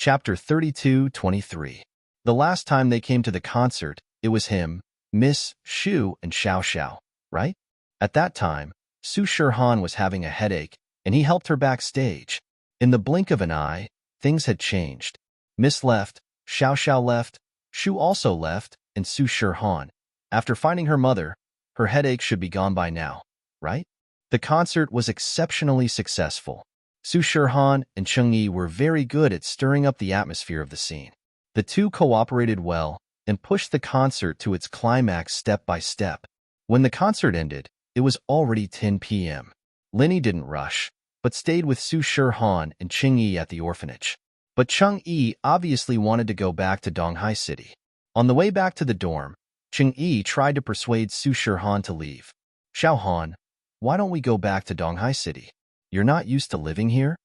Chapter 32-23. The last time they came to the concert, it was him, Miss Shu, and Xiao Xiao, right? At that time, Su Shirhan was having a headache, and he helped her backstage. In the blink of an eye, things had changed. Miss left, Xiao Xiao left, Shu also left, and Su Shirhan. After finding her mother, her headache should be gone by now, right? The concert was exceptionally successful. Su Shirhan and Cheng Yi were very good at stirring up the atmosphere of the scene. The two cooperated well and pushed the concert to its climax step by step. When the concert ended, it was already 10 p.m. Linny didn't rush, but stayed with Su Shirhan and Cheng Yi at the orphanage. But Cheng Yi obviously wanted to go back to Donghai City. On the way back to the dorm, Cheng Yi tried to persuade Su Shirhan to leave. Xiao Han, why don't we go back to Donghai City? You're not used to living here?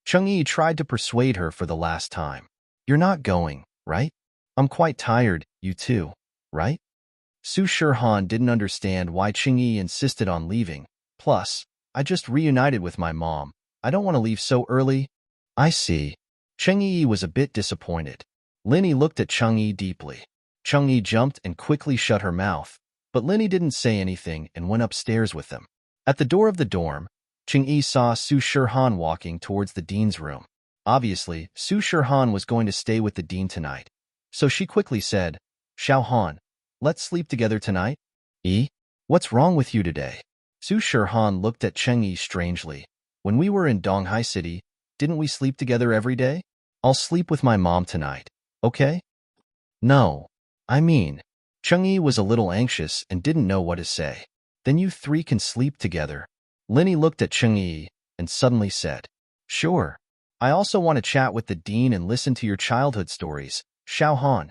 Cheng Yi tried to persuade her for the last time. You're not going, right? I'm quite tired, you too, right? Su Shirhan didn't understand why Cheng Yi insisted on leaving. Plus, I just reunited with my mom. I don't want to leave so early. I see. Cheng Yi was a bit disappointed. Linny looked at Cheng Yi deeply. Cheng Yi jumped and quickly shut her mouth, but Linny didn't say anything and went upstairs with them. At the door of the dorm, Cheng Yi saw Su Shirhan walking towards the dean's room. Obviously, Su Shirhan was going to stay with the dean tonight. So she quickly said, Xiao Han, let's sleep together tonight? Yi, what's wrong with you today? Su Shirhan looked at Cheng Yi strangely. When we were in Donghai City, didn't we sleep together every day? I'll sleep with my mom tonight, okay? No. I mean, Cheng Yi was a little anxious and didn't know what to say. Then you three can sleep together. Linny looked at Cheng Yi and suddenly said, Sure. I also want to chat with the dean and listen to your childhood stories, Xiao Han.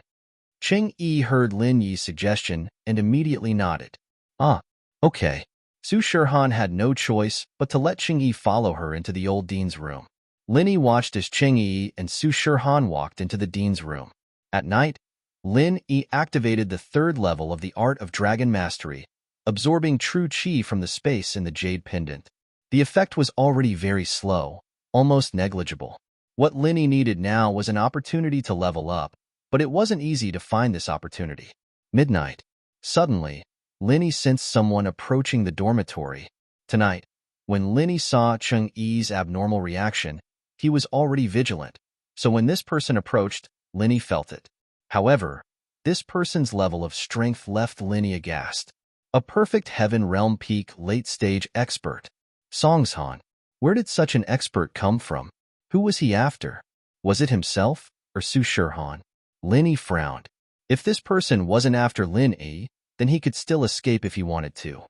Cheng Yi heard Lin Yi's suggestion and immediately nodded. Ah, okay. Su Shirhan had no choice but to let Cheng Yi follow her into the old dean's room. Linny watched as Cheng Yi and Su Shirhan walked into the dean's room. At night, Lin Yi activated the third level of the Art of Dragon Mastery, absorbing true qi from the space in the jade pendant. The effect was already very slow, almost negligible. What Linny needed now was an opportunity to level up, but it wasn't easy to find this opportunity. Midnight. Suddenly, Linny sensed someone approaching the dormitory. Tonight, when Linny saw Cheng Yi's abnormal reaction, he was already vigilant, so when this person approached, Linny felt it. However, this person's level of strength left Linny aghast. A perfect Heaven Realm Peak late-stage expert. Songshan. Where did such an expert come from? Who was he after? Was it himself or Su Shirhan? Linny frowned. If this person wasn't after Lin Yi, then he could still escape if he wanted to.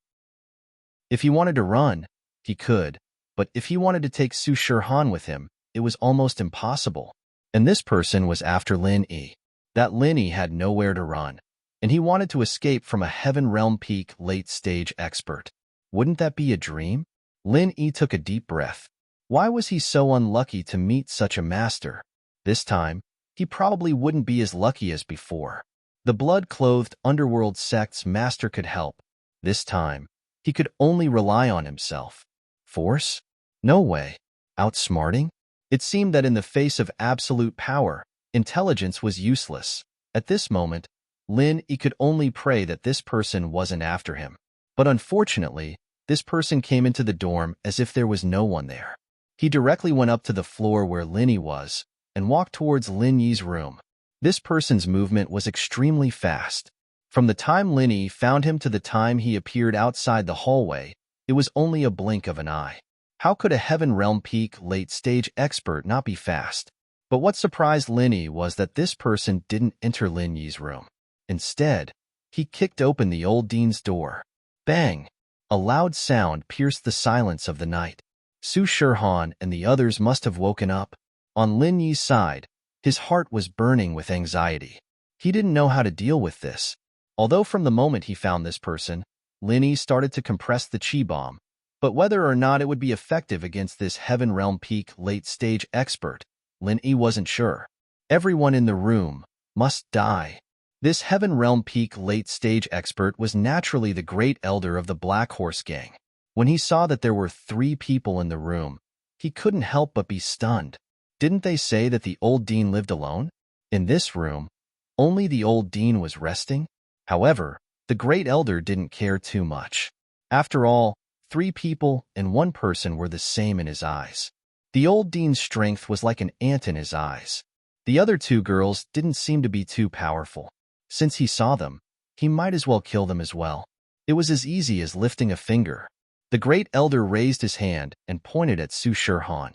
If he wanted to run, he could, but if he wanted to take Su Shirhan with him, it was almost impossible. And this person was after Lin Yi. That Lin Yi had nowhere to run, and he wanted to escape from a Heaven Realm Peak late-stage expert. Wouldn't that be a dream? Lin Yi took a deep breath. Why was he so unlucky to meet such a master? This time, he probably wouldn't be as lucky as before. The blood-clothed underworld sect's master could help. This time, he could only rely on himself. Force? No way. Outsmarting? It seemed that in the face of absolute power, intelligence was useless. At this moment, Lin Yi could only pray that this person wasn't after him. But unfortunately, this person came into the dorm as if there was no one there. He directly went up to the floor where Lin Yi was and walked towards Lin Yi's room. This person's movement was extremely fast. From the time Lin Yi found him to the time he appeared outside the hallway, it was only a blink of an eye. How could a Heaven Realm Peak late-stage expert not be fast? But what surprised Lin Yi was that this person didn't enter Lin Yi's room. Instead, he kicked open the old dean's door. Bang! A loud sound pierced the silence of the night. Su Shirhan and the others must have woken up. On Lin Yi's side, his heart was burning with anxiety. He didn't know how to deal with this. Although from the moment he found this person, Lin Yi started to compress the chi bomb, but whether or not it would be effective against this Heaven Realm Peak late-stage expert, Lin Yi wasn't sure. Everyone in the room must die. This Heaven Realm Peak late-stage expert was naturally the great elder of the Black Horse Gang. When he saw that there were 3 people in the room, he couldn't help but be stunned. Didn't they say that the old dean lived alone? In this room, only the old dean was resting? However, the great elder didn't care too much. After all, 3 people and 1 person were the same in his eyes. The old dean's strength was like an ant in his eyes. The other 2 girls didn't seem to be too powerful. Since he saw them, he might as well kill them as well. It was as easy as lifting a finger. The great elder raised his hand and pointed at Su Shirhan.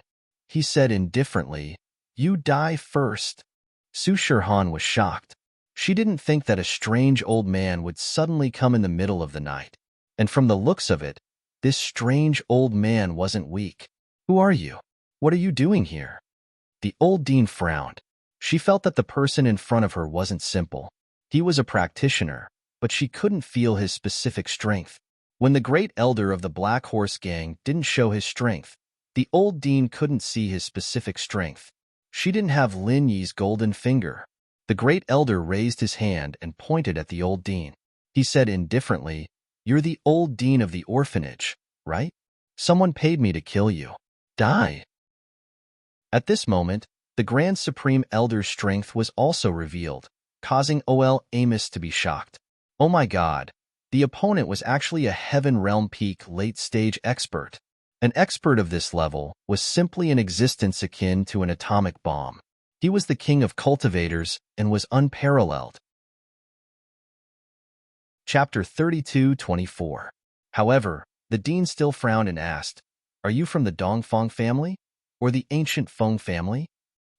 He said indifferently, "You die first." Su Shirhan was shocked. She didn't think that a strange old man would suddenly come in the middle of the night. And from the looks of it, this strange old man wasn't weak. "Who are you? What are you doing here?" The old dean frowned. She felt that the person in front of her wasn't simple. He was a practitioner, but she couldn't feel his specific strength. When the great elder of the Black Horse Gang didn't show his strength, the old dean couldn't see his specific strength. She didn't have Lin Yi's golden finger. The great elder raised his hand and pointed at the old dean. He said indifferently, "You're the old dean of the orphanage, right? Someone paid me to kill you. Die." At this moment, the Grand Supreme Elder's strength was also revealed, causing Ol Amos to be shocked. Oh my god, the opponent was actually a Heaven Realm Peak late-stage expert. An expert of this level was simply an existence akin to an atomic bomb. He was the king of cultivators and was unparalleled. Chapter 32-24. However, the dean still frowned and asked, "Are you from the Dongfang family? Or the ancient Feng family?"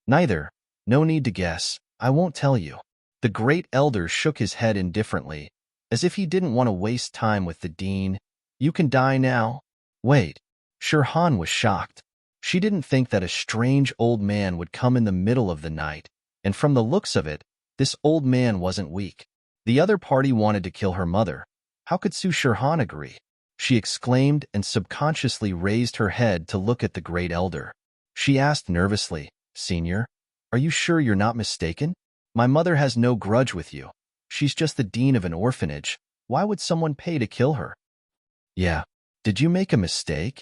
"Neither. No need to guess. I won't tell you." The great elder shook his head indifferently, as if he didn't want to waste time with the dean. "You can die now." Wait. Shirhan was shocked. She didn't think that a strange old man would come in the middle of the night, and from the looks of it, this old man wasn't weak. The other party wanted to kill her mother. How could Su Shirhan agree? She exclaimed and subconsciously raised her head to look at the great elder. She asked nervously, "Senior, are you sure you're not mistaken? My mother has no grudge with you. She's just the dean of an orphanage. Why would someone pay to kill her?" "Yeah. Did you make a mistake?"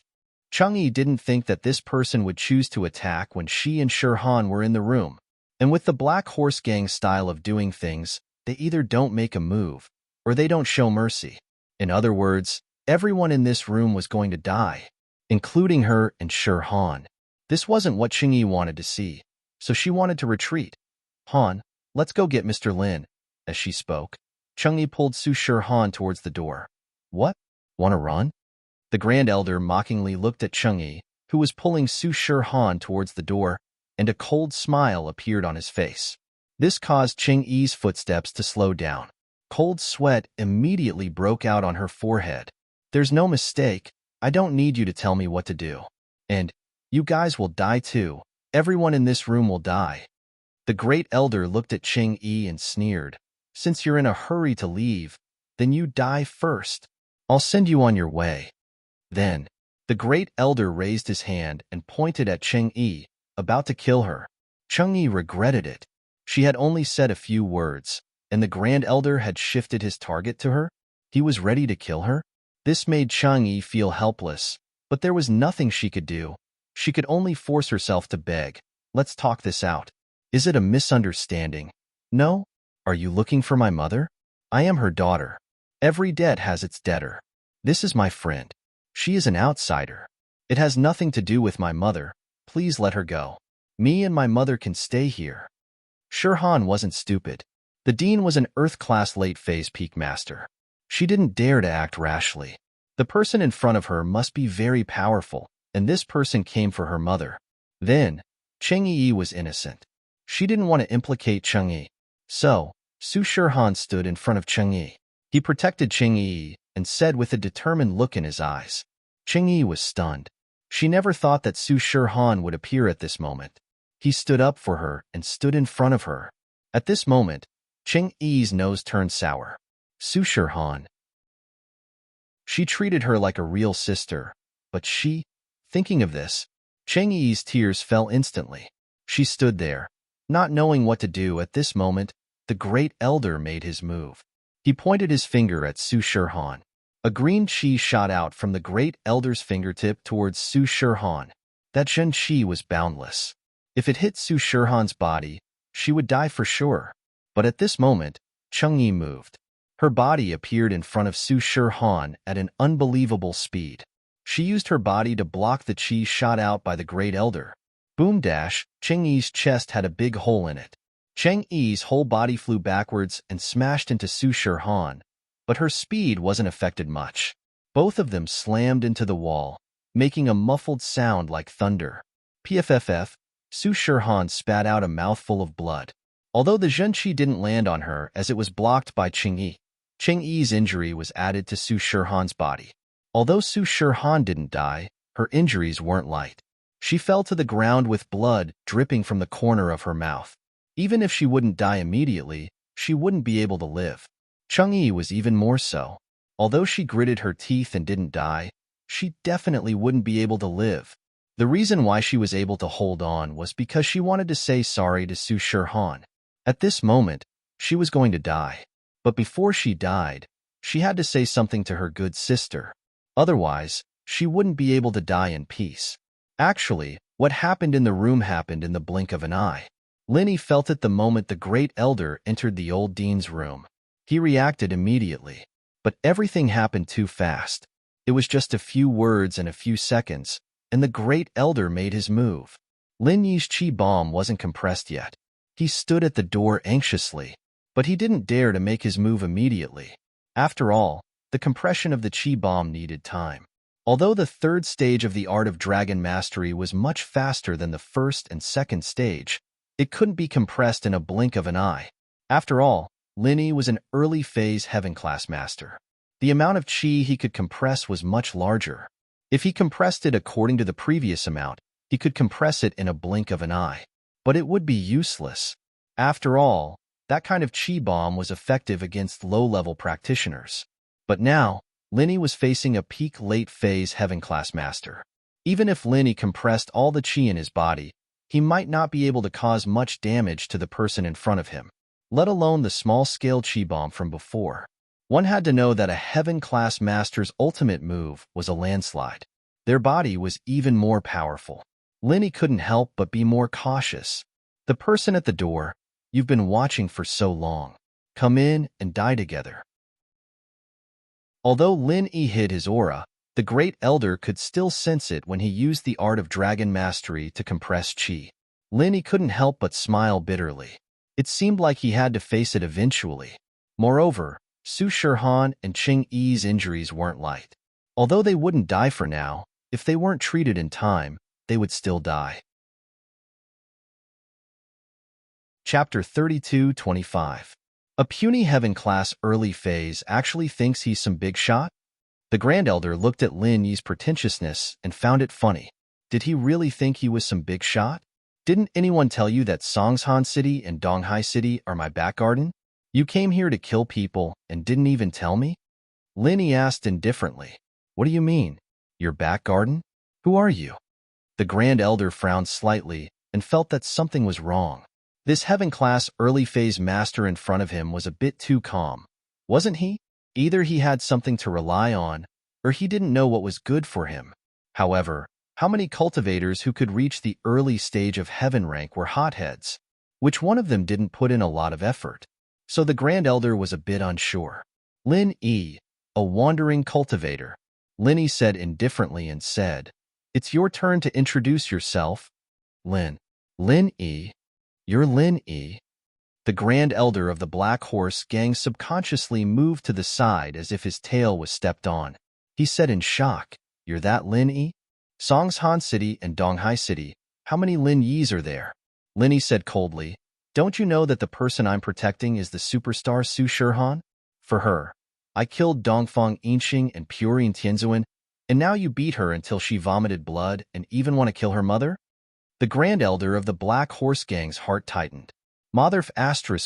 Chang'e didn't think that this person would choose to attack when she and Shirhan were in the room. And with the Black Horse Gang style of doing things, they either don't make a move, or they don't show mercy. In other words, everyone in this room was going to die, including her and Shirhan. This wasn't what Chang'e wanted to see, so she wanted to retreat. "Han, let's go get Mr. Lin." As she spoke, Chang'e pulled Su Shirhan towards the door. "What? Want to run?" The Grand Elder mockingly looked at Chang'e, who was pulling Su Shirhan towards the door, and a cold smile appeared on his face. This caused Chang'e's footsteps to slow down. Cold sweat immediately broke out on her forehead. "There's no mistake. I don't need you to tell me what to do. And you guys will die too. Everyone in this room will die." The Great Elder looked at Chang'e and sneered. "Since you're in a hurry to leave, then you die first. I'll send you on your way." Then, the Great Elder raised his hand and pointed at Chang'e, about to kill her. Chang'e regretted it. She had only said a few words, and the Grand Elder had shifted his target to her. He was ready to kill her. This made Chang'e feel helpless, but there was nothing she could do. She could only force herself to beg, "Let's talk this out. Is it a misunderstanding? No? Are you looking for my mother? I am her daughter. Every debt has its debtor. This is my friend. She is an outsider. It has nothing to do with my mother. Please let her go. Me and my mother can stay here." Shirhan wasn't stupid. The dean was an Earth-class late-phase peak master. She didn't dare to act rashly. The person in front of her must be very powerful, and this person came for her mother. Then, Chang'e was innocent. She didn't want to implicate Chang'e. So, Su Shirhan stood in front of Chang'e. He protected Chang'e and said with a determined look in his eyes. Chang'e was stunned. She never thought that Su Shirhan would appear at this moment. He stood up for her and stood in front of her. At this moment, Chang'e's nose turned sour. Su Shirhan. She treated her like a real sister, but thinking of this, Chang'e's tears fell instantly. She stood there, not knowing what to do. At this moment, the Great Elder made his move. He pointed his finger at Su Shirhan. A green chi shot out from the Great Elder's fingertip towards Su Shirhan. That Shen chi was boundless. If it hit Su Shirhan's body, she would die for sure. But at this moment, Chang'e moved. Her body appeared in front of Su Shirhan at an unbelievable speed. She used her body to block the chi shot out by the Great Elder. Boom dash, Chang'e's chest had a big hole in it. Chang'e's whole body flew backwards and smashed into Su Shirhan, but her speed wasn't affected much. Both of them slammed into the wall, making a muffled sound like thunder. Pfff, Su Shirhan spat out a mouthful of blood. Although the Zhenqi didn't land on her as it was blocked by Chang'e, Chang'e's injury was added to Su Shirhan's body. Although Su Shirhan didn't die, her injuries weren't light. She fell to the ground with blood dripping from the corner of her mouth. Even if she wouldn't die immediately, she wouldn't be able to live. Chang'e was even more so. Although she gritted her teeth and didn't die, she definitely wouldn't be able to live. The reason why she was able to hold on was because she wanted to say sorry to Su Shirhan. At this moment, she was going to die. But before she died, she had to say something to her good sister. Otherwise, she wouldn't be able to die in peace. Actually, what happened in the room happened in the blink of an eye. Linny felt it the moment the Great Elder entered the old dean's room. He reacted immediately. But everything happened too fast. It was just a few words and a few seconds, and the Great Elder made his move. Lin Yi's chi bomb wasn't compressed yet. He stood at the door anxiously, but he didn't dare to make his move immediately. After all, the compression of the chi bomb needed time. Although the third stage of the art of dragon mastery was much faster than the first and second stage, it couldn't be compressed in a blink of an eye. After all, Lin Yi was an early phase heaven-class master. The amount of chi he could compress was much larger. If he compressed it according to the previous amount, he could compress it in a blink of an eye. But it would be useless. After all, that kind of chi bomb was effective against low-level practitioners. But now, Lin Yi was facing a peak late-phase heaven-class master. Even if Lin Yi compressed all the chi in his body, he might not be able to cause much damage to the person in front of him, let alone the small-scale chi bomb from before. One had to know that a heaven-class master's ultimate move was a landslide. Their body was even more powerful. Lin Yi couldn't help but be more cautious. The person at the door, you've been watching for so long. Come in and die together. Although Lin Yi hid his aura, the Great Elder could still sense it when he used the art of dragon mastery to compress chi. Lin Yi couldn't help but smile bitterly. It seemed like he had to face it eventually. Moreover, Su Shirhan and Chang'e's injuries weren't light. Although they wouldn't die for now, if they weren't treated in time, they would still die. Chapter 32-25. A puny heaven-class early phase actually thinks he's some big shot? The Grand Elder looked at Lin Yi's pretentiousness and found it funny. Did he really think he was some big shot? Didn't anyone tell you that Songshan City and Donghai City are my back garden? You came here to kill people and didn't even tell me? Lin Yi asked indifferently. What do you mean? Your back garden? Who are you? The Grand Elder frowned slightly and felt that something was wrong. This heaven-class early-phase master in front of him was a bit too calm, wasn't he? Either he had something to rely on, or he didn't know what was good for him. However, how many cultivators who could reach the early stage of heaven rank were hotheads? Which one of them didn't put in a lot of effort? So the Grand Elder was a bit unsure. Lin Yi, a wandering cultivator. Lin Yi said indifferently and said, It's your turn to introduce yourself. Lin Yi? You're Lin Yi? The Grand Elder of the Black Horse gang subconsciously moved to the side as if his tail was stepped on. He said in shock, You're that Lin Yi? Songshan City and Donghai City, how many Lin Yis are there? Lin Yi said coldly, Don't you know that the person I'm protecting is the superstar Su Shirhan? For her, I killed Dongfang Yinxing and Purine Tianzuan, and now you beat her until she vomited blood and even want to kill her mother? The Grand Elder of the Black Horse gang's heart tightened. Motherf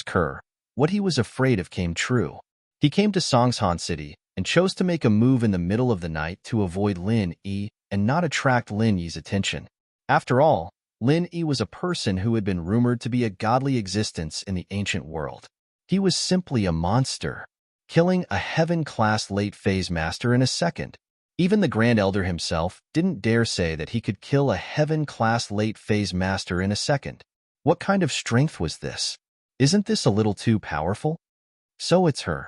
Kerr, what he was afraid of came true. He came to Songshan City and chose to make a move in the middle of the night to avoid Lin Yi and not attract Lin Yi's attention. After all, Lin Yi was a person who had been rumored to be a godly existence in the ancient world. He was simply a monster, killing a heaven-class late-phase master in a second. Even the Grand Elder himself didn't dare say that he could kill a heaven-class late-phase master in a second. What kind of strength was this? Isn't this a little too powerful? So it's her.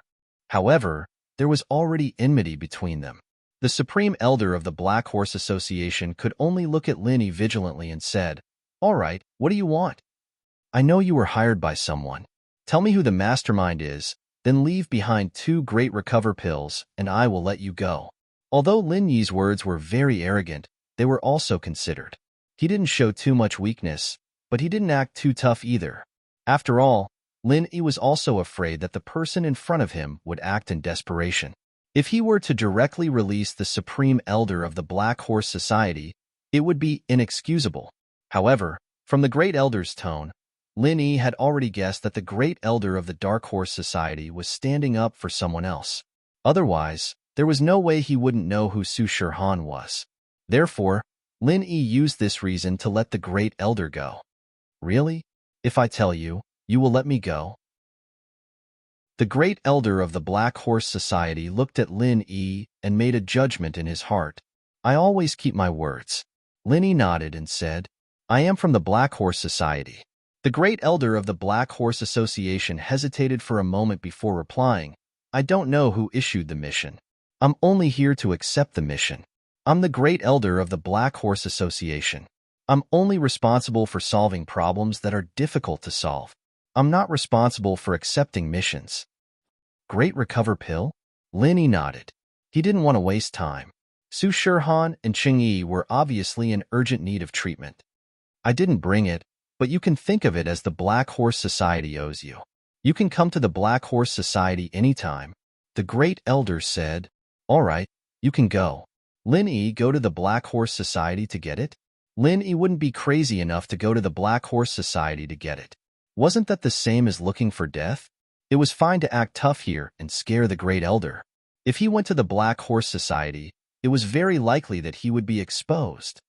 However, there was already enmity between them. The Supreme Elder of the Black Horse Association could only look at Lin Yi vigilantly and said, "All right, what do you want? I know you were hired by someone. Tell me who the mastermind is, then leave behind 2 great recover pills, and I will let you go." Although Lin Yi's words were very arrogant, they were also considered. He didn't show too much weakness, but he didn't act too tough either. After all, Lin Yi was also afraid that the person in front of him would act in desperation. If he were to directly release the Supreme Elder of the Black Horse Society, it would be inexcusable. However, from the Great Elder's tone, Lin Yi had already guessed that the Great Elder of the Dark Horse Society was standing up for someone else. Otherwise, there was no way he wouldn't know who Su Shihan was. Therefore, Lin Yi used this reason to let the Great Elder go. Really? If I tell you, you will let me go? The Great Elder of the Black Horse Society looked at Lin Yi and made a judgment in his heart. I always keep my words. Lin Yi nodded and said, I am from the Black Horse Society. The Great Elder of the Black Horse Association hesitated for a moment before replying, I don't know who issued the mission. I'm only here to accept the mission. I'm the Great Elder of the Black Horse Association. I'm only responsible for solving problems that are difficult to solve. I'm not responsible for accepting missions. Great recover pill? Lin Yi nodded. He didn't want to waste time. Su Shihan and Ching Yi were obviously in urgent need of treatment. I didn't bring it, but you can think of it as the Black Horse Society owes you. You can come to the Black Horse Society anytime. The Great Elder said, All right, you can go. Lin Yi go to the Black Horse Society to get it? Lin Yi wouldn't be crazy enough to go to the Black Horse Society to get it. Wasn't that the same as looking for death? It was fine to act tough here and scare the Great Elder. If he went to the Black Horse Society, it was very likely that he would be exposed.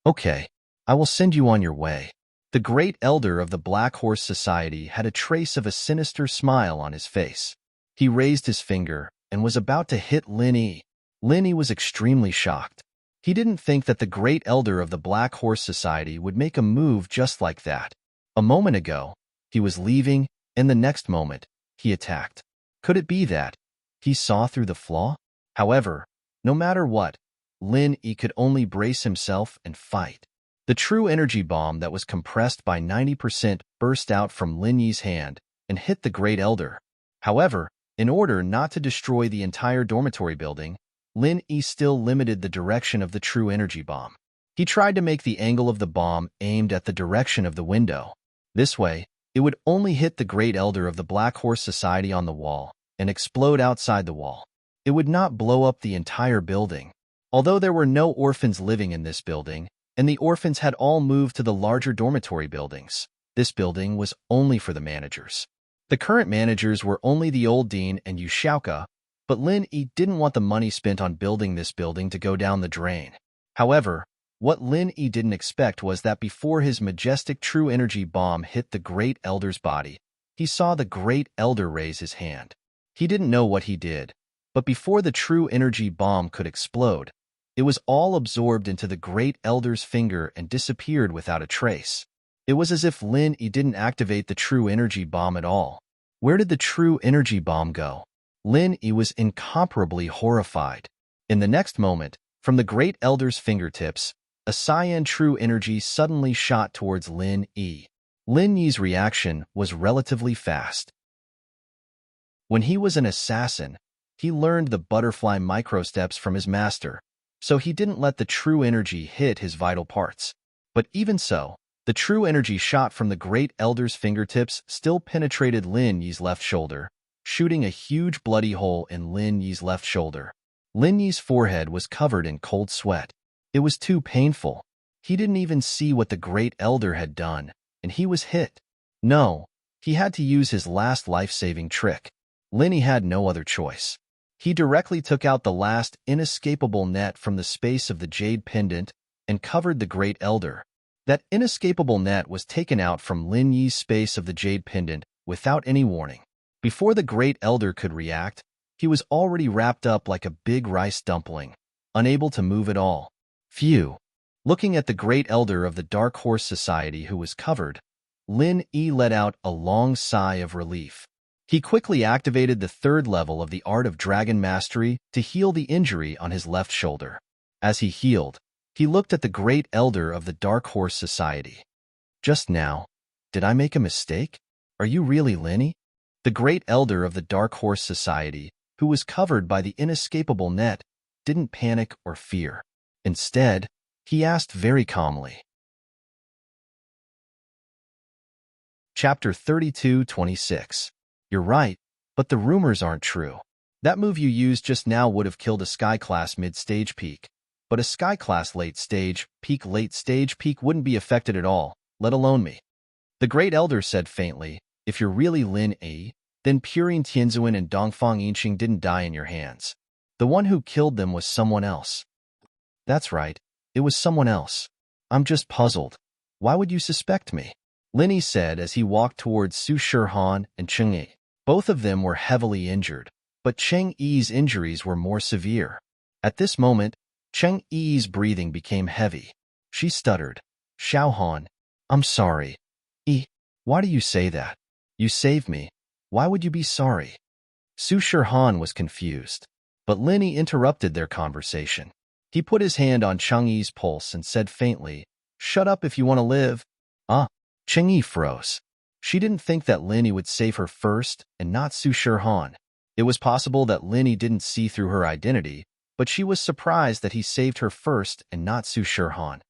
Okay, I will send you on your way. The Great Elder of the Black Horse Society had a trace of a sinister smile on his face. He raised his finger and was about to hit Lin Yi. Lin Yi was extremely shocked. He didn't think that the Great Elder of the Black Horse Society would make a move just like that. A moment ago, he was leaving, and the next moment, he attacked. Could it be that he saw through the flaw? However, no matter what, Lin Yi could only brace himself and fight. The true energy bomb that was compressed by 90% burst out from Lin Yi's hand and hit the Great Elder. However, in order not to destroy the entire dormitory building, Lin Yi still limited the direction of the true energy bomb. He tried to make the angle of the bomb aimed at the direction of the window. This way, it would only hit the Great Elder of the Black Horse Society on the wall and explode outside the wall. It would not blow up the entire building. Although there were no orphans living in this building, and the orphans had all moved to the larger dormitory buildings, this building was only for the managers. The current managers were only the old dean and Yu Shaoka, but Lin Yi didn't want the money spent on building this building to go down the drain. However, what Lin Yi didn't expect was that before his majestic true energy bomb hit the Great Elder's body, he saw the Great Elder raise his hand. He didn't know what he did, but before the true energy bomb could explode, it was all absorbed into the Great Elder's finger and disappeared without a trace. It was as if Lin Yi didn't activate the true energy bomb at all. Where did the true energy bomb go? Lin Yi was incomparably horrified. In the next moment, from the Great Elder's fingertips, a cyan true energy suddenly shot towards Lin Yi. Lin Yi's reaction was relatively fast. When he was an assassin, he learned the butterfly microsteps from his master, so he didn't let the true energy hit his vital parts. But even so, the true energy shot from the Great Elder's fingertips still penetrated Lin Yi's left shoulder, shooting a huge bloody hole in Lin Yi's left shoulder. Lin Yi's forehead was covered in cold sweat. It was too painful. He didn't even see what the Great Elder had done, and he was hit. No, he had to use his last life-saving trick. Lin Yi had no other choice. He directly took out the last inescapable net from the space of the jade pendant and covered the Great Elder. That inescapable net was taken out from Lin Yi's space of the jade pendant without any warning. Before the Great Elder could react, he was already wrapped up like a big rice dumpling. unable to move at all. Phew. Looking at the great elder of the Dark Horse Society who was covered, Lin Yi let out a long sigh of relief. He quickly activated the third level of the Art of Dragon Mastery to heal the injury on his left shoulder. As he healed, he looked at the great elder of the Dark Horse Society. Just now, did I make a mistake? Are you really Lin? The great elder of the Dark Horse Society, who was covered by the inescapable net, didn't panic or fear. Instead, he asked very calmly. Chapter 32:26. You're right, but the rumors aren't true. That move you used just now would have killed a Sky Class mid-stage peak, but a Sky Class late-stage peak wouldn't be affected at all, let alone me. The Great Elder said faintly, if you're really Lin Yi, then Purin Tianzuan and Dongfang Yinqing didn't die in your hands. The one who killed them was someone else. That's right, it was someone else. I'm just puzzled. Why would you suspect me? Lin Yi said as he walked towards Su Shihan and Cheng Yi. Both of them were heavily injured, but Cheng Yi's injuries were more severe. At this moment, Cheng Yi's breathing became heavy. She stuttered. Xiaohan, I'm sorry. Yi, why do you say that? You saved me. Why would you be sorry? Su Shihan was confused, but Lin Yi interrupted their conversation. He put his hand on Cheng Yi's pulse and said faintly, shut up if you want to live. Cheng Yi froze. She didn't think that Lin Yi would save her first and not Su Shihan. It was possible that Lin Yi didn't see through her identity, but she was surprised that he saved her first and not Su Shihan.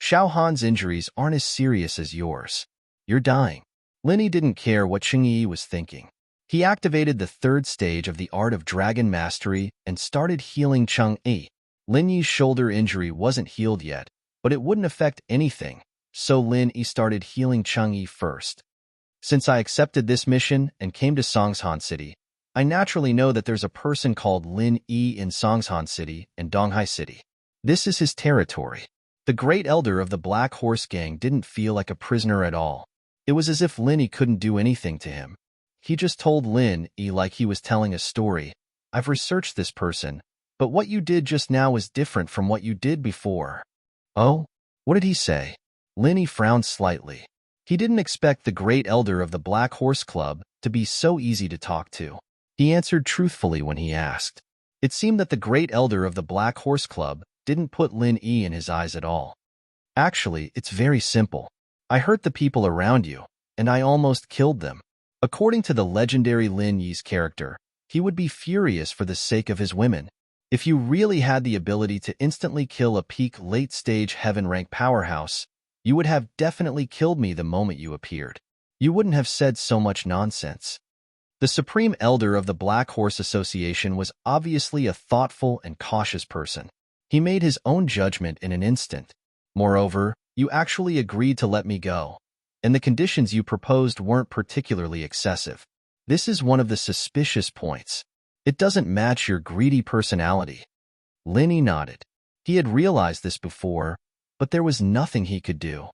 Xiaohan's injuries aren't as serious as yours. You're dying. Lin Yi didn't care what Cheng Yi was thinking. He activated the third stage of the Art of Dragon Mastery and started healing Cheng Yi. Lin Yi's shoulder injury wasn't healed yet, but it wouldn't affect anything, so Lin Yi started healing Cheng Yi first. Since I accepted this mission and came to Songshan City, I naturally know that there's a person called Lin Yi in Songshan City and Donghai City. This is his territory. The great elder of the Black Horse Gang didn't feel like a prisoner at all. It was as if Lin Yi couldn't do anything to him. He just told Lin Yi like he was telling a story. I've researched this person, but what you did just now was different from what you did before. Oh? What did he say? Lin Yi frowned slightly. He didn't expect the great elder of the Black Horse Club to be so easy to talk to. He answered truthfully when he asked. It seemed that the great elder of the Black Horse Club didn't put Lin Yi in his eyes at all. Actually, it's very simple. I hurt the people around you, and I almost killed them. According to the legendary Lin Yi's character, he would be furious for the sake of his women. If you really had the ability to instantly kill a peak late-stage heaven-rank powerhouse, you would have definitely killed me the moment you appeared. You wouldn't have said so much nonsense. The Supreme Elder of the Black Horse Association was obviously a thoughtful and cautious person. He made his own judgment in an instant. Moreover, you actually agreed to let me go, and the conditions you proposed weren't particularly excessive. This is one of the suspicious points. It doesn't match your greedy personality. Lin Yi nodded. He had realized this before, but there was nothing he could do.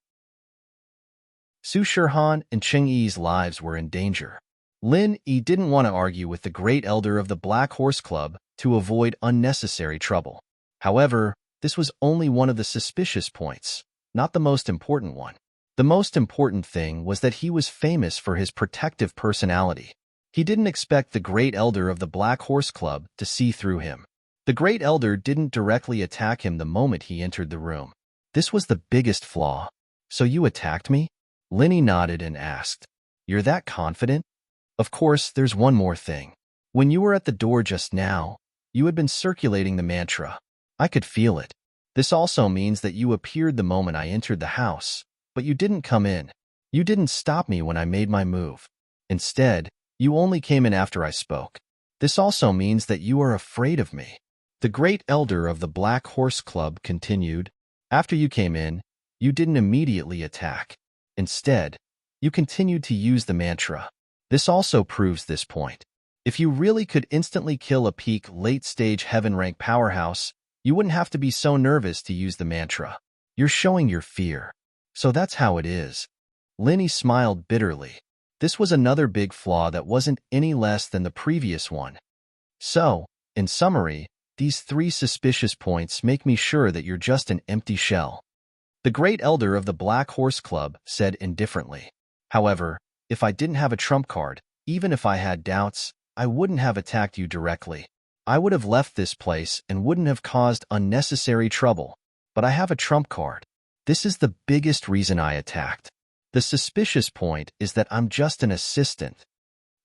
Su Shihan and Cheng Yi's lives were in danger. Lin Yi didn't want to argue with the great elder of the Black Horse Club to avoid unnecessary trouble. However, this was only one of the suspicious points, not the most important one. The most important thing was that he was famous for his protective personality. He didn't expect the great elder of the Black Horse Club to see through him. The great elder didn't directly attack him the moment he entered the room. This was the biggest flaw. So you attacked me? Lin Yi nodded and asked, You're that confident? Of course, there's one more thing. When you were at the door just now, you had been circulating the mantra. I could feel it. This also means that you appeared the moment I entered the house, but you didn't come in. You didn't stop me when I made my move. Instead, you only came in after I spoke. This also means that you are afraid of me. The great elder of the Black Horse Club continued, After you came in, you didn't immediately attack. Instead, you continued to use the mantra. This also proves this point. If you really could instantly kill a peak late-stage heaven-rank powerhouse, you wouldn't have to be so nervous to use the mantra. You're showing your fear. So that's how it is. Lin Yi smiled bitterly. This was another big flaw that wasn't any less than the previous one. So, in summary, these 3 suspicious points make me sure that you're just an empty shell," the great elder of the Black Horse Club said indifferently. "However, if I didn't have a trump card, even if I had doubts, I wouldn't have attacked you directly. I would have left this place and wouldn't have caused unnecessary trouble. But I have a trump card. This is the biggest reason I attacked. The suspicious point is that I'm just an assistant."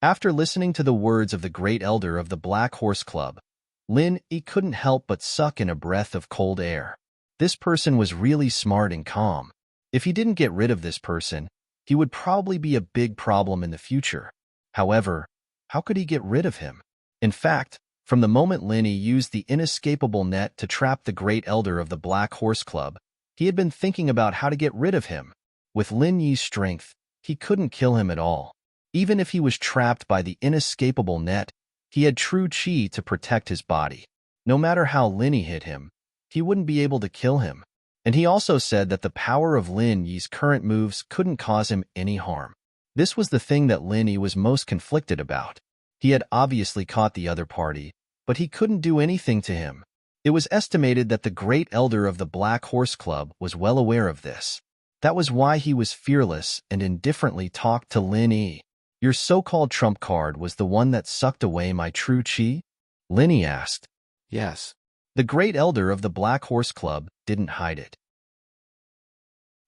After listening to the words of the great elder of the Black Horse Club, Lin Yi couldn't help but suck in a breath of cold air. This person was really smart and calm. If he didn't get rid of this person, he would probably be a big problem in the future. However, how could he get rid of him? In fact, from the moment Lin Yi used the inescapable net to trap the great elder of the Black Horse Club, he had been thinking about how to get rid of him. With Lin Yi's strength, he couldn't kill him at all. Even if he was trapped by the inescapable net, he had true chi to protect his body. No matter how Lin Yi hit him, he wouldn't be able to kill him. And he also said that the power of Lin Yi's current moves couldn't cause him any harm. This was the thing that Lin Yi was most conflicted about. He had obviously caught the other party, but he couldn't do anything to him. It was estimated that the great elder of the Black Horse Club was well aware of this. That was why he was fearless and indifferently talked to Lin Yi. "Your so-called trump card was the one that sucked away my true chi?" Lin Yi asked. Yes. The great elder of the Black Horse Club didn't hide it.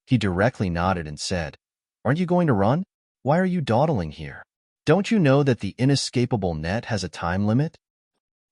He directly nodded and said, "Aren't you going to run? Why are you dawdling here? Don't you know that the inescapable net has a time limit?"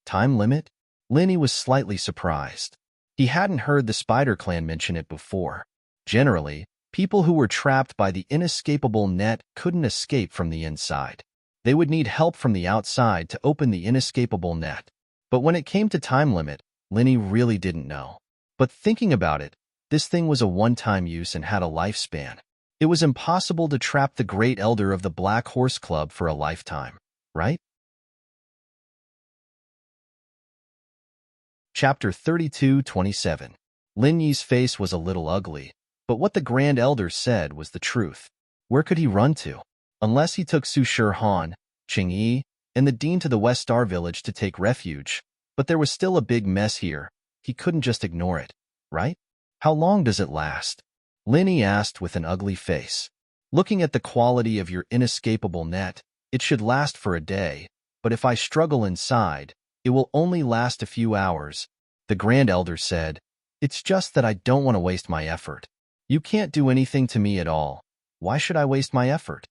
Time limit? Lin Yi was slightly surprised. He hadn't heard the Spider Clan mention it before. Generally, people who were trapped by the inescapable net couldn't escape from the inside. They would need help from the outside to open the inescapable net. But when it came to time limit, Lin Yi really didn't know. But thinking about it, this thing was a one-time use and had a lifespan. It was impossible to trap the great elder of the Black Horse Club for a lifetime, right? Chapter 32:27. Lin Yi's face was a little ugly, but what the Grand Elder said was the truth. Where could he run to? Unless he took Su Han, Qing Yi, and the Dean to the West Star Village to take refuge. But there was still a big mess here. He couldn't just ignore it, right? "How long does it last?" Lin Yi asked with an ugly face. "Looking at the quality of your inescapable net, it should last for a day, but if I struggle inside, it will only last a few hours," the Grand Elder said. "It's just that I don't want to waste my effort. You can't do anything to me at all. Why should I waste my effort?"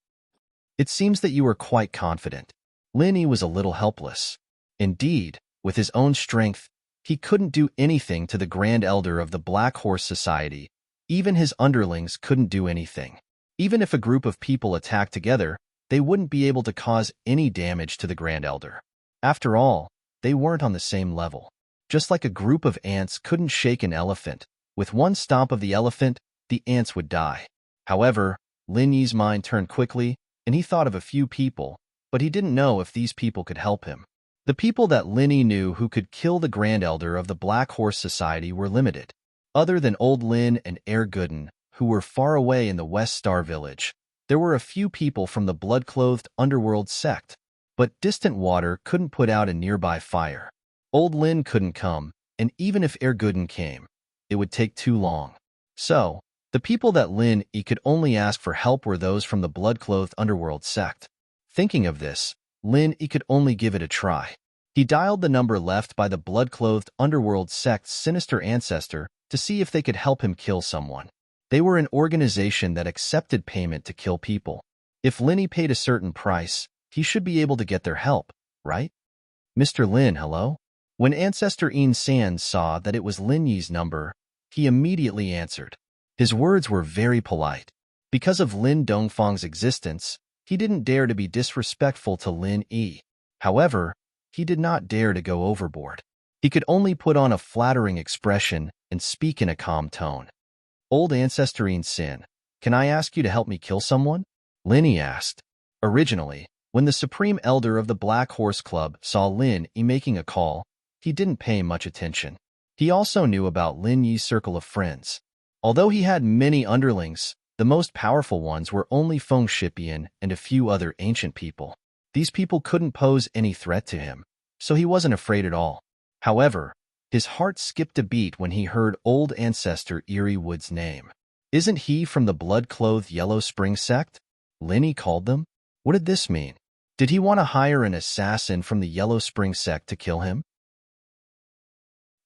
"It seems that you are quite confident." Lin Yi was a little helpless. Indeed, with his own strength, he couldn't do anything to the Grand Elder of the Black Horse Society. Even his underlings couldn't do anything. Even if a group of people attacked together, they wouldn't be able to cause any damage to the Grand Elder. After all, they weren't on the same level. Just like a group of ants couldn't shake an elephant, with one stomp of the elephant, the ants would die. However, Lin Yi's mind turned quickly, and he thought of a few people, but he didn't know if these people could help him. The people that Lin Yi knew who could kill the Grand Elder of the Black Horse Society were limited. Other than Old Lin and Air Gooden, who were far away in the West Star Village, there were a few people from the blood-clothed underworld sect. But distant water couldn't put out a nearby fire. Old Lin couldn't come, and even if Air Gooden came, it would take too long. So, the people that Lin Yi could only ask for help were those from the blood-clothed underworld sect. Thinking of this, Lin Yi could only give it a try. He dialed the number left by the blood-clothed underworld sect's sinister ancestor to see if they could help him kill someone. They were an organization that accepted payment to kill people. If Lin Yi paid a certain price, he should be able to get their help, right? "Mr. Lin, hello?" When Ancestor Een San saw that it was Lin Yi's number, he immediately answered. His words were very polite. Because of Lin Dongfang's existence, he didn't dare to be disrespectful to Lin Yi. However, he did not dare to go overboard. He could only put on a flattering expression and speak in a calm tone. "Old Ancestor Een San, can I ask you to help me kill someone?" Lin Yi asked. Originally, when the Supreme Elder of the Black Horse Club saw Lin Yi making a call, he didn't pay much attention. He also knew about Lin Yi's circle of friends. Although he had many underlings, the most powerful ones were only Feng Shipian and a few other ancient people. These people couldn't pose any threat to him, so he wasn't afraid at all. However, his heart skipped a beat when he heard old ancestor Eerie Wood's name. Isn't he from the blood-clothed Yellow Spring sect? Linny called them? What did this mean? Did he want to hire an assassin from the Yellow Spring sect to kill him?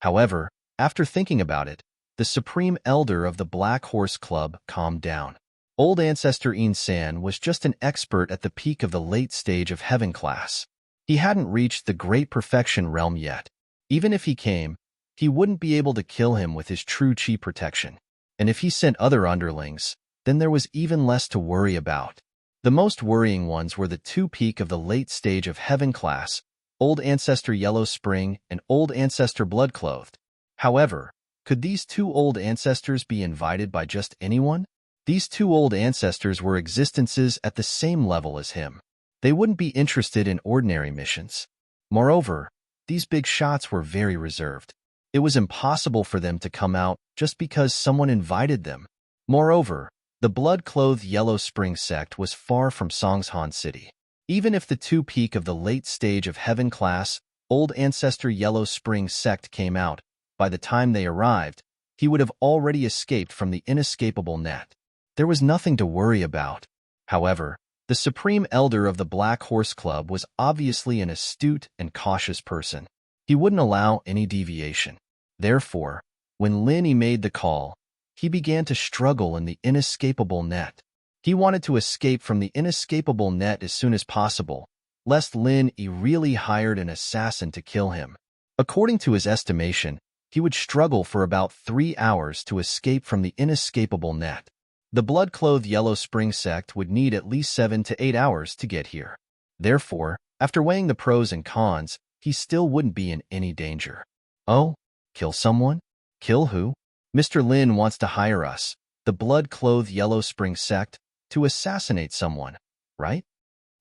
However, after thinking about it, the Supreme Elder of the Black Horse Club calmed down. Old Ancestor San was just an expert at the peak of the late stage of Heaven class. He hadn't reached the Great Perfection realm yet. Even if he came, he wouldn't be able to kill him with his true chi protection. And if he sent other underlings, then there was even less to worry about. The most worrying ones were the two peak of the late stage of Heaven class, Old Ancestor Yellow Spring and Old Ancestor Bloodclothed. However, could these two old ancestors be invited by just anyone? These two old ancestors were existences at the same level as him. They wouldn't be interested in ordinary missions. Moreover, these big shots were very reserved. It was impossible for them to come out just because someone invited them. Moreover, the blood-clothed Yellow Spring sect was far from Songshan City. Even if the two peak of the late stage of Heaven class, Old Ancestor Yellow Spring sect came out, by the time they arrived, he would have already escaped from the inescapable net. There was nothing to worry about. However, the Supreme Elder of the Black Horse Club was obviously an astute and cautious person. He wouldn't allow any deviation. Therefore, when Linny made the call, he began to struggle in the inescapable net. He wanted to escape from the inescapable net as soon as possible, lest Linny really hired an assassin to kill him. According to his estimation, he would struggle for about 3 hours to escape from the inescapable net. The blood-clothed Yellow Spring sect would need at least 7 to 8 hours to get here. Therefore, after weighing the pros and cons, he still wouldn't be in any danger. Oh, kill someone? Kill who? Mr. Lin wants to hire us, the blood-clothed Yellow Spring sect, to assassinate someone, right?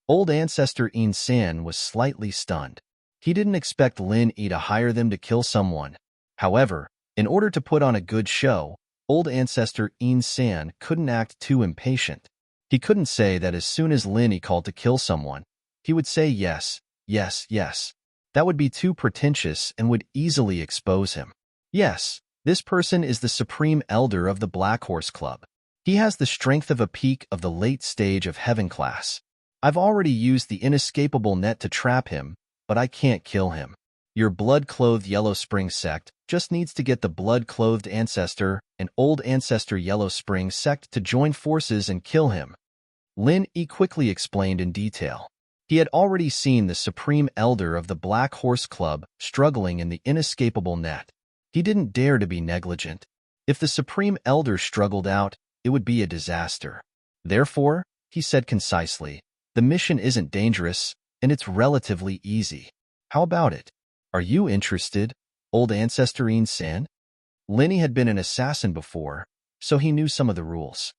Old Ancestor San was slightly stunned. He didn't expect Lin to hire them to kill someone. However, in order to put on a good show, Old Ancestor San couldn't act too impatient. He couldn't say that as soon as Linny called to kill someone, he would say yes, yes, yes. That would be too pretentious and would easily expose him. Yes, this person is the Supreme Elder of the Black Horse Club. He has the strength of a peak of the late stage of Heaven class. I've already used the inescapable net to trap him, but I can't kill him. Your blood-clothed Yellow Spring sect just needs to get the blood-clothed Ancestor and Old Ancestor Yellow Spring sect to join forces and kill him. Lin quickly explained in detail. He had already seen the Supreme Elder of the Black Horse Club struggling in the inescapable net. He didn't dare to be negligent. If the Supreme Elder struggled out, it would be a disaster. Therefore, he said concisely, the mission isn't dangerous, and it's relatively easy. How about it? Are you interested, Old Ancestor San? Linny had been an assassin before, so he knew some of the rules.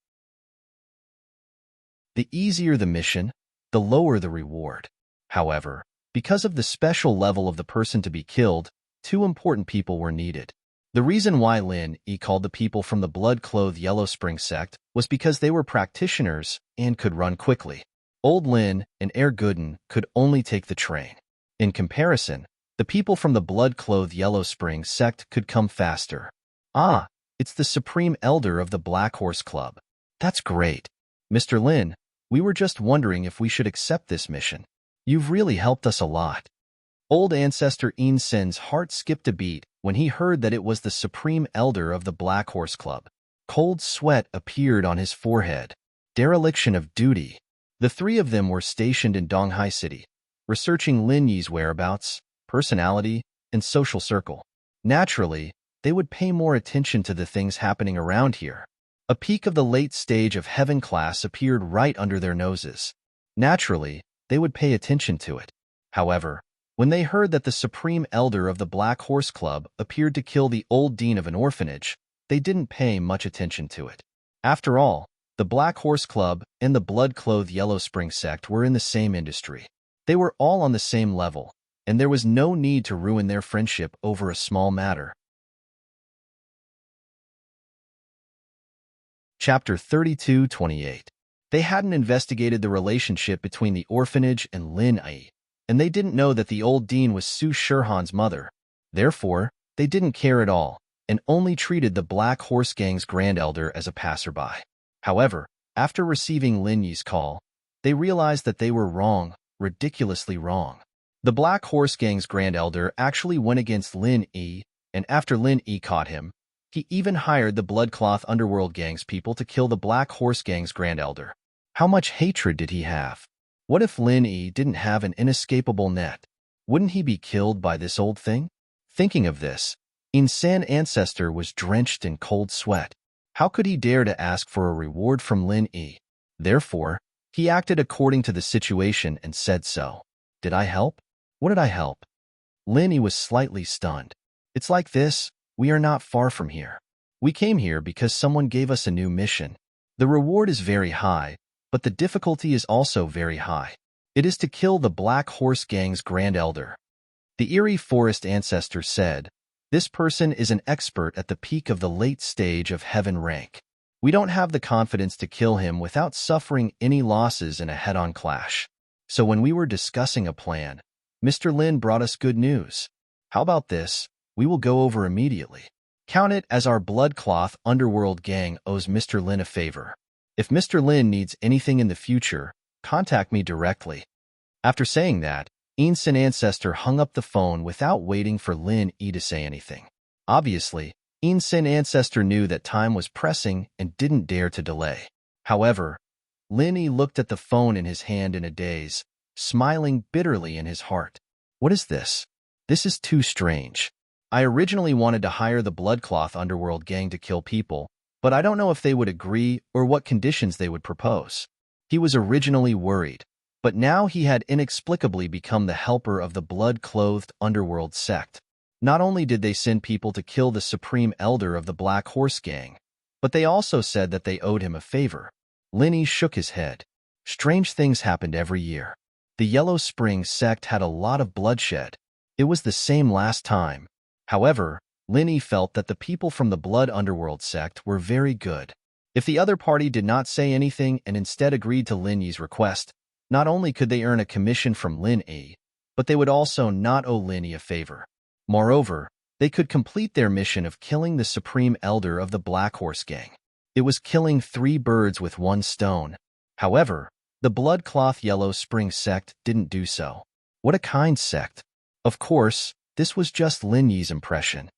The easier the mission, the lower the reward. However, because of the special level of the person to be killed, 2 important people were needed. The reason why Lin called the people from the blood-clothed Yellow Spring sect was because they were practitioners and could run quickly. Old Lin and Gooden could only take the train. In comparison, the people from the blood-clothed Yellow Spring sect could come faster. Ah, it's the Supreme Elder of the Black Horse Club. That's great. Mr. Lin, we were just wondering if we should accept this mission. You've really helped us a lot. Old Ancestor San's heart skipped a beat when he heard that it was the Supreme Elder of the Black Horse Club. Cold sweat appeared on his forehead. Dereliction of duty. The 3 of them were stationed in Donghai City, researching Lin Yi's whereabouts, personality, and social circle. Naturally, they would pay more attention to the things happening around here. A peak of the late stage of Heaven class appeared right under their noses. Naturally, they would pay attention to it. However, when they heard that the Supreme Elder of the Black Horse Club appeared to kill the old dean of an orphanage, they didn't pay much attention to it. After all, the Black Horse Club and the blood-clothed Yellow Spring sect were in the same industry. They were all on the same level, and there was no need to ruin their friendship over a small matter. Chapter 32-28. They hadn't investigated the relationship between the orphanage and Lin Yi, and they didn't know that the old dean was Su Shirhan's mother. Therefore, they didn't care at all, and only treated the Black Horse Gang's Grand Elder as a passerby. However, after receiving Lin Yi's call, they realized that they were wrong, ridiculously wrong. The Black Horse Gang's Grand Elder actually went against Lin Yi, and after Lin Yi caught him, he even hired the Bloodcloth Underworld Gang's people to kill the Black Horse Gang's Grand Elder. How much hatred did he have? What if Lin Yi didn't have an inescapable net? Wouldn't he be killed by this old thing? Thinking of this, Insan Ancestor was drenched in cold sweat. How could he dare to ask for a reward from Lin Yi? Therefore, he acted according to the situation and said so. Did I help? What did I help? Lin Yi was slightly stunned. It's like this, we are not far from here. We came here because someone gave us a new mission. The reward is very high, but the difficulty is also very high. It is to kill the Black Horse Gang's Grand Elder. The Eerie Forest Ancestor said, this person is an expert at the peak of the late stage of heaven rank. We don't have the confidence to kill him without suffering any losses in a head-on clash. So when we were discussing a plan, Mr. Lin brought us good news. How about this? We will go over immediately. Count it as our Bloodcloth Underworld Gang owes Mr. Lin a favor. If Mr. Lin needs anything in the future, contact me directly. After saying that, Insan Ancestor hung up the phone without waiting for Lin Yi to say anything. Obviously, Insan Ancestor knew that time was pressing and didn't dare to delay. However, Lin Yi looked at the phone in his hand in a daze, smiling bitterly in his heart. What is this? This is too strange. I originally wanted to hire the Bloodcloth Underworld Gang to kill people, but I don't know if they would agree or what conditions they would propose. He was originally worried, but now he had inexplicably become the helper of the blood-clothed underworld sect. Not only did they send people to kill the Supreme Elder of the Black Horse Gang, but they also said that they owed him a favor. Lin Yi shook his head. Strange things happened every year. The Yellow Spring sect had a lot of bloodshed. It was the same last time. However, Lin Yi felt that the people from the Blood Underworld sect were very good. If the other party did not say anything and instead agreed to Lin Yi's request, not only could they earn a commission from Lin Yi, but they would also not owe Lin Yi a favor. Moreover, they could complete their mission of killing the Supreme Elder of the Black Horse Gang. It was killing 3 birds with 1 stone. However, the Bloodcloth Yellow Spring sect didn't do so. What a kind sect. Of course, this was just Lin Yi's impression.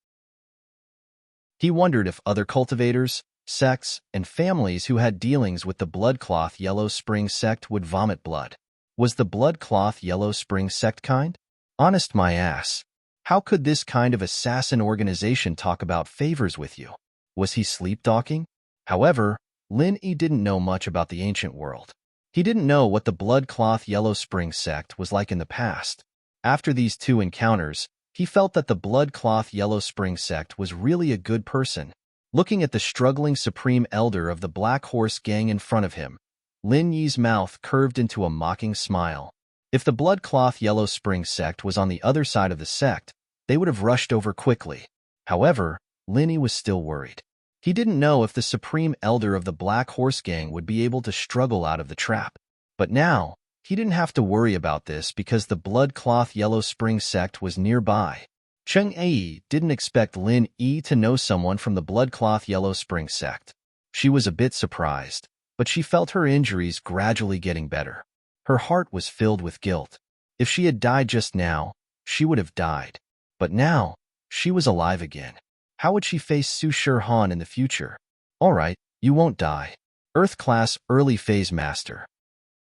He wondered if other cultivators, sects, and families who had dealings with the Bloodcloth Yellow Spring sect would vomit blood. Was the Bloodcloth Yellow Spring sect kind? Honest my ass. How could this kind of assassin organization talk about favors with you? Was he sleepwalking? However, Lin Yi didn't know much about the ancient world. He didn't know what the Bloodcloth Yellow Spring sect was like in the past. After these 2 encounters, he felt that the Bloodcloth Yellow Spring sect was really a good person. Looking at the struggling Supreme Elder of the Black Horse Gang in front of him, Lin Yi's mouth curved into a mocking smile. If the Bloodcloth Yellow Spring sect was on the other side of the sect, they would have rushed over quickly. However, Lin Yi was still worried. He didn't know if the Supreme Elder of the Black Horse Gang would be able to struggle out of the trap. But now, he didn't have to worry about this because the Bloodcloth Yellow Spring sect was nearby. Cheng Yi didn't expect Lin Yi to know someone from the Bloodcloth Yellow Spring sect. She was a bit surprised, but she felt her injuries gradually getting better. Her heart was filled with guilt. If she had died just now, she would have died. But now, she was alive again. How would she face Su Shi-Han in the future? All right, you won't die. Earth-class early phase master.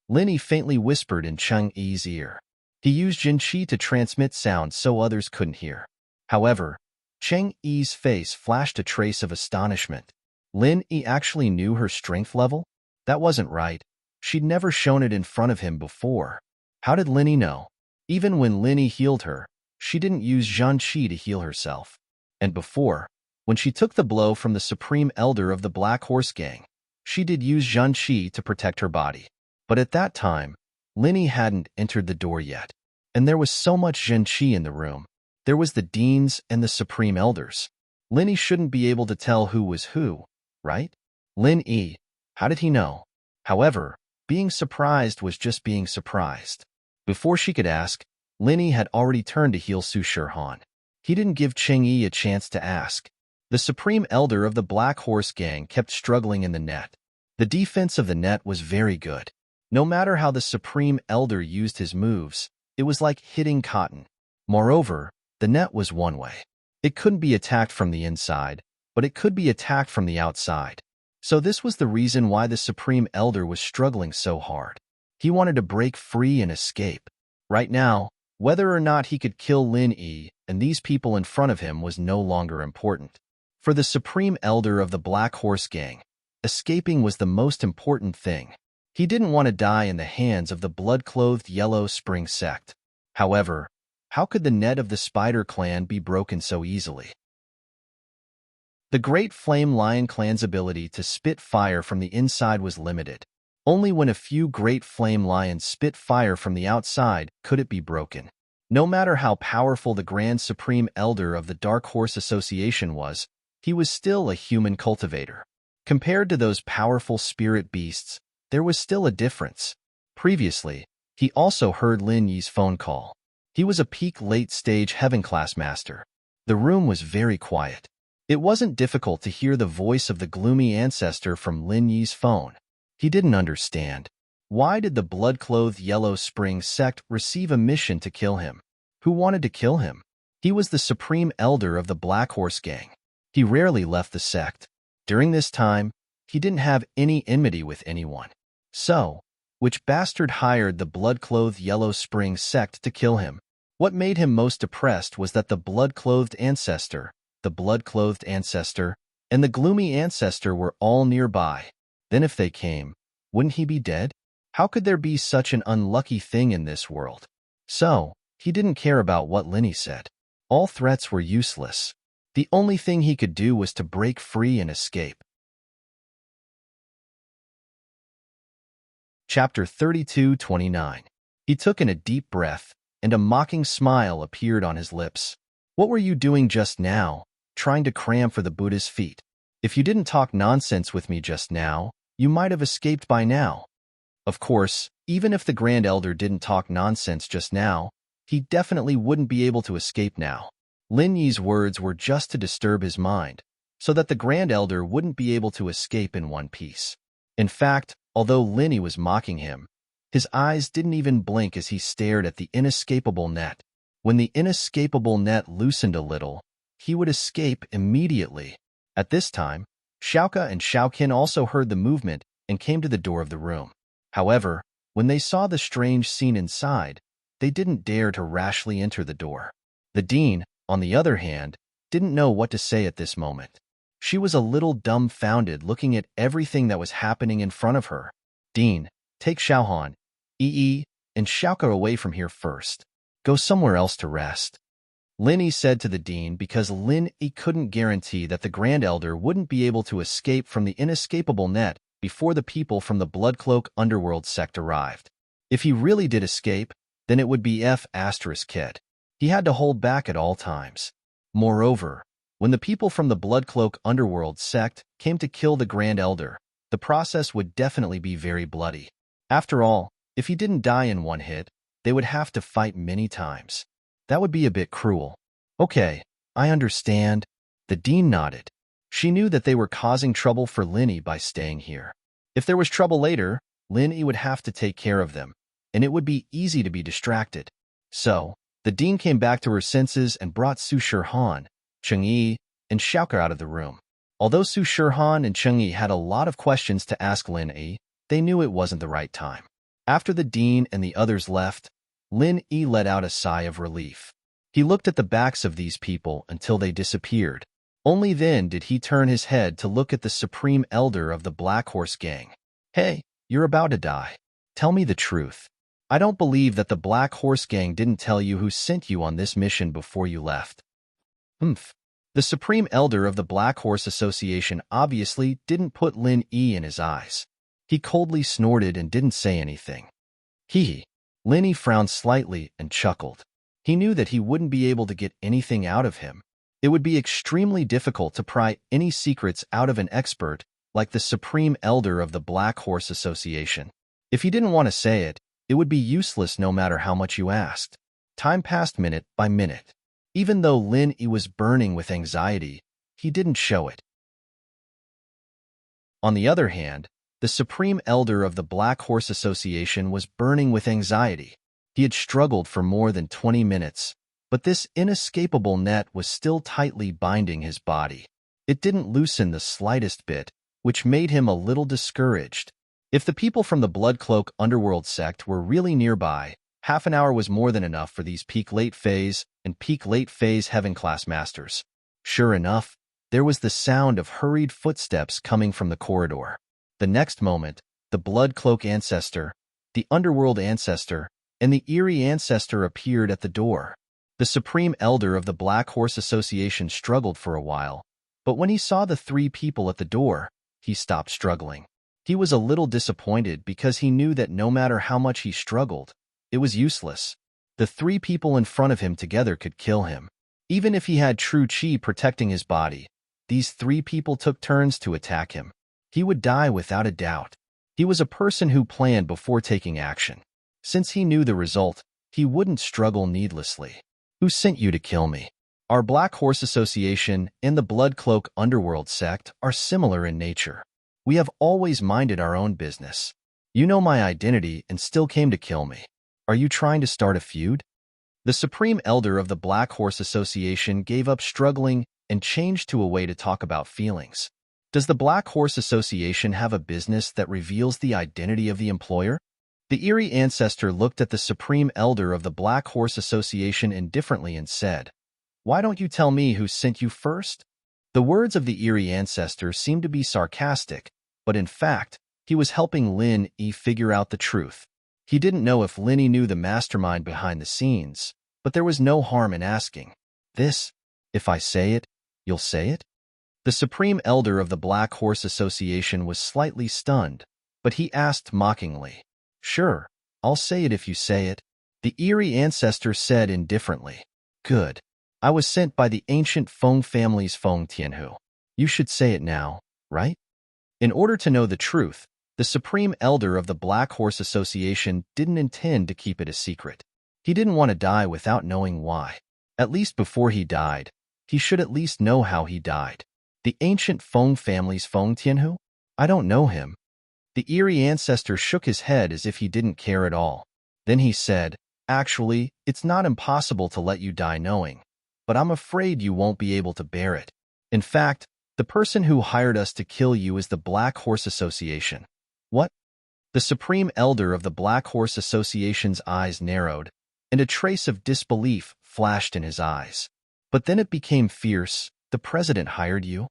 Lin Yi faintly whispered in Cheng Yi's ear. He used Jin Qi to transmit sound so others couldn't hear. However, Cheng Yi's face flashed a trace of astonishment. Lin Yi actually knew her strength level? That wasn't right. She'd never shown it in front of him before. How did Lin Yi know? Even when Lin Yi healed her, she didn't use Zhan Qi to heal herself. And before, when she took the blow from the Supreme Elder of the Black Horse Gang, she did use Zhan Qi to protect her body. But at that time, Lin Yi hadn't entered the door yet. And there was so much Zhan Qi in the room. There was the deans and the Supreme Elders. Lin Yi shouldn't be able to tell who was who, right? Lin Yi, how did he know? However, being surprised was just being surprised. Before she could ask, Lin Yi had already turned to heal Su Shi-Han. He didn't give Cheng-Yi a chance to ask. The Supreme Elder of the Black Horse Gang kept struggling in the net. The defense of the net was very good. No matter how the Supreme Elder used his moves, it was like hitting cotton. Moreover, the net was one way. It couldn't be attacked from the inside, but it could be attacked from the outside. So this was the reason why the Supreme Elder was struggling so hard. He wanted to break free and escape. Right now, whether or not he could kill Lin-Yi and these people in front of him was no longer important. For the Supreme Elder of the Black Horse Gang, escaping was the most important thing. He didn't want to die in the hands of the blood-clothed Yellow Spring sect. However, how could the net of the Spider Clan be broken so easily? The Great Flame Lion Clan's ability to spit fire from the inside was limited. Only when a few Great Flame Lions spit fire from the outside could it be broken. No matter how powerful the Grand Supreme Elder of the Dark Horse Association was, he was still a human cultivator. Compared to those powerful spirit beasts, there was still a difference. Previously, he also heard Lin-Yi's phone call. He was a peak late-stage heaven-class master. The room was very quiet. It wasn't difficult to hear the voice of the gloomy ancestor from Lin-Yi's phone. He didn't understand. Why did the blood-clothed Yellow Spring sect receive a mission to kill him? Who wanted to kill him? He was the Supreme Elder of the Black Horse Gang. He rarely left the sect. During this time, he didn't have any enmity with anyone. So, which bastard hired the blood-clothed Yellow Spring sect to kill him? What made him most depressed was that the blood-clothed ancestor, and the gloomy ancestor were all nearby. Then if they came, wouldn't he be dead? How could there be such an unlucky thing in this world? So, he didn't care about what Lin-Yi said. All threats were useless. The only thing he could do was to break free and escape. Chapter 32:29. He took in a deep breath, and a mocking smile appeared on his lips. What were you doing just now, trying to cram for the Buddha's feet? If you didn't talk nonsense with me just now, you might have escaped by now. Of course, even if the Grand Elder didn't talk nonsense just now, he definitely wouldn't be able to escape now. Lin-Yi's words were just to disturb his mind, so that the Grand Elder wouldn't be able to escape in one piece. In fact, although Lin-Yi was mocking him, his eyes didn't even blink as he stared at the inescapable net. When the inescapable net loosened a little, he would escape immediately. At this time, Xiaoka and Xiaoqin also heard the movement and came to the door of the room. However, when they saw the strange scene inside, they didn't dare to rashly enter the door. The dean, on the other hand, didn't know what to say at this moment. She was a little dumbfounded looking at everything that was happening in front of her. Dean, take Xiaohan, Yi, and Xiaoka away from here first. Go somewhere else to rest. Lin-Yi said to the dean because Lin-Yi couldn't guarantee that the Grand Elder wouldn't be able to escape from the inescapable net before the people from the Bloodcloak Underworld sect arrived. If he really did escape, then it would be F***kid. He had to hold back at all times. Moreover, when the people from the Bloodcloak Underworld sect came to kill the Grand Elder, the process would definitely be very bloody. After all, if he didn't die in one hit, they would have to fight many times. That would be a bit cruel. Okay, I understand. The dean nodded. She knew that they were causing trouble for Lin-Yi by staying here. If there was trouble later, Lin-Yi would have to take care of them, and it would be easy to be distracted. So, the dean came back to her senses and brought Su Shirhan, Cheng-Yi, and Xiaoka out of the room. Although Su Shirhan and Cheng-Yi had a lot of questions to ask Lin-Yi, they knew it wasn't the right time. After the dean and the others left, Lin-Yi let out a sigh of relief. He looked at the backs of these people until they disappeared. Only then did he turn his head to look at the Supreme Elder of the Black Horse Gang. Hey, you're about to die. Tell me the truth. I don't believe that the Black Horse Gang didn't tell you who sent you on this mission before you left. Humph. The Supreme Elder of the Black Horse Association obviously didn't put Lin-Yi in his eyes. He coldly snorted and didn't say anything. Hee. Lin-Yi frowned slightly and chuckled. He knew that he wouldn't be able to get anything out of him. It would be extremely difficult to pry any secrets out of an expert like the Supreme Elder of the Black Horse Association. If he didn't want to say it, it would be useless no matter how much you asked. Time passed minute by minute. Even though Lin Yi was burning with anxiety, he didn't show it. On the other hand, the Supreme Elder of the Black Horse Association was burning with anxiety. He had struggled for more than 20 minutes, but this inescapable net was still tightly binding his body. It didn't loosen the slightest bit, which made him a little discouraged. If the people from the Bloodcloak Underworld sect were really nearby, half an hour was more than enough for these peak late phase and peak late phase heaven class masters. Sure enough, there was the sound of hurried footsteps coming from the corridor. The next moment, the Bloodcloak Ancestor, the Underworld Ancestor, and the Eerie Ancestor appeared at the door. The Supreme Elder of the Black Horse Association struggled for a while, but when he saw the three people at the door, he stopped struggling. He was a little disappointed because he knew that no matter how much he struggled, it was useless. The three people in front of him together could kill him. Even if he had true chi protecting his body, these three people took turns to attack him. He would die without a doubt. He was a person who planned before taking action. Since he knew the result, he wouldn't struggle needlessly. Who sent you to kill me? Our Black Horse Association and the Bloodcloak Underworld sect are similar in nature. We have always minded our own business. You know my identity and still came to kill me. Are you trying to start a feud? The Supreme Elder of the Black Horse Association gave up struggling and changed to a way to talk about feelings. Does the Black Horse Association have a business that reveals the identity of the employer? The Eerie Ancestor looked at the Supreme Elder of the Black Horse Association indifferently and said, "Why don't you tell me who sent you first?" The words of the Eerie Ancestor seemed to be sarcastic, but in fact, he was helping Lin Yi figure out the truth. He didn't know if Lin Yi knew the mastermind behind the scenes, but there was no harm in asking. This, if I say it, you'll say it? The Supreme Elder of the Black Horse Association was slightly stunned, but he asked mockingly, "Sure, I'll say it if you say it." The Eerie Ancestor said indifferently, "Good. I was sent by the ancient Feng family's Feng Tianhu. You should say it now, right?" In order to know the truth, the Supreme Elder of the Black Horse Association didn't intend to keep it a secret. He didn't want to die without knowing why. At least before he died, he should at least know how he died. The ancient Feng family's Feng Tianhu? I don't know him. The Eerie Ancestor shook his head as if he didn't care at all. Then he said, "Actually, it's not impossible to let you die knowing, but I'm afraid you won't be able to bear it. In fact, the person who hired us to kill you is the Black Horse Association." What? The Supreme Elder of the Black Horse Association's eyes narrowed, and a trace of disbelief flashed in his eyes. But then it became fierce. "The president hired you?"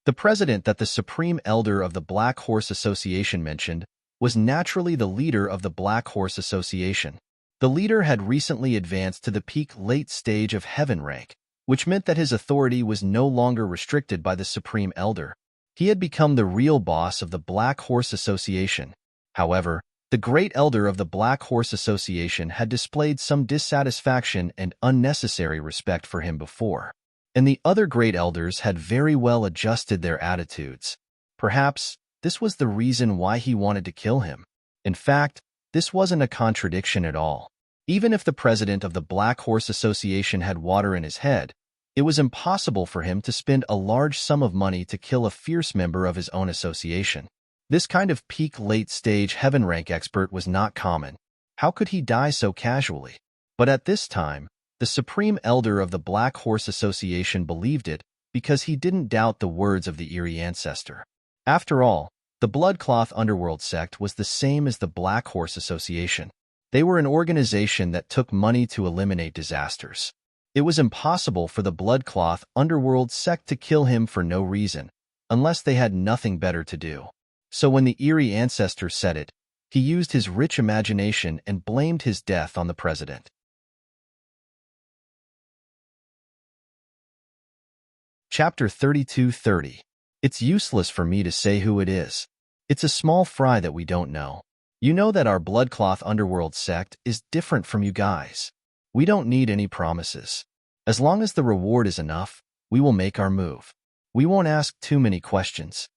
The president that the Supreme Elder of the Black Horse Association mentioned was naturally the leader of the Black Horse Association. The leader had recently advanced to the peak late stage of heaven rank, which meant that his authority was no longer restricted by the Supreme Elder. He had become the real boss of the Black Horse Association. However, the Great Elder of the Black Horse Association had displayed some dissatisfaction and unnecessary respect for him before, and the other Great Elders had very well adjusted their attitudes. Perhaps this was the reason why he wanted to kill him. In fact, this wasn't a contradiction at all. Even if the president of the Black Horse Association had water in his head, it was impossible for him to spend a large sum of money to kill a fierce member of his own association. This kind of peak late-stage heaven rank expert was not common. How could he die so casually? But at this time, the Supreme Elder of the Black Horse Association believed it because he didn't doubt the words of the Eerie Ancestor. After all, the Bloodcloth Underworld sect was the same as the Black Horse Association. They were an organization that took money to eliminate disasters. It was impossible for the Bloodcloth Underworld sect to kill him for no reason, unless they had nothing better to do. So when the Eerie Ancestor said it, he used his rich imagination and blamed his death on the president. Chapter 32:30. It's useless for me to say who it is. It's a small fry that we don't know. You know that our Bloodcloth Underworld sect is different from you guys. We don't need any promises. As long as the reward is enough, we will make our move. We won't ask too many questions.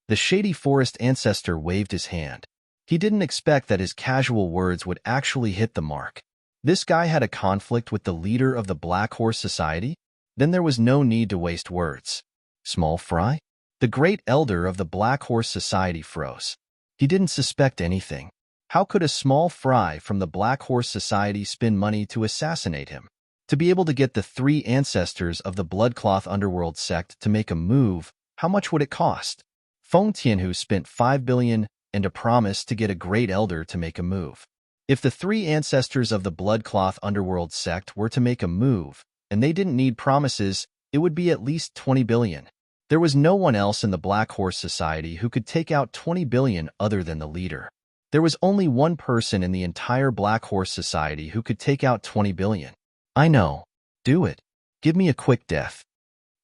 The Shady Forest Ancestor waved his hand. He didn't expect that his casual words would actually hit the mark. This guy had a conflict with the leader of the Black Horse Society? Then there was no need to waste words. Small fry? The great elder of the Black Horse Society froze. He didn't suspect anything. How could a small fry from the Black Horse Society spend money to assassinate him? To be able to get the three ancestors of the Bloodcloth Underworld sect to make a move, how much would it cost? Feng Tianhu spent 5 billion and a promise to get a great elder to make a move. If the three ancestors of the Bloodcloth Underworld sect were to make a move, and they didn't need promises, it would be at least 20 billion. There was no one else in the Black Horse Society who could take out 20 billion other than the leader. There was only one person in the entire Black Horse Society who could take out 20 billion. I know. Do it. Give me a quick death.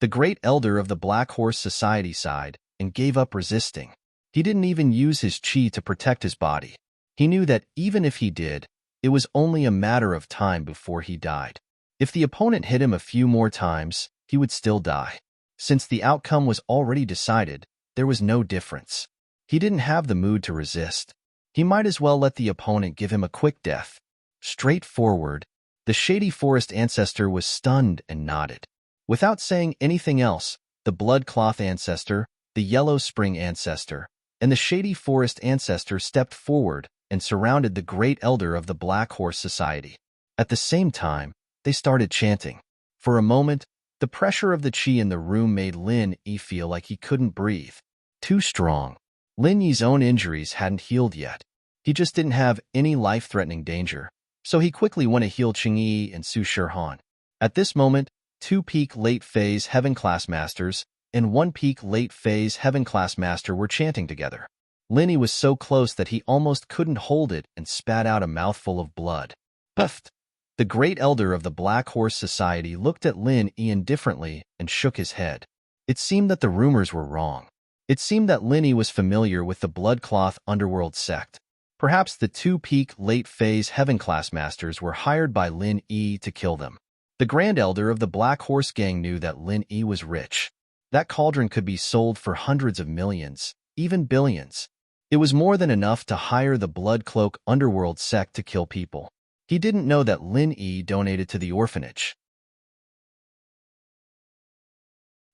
The great elder of the Black Horse Society sighed and gave up resisting. He didn't even use his chi to protect his body. He knew that even if he did, it was only a matter of time before he died. If the opponent hit him a few more times, he would still die. Since the outcome was already decided, there was no difference. He didn't have the mood to resist. He might as well let the opponent give him a quick death. Straightforward, the Shady Forest ancestor was stunned and nodded. Without saying anything else, the Bloodcloth ancestor, the Yellow Spring ancestor, and the Shady Forest ancestor stepped forward and surrounded the great elder of the Black Horse Society. At the same time, they started chanting. For a moment, the pressure of the chi in the room made Lin Yi feel like he couldn't breathe. Too strong. Lin Yi's own injuries hadn't healed yet. He just didn't have any life-threatening danger, so he quickly went to heal Qingyi and Su Shirhan. At this moment, 2 peak late phase heaven class masters and 1 peak late phase heaven class master were chanting together. Lin Yi was so close that he almost couldn't hold it and spat out a mouthful of blood. Puffed. The great elder of the Black Horse Society looked at Lin Yi indifferently and shook his head. It seemed that the rumors were wrong. It seemed that Lin Yi was familiar with the Bloodcloth Underworld sect. Perhaps the 2 peak late phase heaven class masters were hired by Lin Yi to kill them. The Grand Elder of the Black Horse Gang knew that Lin Yi was rich. That cauldron could be sold for hundreds of millions, even billions. It was more than enough to hire the Bloodcloak Underworld sect to kill people. He didn't know that Lin Yi donated to the orphanage.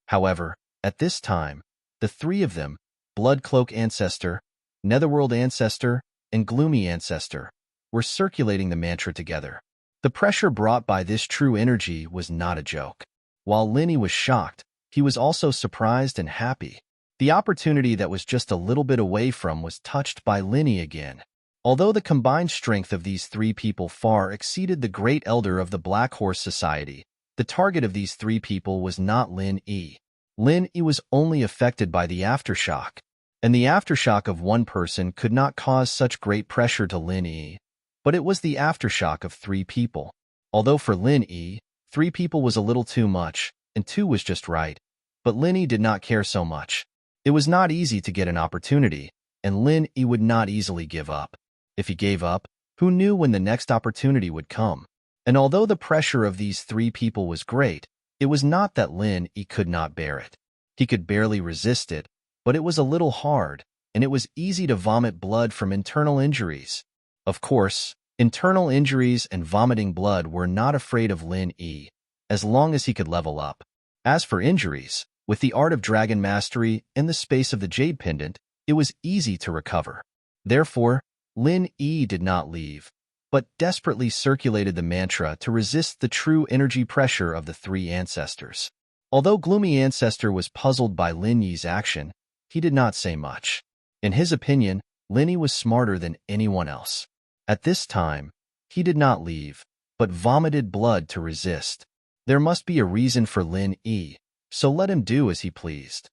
However, at this time, the 3 of them, Bloodcloak Ancestor, Netherworld Ancestor, and Gloomy Ancestor, were circulating the mantra together. The pressure brought by this true energy was not a joke. While Lin Yi was shocked, he was also surprised and happy. The opportunity that was just a little bit away from was touched by Lin Yi again. Although the combined strength of these 3 people far exceeded the great elder of the Black Horse Society, the target of these 3 people was not Lin Yi. Lin Yi was only affected by the aftershock, and the aftershock of one person could not cause such great pressure to Lin Yi, but it was the aftershock of 3 people. Although for Lin Yi, 3 people was a little too much, and 2 was just right, but Lin Yi did not care so much. It was not easy to get an opportunity, and Lin Yi would not easily give up. If he gave up, who knew when the next opportunity would come? And although the pressure of these 3 people was great, it was not that Lin Yi could not bear it. He could barely resist it, but it was a little hard, and it was easy to vomit blood from internal injuries. Of course, internal injuries and vomiting blood were not afraid of Lin Yi, as long as he could level up. As for injuries, with the art of dragon mastery and the space of the jade pendant, it was easy to recover. Therefore, Lin Yi did not leave, but desperately circulated the mantra to resist the true energy pressure of the 3 ancestors. Although Gloomy Ancestor was puzzled by Lin Yi's action, he did not say much. In his opinion, Lin Yi was smarter than anyone else. At this time, he did not leave, but vomited blood to resist. There must be a reason for Lin Yi, so let him do as he pleased.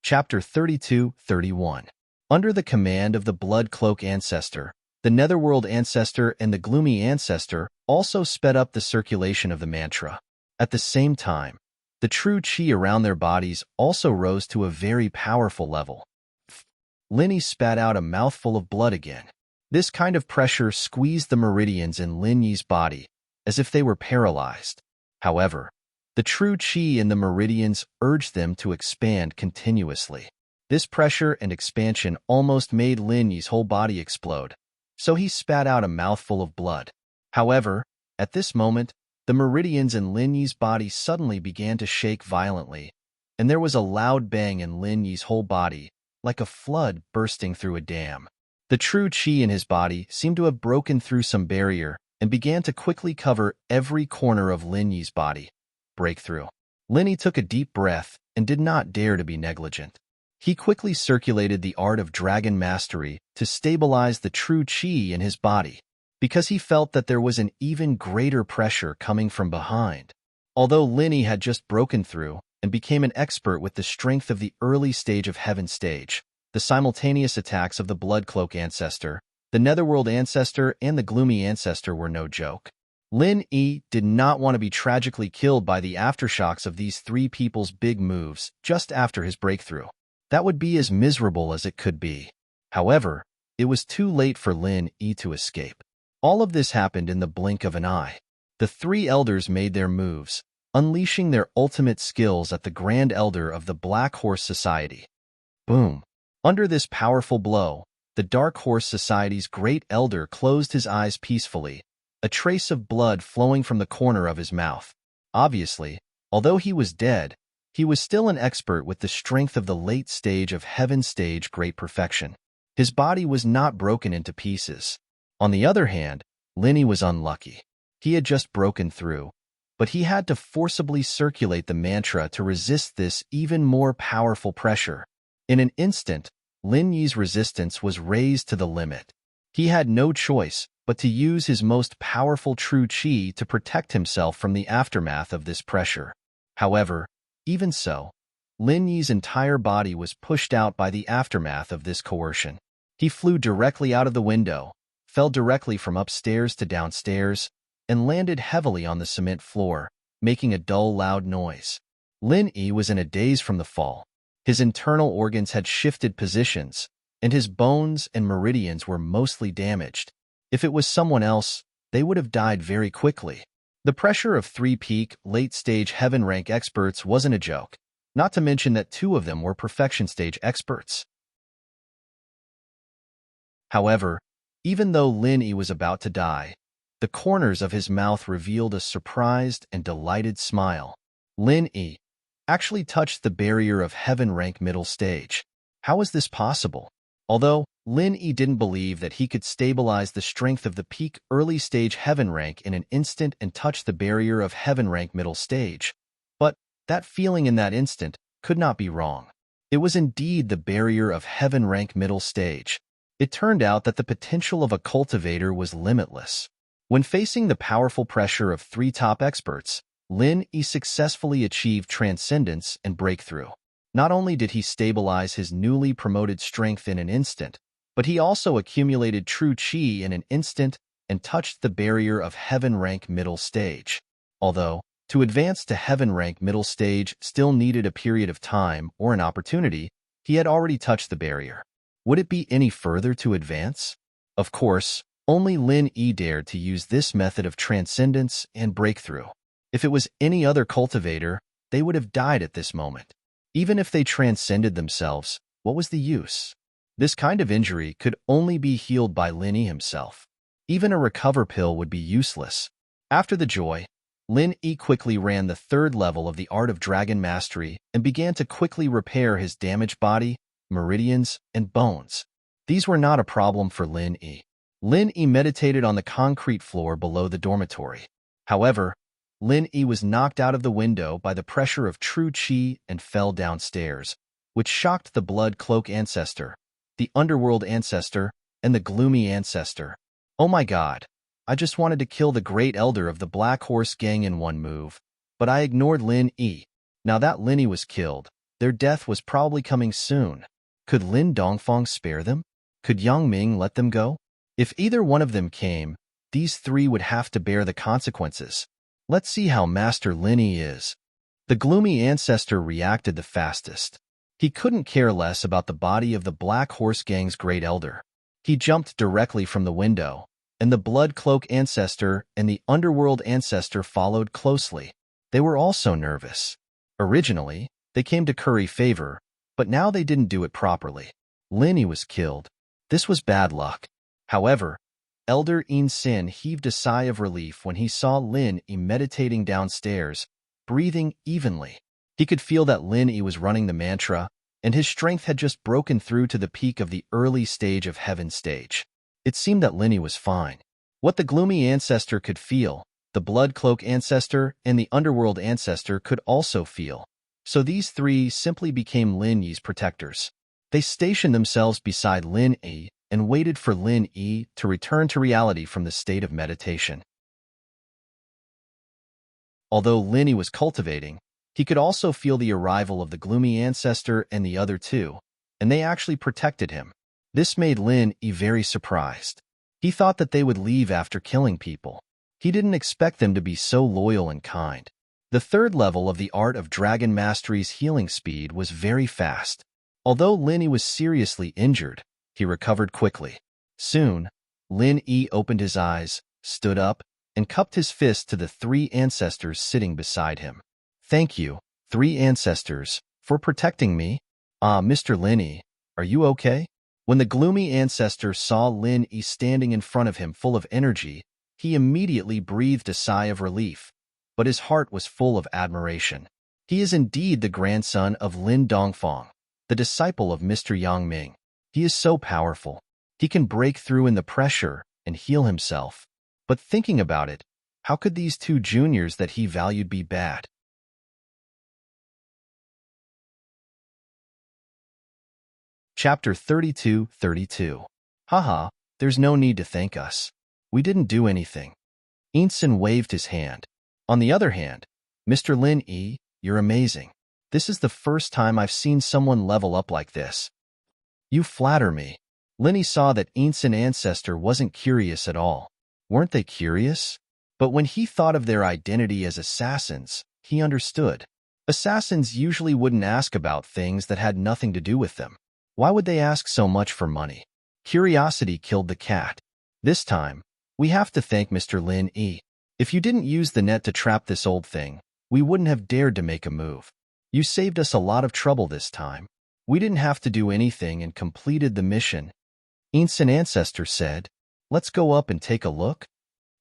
Chapter 32-31. Under the command of the Bloodcloak Ancestor, the Netherworld Ancestor and the Gloomy Ancestor also sped up the circulation of the mantra. At the same time, the true chi around their bodies also rose to a very powerful level. Lin Yi spat out a mouthful of blood again. This kind of pressure squeezed the meridians in Lin Yi's body, as if they were paralyzed. However, the true chi in the meridians urged them to expand continuously. This pressure and expansion almost made Lin Yi's whole body explode, so he spat out a mouthful of blood. However, at this moment, the meridians in Lin Yi's body suddenly began to shake violently, and there was a loud bang in Lin Yi's whole body, like a flood bursting through a dam. The true qi in his body seemed to have broken through some barrier and began to quickly cover every corner of Lin Yi's body. Breakthrough. Lin Yi took a deep breath and did not dare to be negligent. He quickly circulated the art of dragon mastery to stabilize the true qi in his body, because he felt that there was an even greater pressure coming from behind. Although Lin Yi had just broken through and became an expert with the strength of the early stage of Heaven stage, the simultaneous attacks of the Blood Cloak Ancestor, the Netherworld Ancestor, and the Gloomy Ancestor were no joke. Lin Yi did not want to be tragically killed by the aftershocks of these three people's big moves just after his breakthrough. That would be as miserable as it could be. However, it was too late for Lin Yi to escape. All of this happened in the blink of an eye. The three elders made their moves, unleashing their ultimate skills at the Grand Elder of the Black Horse Society. Boom! Under this powerful blow, the Dark Horse Society's Great Elder closed his eyes peacefully, a trace of blood flowing from the corner of his mouth. Obviously, although he was dead, he was still an expert with the strength of the late stage of Heaven stage Great Perfection. His body was not broken into pieces. On the other hand, Lin Yi was unlucky. He had just broken through, but he had to forcibly circulate the mantra to resist this even more powerful pressure. In an instant, Lin Yi's resistance was raised to the limit. He had no choice but to use his most powerful true qi to protect himself from the aftermath of this pressure. However, even so, Lin Yi's entire body was pushed out by the aftermath of this coercion. He flew directly out of the window, fell directly from upstairs to downstairs, and landed heavily on the cement floor, making a dull, loud noise. Lin Yi was in a daze from the fall. His internal organs had shifted positions, and his bones and meridians were mostly damaged. If it was someone else, they would have died very quickly. The pressure of three peak, late-stage Heaven rank experts wasn't a joke, not to mention that two of them were Perfection stage experts. However, even though Lin Yi was about to die, the corners of his mouth revealed a surprised and delighted smile. Lin Yi actually touched the barrier of Heaven rank middle stage. How was this possible? Although Lin Yi didn't believe that he could stabilize the strength of the peak early stage Heaven rank in an instant and touch the barrier of Heaven rank middle stage, but that feeling in that instant could not be wrong. It was indeed the barrier of Heaven rank middle stage. It turned out that the potential of a cultivator was limitless. When facing the powerful pressure of three top experts, Lin Yi successfully achieved transcendence and breakthrough. Not only did he stabilize his newly promoted strength in an instant, but he also accumulated true qi in an instant and touched the barrier of Heaven rank middle stage. Although, to advance to Heaven rank middle stage still needed a period of time or an opportunity, he had already touched the barrier. Would it be any further to advance? Of course, only Lin Yi dared to use this method of transcendence and breakthrough. If it was any other cultivator, they would have died at this moment. Even if they transcended themselves, what was the use? This kind of injury could only be healed by Lin Yi himself. Even a recover pill would be useless. After the joy, Lin Yi quickly ran the third level of the Art of Dragon Mastery and began to quickly repair his damaged body, meridians, and bones. These were not a problem for Lin Yi. Lin Yi meditated on the concrete floor below the dormitory. However, Lin Yi was knocked out of the window by the pressure of true qi and fell downstairs, which shocked the Blood Cloak Ancestor, the Underworld Ancestor, and the Gloomy Ancestor. Oh my god, I just wanted to kill the Great Elder of the Black Horse Gang in one move, but I ignored Lin Yi. Now that Lin Yi was killed, their death was probably coming soon. Could Lin Dongfang spare them? Could Yang Ming let them go? If either one of them came, these three would have to bear the consequences. Let's see how Master Lin Yi is. The Gloomy Ancestor reacted the fastest. He couldn't care less about the body of the Black Horse Gang's Great Elder. He jumped directly from the window, and the Blood Cloak Ancestor and the Underworld Ancestor followed closely. They were also nervous. Originally, they came to curry favor, But now they didn't do it properly. Lin Yi was killed. This was bad luck. However, Elder Ein Sin heaved a sigh of relief when he saw Lin Yi meditating downstairs, breathing evenly. He could feel that Lin Yi was running the mantra, and his strength had just broken through to the peak of the early stage of Heaven stage. It seemed that Lin Yi was fine. What the gloomy ancestor could feel, the blood cloak ancestor and the underworld ancestor could also feel. So these three simply became Lin Yi's protectors. They stationed themselves beside Lin Yi and waited for Lin Yi to return to reality from the state of meditation. Although Lin Yi was cultivating, he could also feel the arrival of the gloomy ancestor and the other two, and they actually protected him. This made Lin Yi very surprised. He thought that they would leave after killing people. He didn't expect them to be so loyal and kind. The third level of the Art of Dragon Mastery's healing speed was very fast. Although Lin Yi was seriously injured, he recovered quickly. Soon, Lin Yi opened his eyes, stood up, and cupped his fist to the three ancestors sitting beside him. Thank you, three ancestors, for protecting me. Mr. Lin Yi, are you okay? When the gloomy ancestor saw Lin Yi standing in front of him full of energy, he immediately breathed a sigh of relief, but his heart was full of admiration. He is indeed the grandson of Lin Dongfang, the disciple of Mr. Yang Ming. He is so powerful. He can break through in the pressure and heal himself. But thinking about it, how could these two juniors that he valued be bad? Chapter 32:32. Haha, there's no need to thank us. We didn't do anything. Einsin waved his hand. On the other hand, Mr. Lin Yi, you're amazing. This is the first time I've seen someone level up like this. You flatter me. Lin Yi saw that Einsin's ancestor wasn't curious at all. Weren't they curious? But when he thought of their identity as assassins, he understood. Assassins usually wouldn't ask about things that had nothing to do with them. Why would they ask so much for money? Curiosity killed the cat. This time, we have to thank Mr. Lin Yi. If you didn't use the net to trap this old thing, we wouldn't have dared to make a move. You saved us a lot of trouble this time. We didn't have to do anything and completed the mission. Einsin's ancestor said, let's go up and take a look.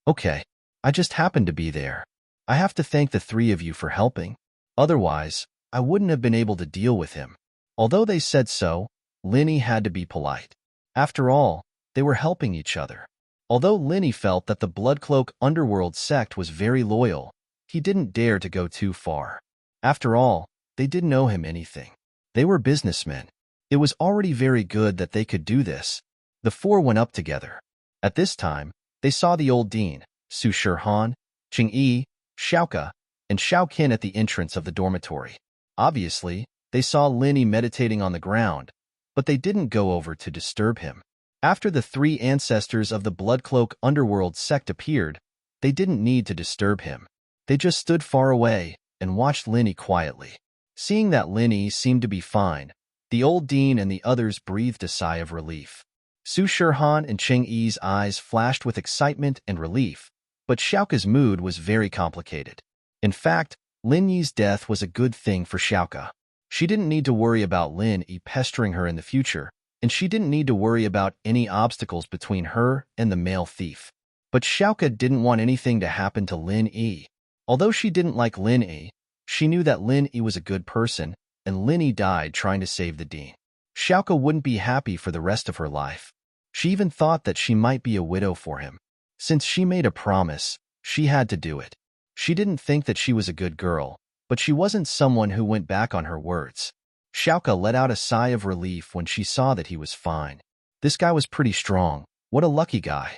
Okay, I just happened to be there. I have to thank the three of you for helping. Otherwise, I wouldn't have been able to deal with him. Although they said so, Lin Yi had to be polite. After all, they were helping each other. Although Lin Yi felt that the Bloodcloak Underworld sect was very loyal, he didn't dare to go too far. After all, they didn't owe him anything. They were businessmen. It was already very good that they could do this. The four went up together. At this time, they saw the old dean, Su Shihan, Qing Yi, Xiaoke, and Xiao Qin at the entrance of the dormitory. Obviously, they saw Lin Yi meditating on the ground, but they didn't go over to disturb him. After the three ancestors of the Bloodcloak Underworld sect appeared, they didn't need to disturb him. They just stood far away and watched Lin Yi quietly. Seeing that Lin Yi seemed to be fine, the old dean and the others breathed a sigh of relief. Su Shihan and Qing Yi's eyes flashed with excitement and relief, but Xiaoke's mood was very complicated. In fact, Lin Yi's death was a good thing for Xiaoke. She didn't need to worry about Lin Yi pestering her in the future, and she didn't need to worry about any obstacles between her and the male thief. But Xiaoke didn't want anything to happen to Lin Yi. Although she didn't like Lin Yi, she knew that Lin Yi was a good person, and Lin Yi died trying to save the dean. Xiaoke wouldn't be happy for the rest of her life. She even thought that she might be a widow for him. Since she made a promise, she had to do it. She didn't think that she was a good girl, but she wasn't someone who went back on her words. Xiaoke let out a sigh of relief when she saw that he was fine. This guy was pretty strong. What a lucky guy.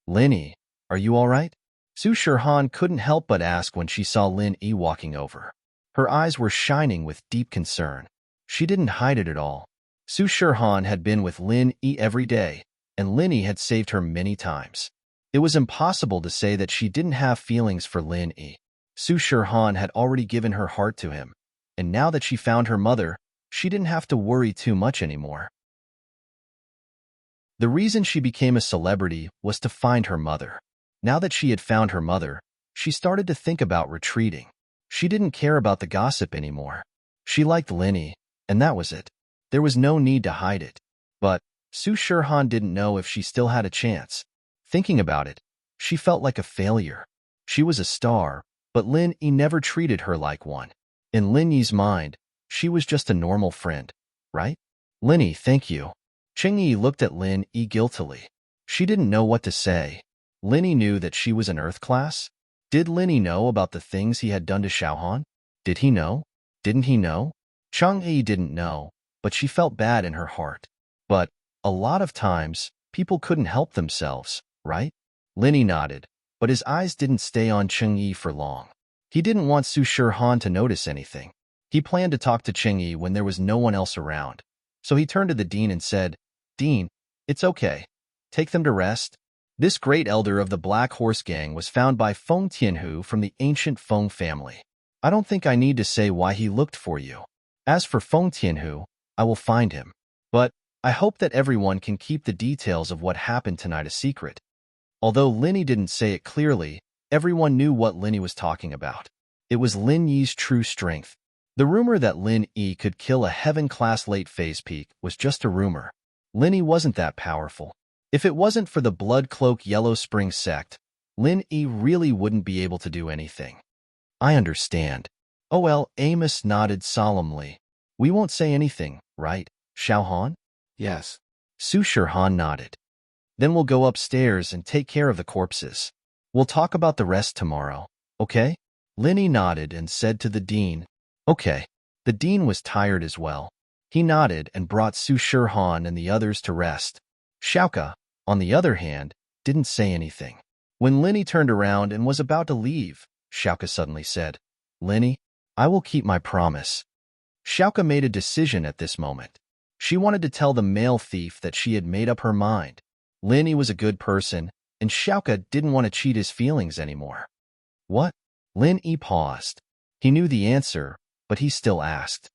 Lin Yi, are you all right? Su Shihan couldn't help but ask when she saw Lin Yi walking over. Her eyes were shining with deep concern. She didn't hide it at all. Su Shihan had been with Lin Yi every day, and Lin Yi had saved her many times. It was impossible to say that she didn't have feelings for Lin Yi. Su Shihan had already given her heart to him, and now that she found her mother, she didn't have to worry too much anymore. The reason she became a celebrity was to find her mother. Now that she had found her mother, she started to think about retreating. She didn't care about the gossip anymore. She liked Lin Yi, And that was it. There was no need to hide it. But Su Shirhan didn't know if she still had a chance. Thinking about it, she felt like a failure. She was a star, but Lin Yi never treated her like one. In Lin Yi's mind, she was just a normal friend, right? Lin Yi, thank you. Ching Yi looked at Lin Yi guiltily. She didn't know what to say. Lin Yi knew that she was an Earth class? Did Lin Yi know about the things he had done to Xiaohan? Did he know? Didn't he know? Chang Yi didn't know, but she felt bad in her heart. But a lot of times, people couldn't help themselves, right? Lin Yi nodded, but his eyes didn't stay on Cheng Yi for long. He didn't want Su Shirhan to notice anything. He planned to talk to Cheng Yi when there was no one else around. So he turned to the dean and said, "Dean, it's okay. Take them to rest." This great elder of the Black Horse Gang was found by Feng Tianhu from the ancient Feng family. I don't think I need to say why he looked for you. As for Feng Tianhu, I will find him. But I hope that everyone can keep the details of what happened tonight a secret. Although Lin Yi didn't say it clearly, everyone knew what Lin Yi was talking about. It was Lin Yi's true strength. The rumor that Lin Yi could kill a heaven-class late phase peak was just a rumor. Lin Yi wasn't that powerful. If it wasn't for the Blood Cloak Yellow Spring sect, Lin Yi really wouldn't be able to do anything. I understand. Oh well, Amos nodded solemnly. We won't say anything, right, Xiaohan? Yes. Su Shirhan nodded. Then we'll go upstairs and take care of the corpses. We'll talk about the rest tomorrow, okay? Lin Yi nodded and said to the dean, okay. The dean was tired as well. He nodded and brought Su Shirhan and the others to rest. Xiaoka, on the other hand, didn't say anything. When Lin Yi turned around and was about to leave, Xiaoka suddenly said, Lin Yi, I will keep my promise. Xiaoka made a decision at this moment. She wanted to tell the male thief that she had made up her mind. Lin Yi was a good person, and Xiaoka didn't want to cheat his feelings anymore. What? Lin Yi paused. He knew the answer, but he still asked.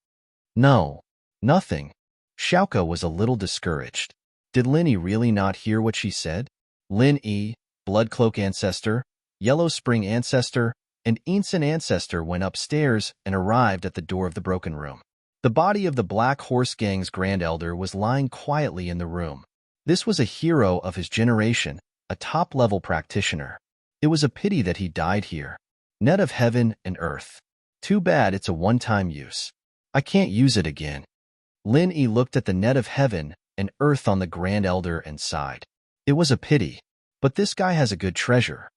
No, nothing. Xiaoka was a little discouraged. Did Lin Yi really not hear what she said? Lin Yi, Blood Cloak Ancestor, Yellow Spring Ancestor, and Ensign Ancestor went upstairs and arrived at the door of the broken room. The body of the Black Horse Gang's Grand Elder was lying quietly in the room. This was a hero of his generation, a top-level practitioner. It was a pity that he died here. Net of heaven and earth. Too bad it's a one-time use. I can't use it again. Lin Yi looked at the net of heaven and earth on the Grand Elder and sighed. It was a pity, but this guy has a good treasure.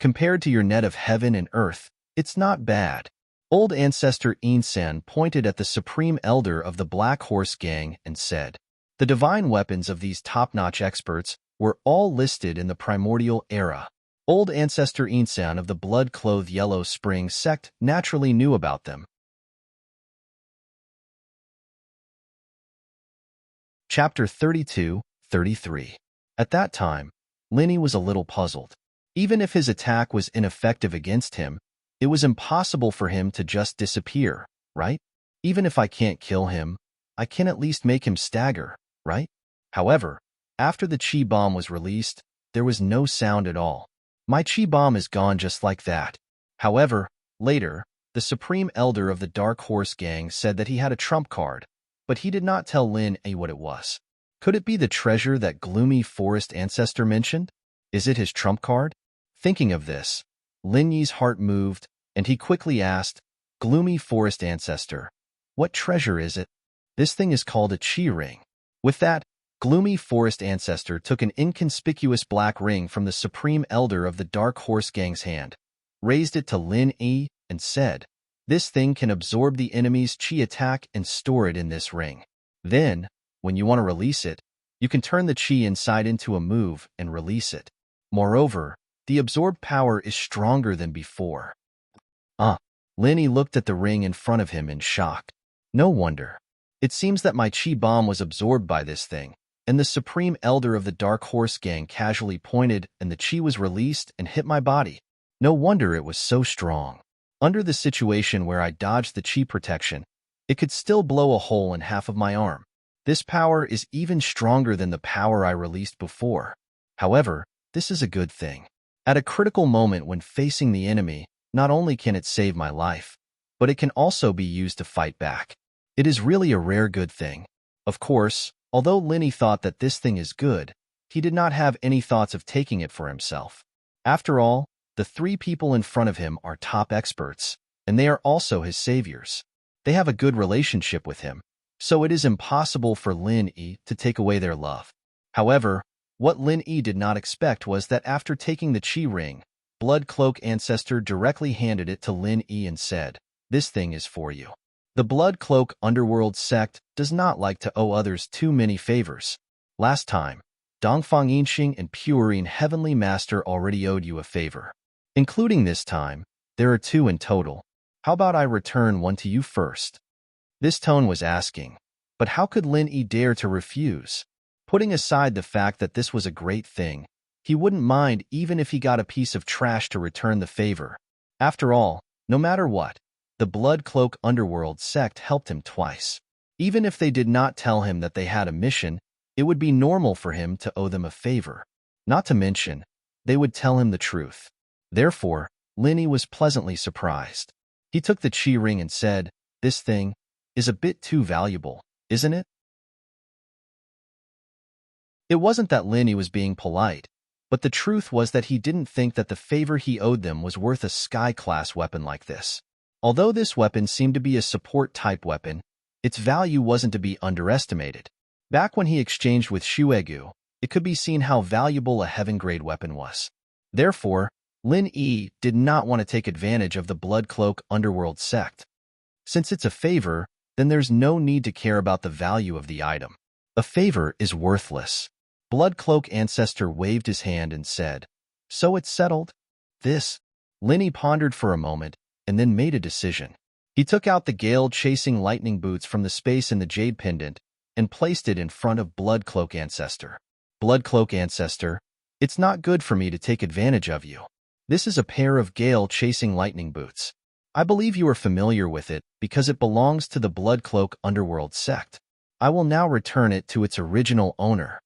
Compared to your net of heaven and earth, it's not bad. Old Ancestor Insan pointed at the Supreme Elder of the Black Horse Gang and said, the divine weapons of these top-notch experts were all listed in the primordial era. Old Ancestor Insan of the Blood-Clothed Yellow Spring sect naturally knew about them. Chapter 32-33. At that time, Lin Yi was a little puzzled. Even if his attack was ineffective against him, it was impossible for him to just disappear, right? Even if I can't kill him, I can at least make him stagger, right? However, after the Chi Bomb was released, there was no sound at all. My Chi Bomb is gone just like that. However, later, the Supreme Elder of the Dark Horse Gang said that he had a trump card, but he did not tell Lin Yi what it was. Could it be the treasure that Gloomy Forest Ancestor mentioned? Is it his trump card? Thinking of this, Lin Yi's heart moved, and he quickly asked, Gloomy Forest Ancestor, what treasure is it? This thing is called a Chi Ring. With that, Gloomy Forest Ancestor took an inconspicuous black ring from the Supreme Elder of the Dark Horse Gang's hand, raised it to Lin Yi, and said, this thing can absorb the enemy's Chi attack and store it in this ring. Then, when you want to release it, you can turn the Chi inside into a move and release it. Moreover, the absorbed power is stronger than before. Lin Yi looked at the ring in front of him in shock. No wonder. It seems that my Chi Bomb was absorbed by this thing, and the Supreme Elder of the Dark Horse Gang casually pointed and the Chi was released and hit my body. No wonder it was so strong. Under the situation where I dodged the Chi protection, it could still blow a hole in half of my arm. This power is even stronger than the power I released before. However, this is a good thing. At a critical moment when facing the enemy, not only can it save my life, but it can also be used to fight back. It is really a rare good thing. Of course, although Linny thought that this thing is good, he did not have any thoughts of taking it for himself. After all, the three people in front of him are top experts, and they are also his saviors. They have a good relationship with him, so it is impossible for Lin Yi to take away their love. However, what Lin Yi did not expect was that after taking the Qi ring, Blood Cloak Ancestor directly handed it to Lin Yi and said, "This thing is for you." The Blood Cloak Underworld sect does not like to owe others too many favors. Last time, Dongfang Yinxing and Purin Heavenly Master already owed you a favor. Including this time, there are 2 in total. How about I return one to you first? This tone was asking, but how could Lin Yi dare to refuse? Putting aside the fact that this was a great thing, he wouldn't mind even if he got a piece of trash to return the favor. After all, no matter what, the Blood Cloak Underworld sect helped him twice. Even if they did not tell him that they had a mission, it would be normal for him to owe them a favor. Not to mention, they would tell him the truth. Therefore, Linny was pleasantly surprised. He took the Qi ring and said, "This thing is a bit too valuable, isn't it?" It wasn't that Linny was being polite, but the truth was that he didn't think that the favor he owed them was worth a sky-class weapon like this. Although this weapon seemed to be a support-type weapon, its value wasn't to be underestimated. Back when he exchanged with Shuegu, it could be seen how valuable a heaven-grade weapon was. Therefore, Lin Yi did not want to take advantage of the Blood Cloak Underworld sect. Since it's a favor, then there's no need to care about the value of the item. A favor is worthless. Blood Cloak Ancestor waved his hand and said, "So it's settled?" This. Linny pondered for a moment and then made a decision. He took out the gale-chasing lightning boots from the space in the jade pendant and placed it in front of Blood Cloak Ancestor. "Blood Cloak Ancestor, it's not good for me to take advantage of you. This is a pair of gale-chasing lightning boots. I believe you are familiar with it because it belongs to the Blood Cloak Underworld sect. I will now return it to its original owner."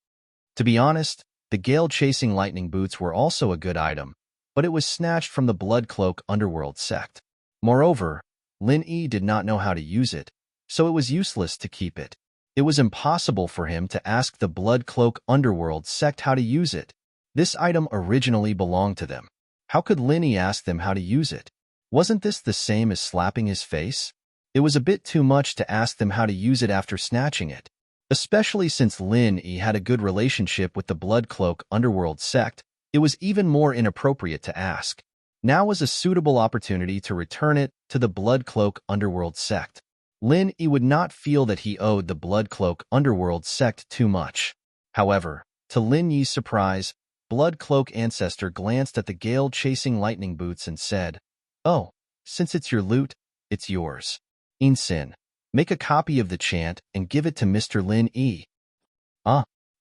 To be honest, the gale-chasing lightning boots were also a good item, but it was snatched from the Blood Cloak Underworld sect. Moreover, Lin Yi did not know how to use it, so it was useless to keep it. It was impossible for him to ask the Blood Cloak Underworld sect how to use it. This item originally belonged to them. How could Lin Yi ask them how to use it? Wasn't this the same as slapping his face? It was a bit too much to ask them how to use it after snatching it. Especially since Lin Yi had a good relationship with the Blood Cloak Underworld sect, it was even more inappropriate to ask. Now was a suitable opportunity to return it to the Blood Cloak Underworld sect. Lin Yi would not feel that he owed the Blood Cloak Underworld sect too much. However, to Lin Yi's surprise, Blood Cloak Ancestor glanced at the gale-chasing lightning boots and said, "Oh, since it's your loot, it's yours. Insin, make a copy of the chant and give it to Mr. Lin Yi."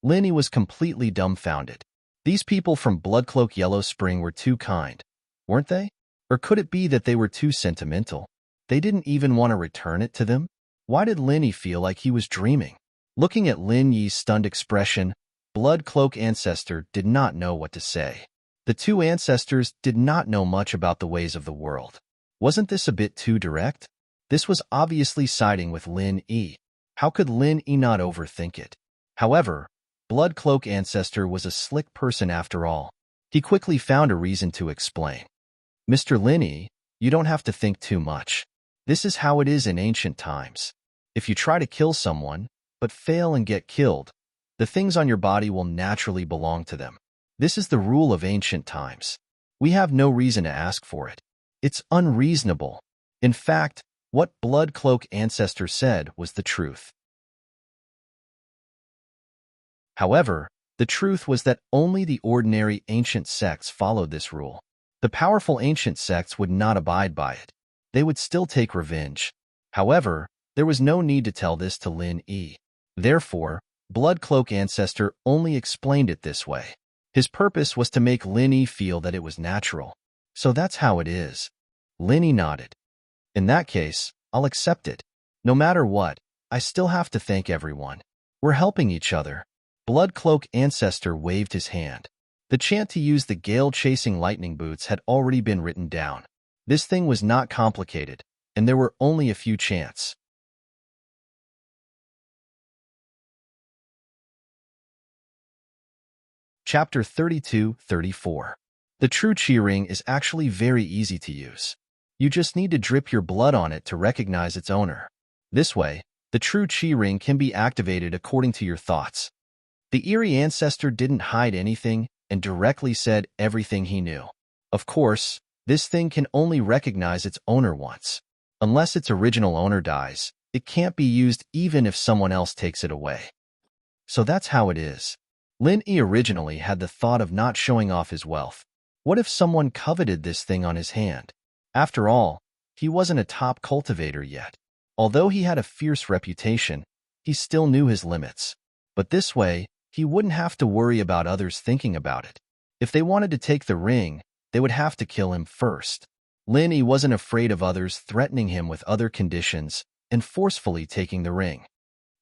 Lin Yi was completely dumbfounded. These people from Blood Cloak Yellow Spring were too kind, weren't they? Or could it be that they were too sentimental? They didn't even want to return it to them? Why did Lin Yi feel like he was dreaming? Looking at Lin Yi's stunned expression, Blood Cloak Ancestor did not know what to say. The two ancestors did not know much about the ways of the world. Wasn't this a bit too direct? This was obviously siding with Lin Yi. How could Lin Yi not overthink it? However, Blood Cloak Ancestor was a slick person after all. He quickly found a reason to explain. "Mr. Lin Yi, you don't have to think too much. This is how it is in ancient times. If you try to kill someone, but fail and get killed, the things on your body will naturally belong to them. This is the rule of ancient times. We have no reason to ask for it. It's unreasonable." In fact, what Blood Cloak Ancestor said was the truth. However, the truth was that only the ordinary ancient sects followed this rule. The powerful ancient sects would not abide by it. They would still take revenge. However, there was no need to tell this to Lin Yi. Therefore, Blood Cloak Ancestor only explained it this way. His purpose was to make Lin Yi feel that it was natural. "So that's how it is." Lin Yi nodded. "In that case, I'll accept it. No matter what, I still have to thank everyone. We're helping each other." Blood Cloak Ancestor waved his hand. The chant to use the gale-chasing lightning boots had already been written down. This thing was not complicated. and there were only a few chances. Chapter 32-34. The true chi ring is actually very easy to use. You just need to drip your blood on it to recognize its owner. This way, the true chi ring can be activated according to your thoughts. The eerie ancestor didn't hide anything and directly said everything he knew. Of course, this thing can only recognize its owner once. Unless its original owner dies, it can't be used even if someone else takes it away. So that's how it is. Lin Yi originally had the thought of not showing off his wealth. What if someone coveted this thing on his hand? After all, he wasn't a top cultivator yet. Although he had a fierce reputation, he still knew his limits. But this way, he wouldn't have to worry about others thinking about it. If they wanted to take the ring, they would have to kill him first. Lin Yi wasn't afraid of others threatening him with other conditions and forcefully taking the ring.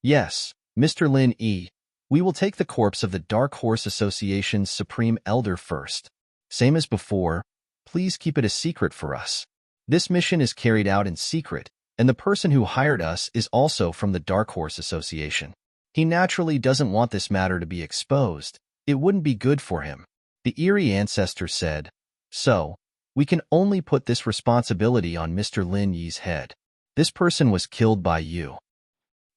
Yes, Mr. Lin Yi, we will take the corpse of the Dark Horse Association's Supreme Elder first. Same as before, please keep it a secret for us. This mission is carried out in secret, and the person who hired us is also from the Dark Horse Association. He naturally doesn't want this matter to be exposed. It wouldn't be good for him. The eerie ancestor said, so, we can only put this responsibility on Mr. Lin Yi's head. This person was killed by you.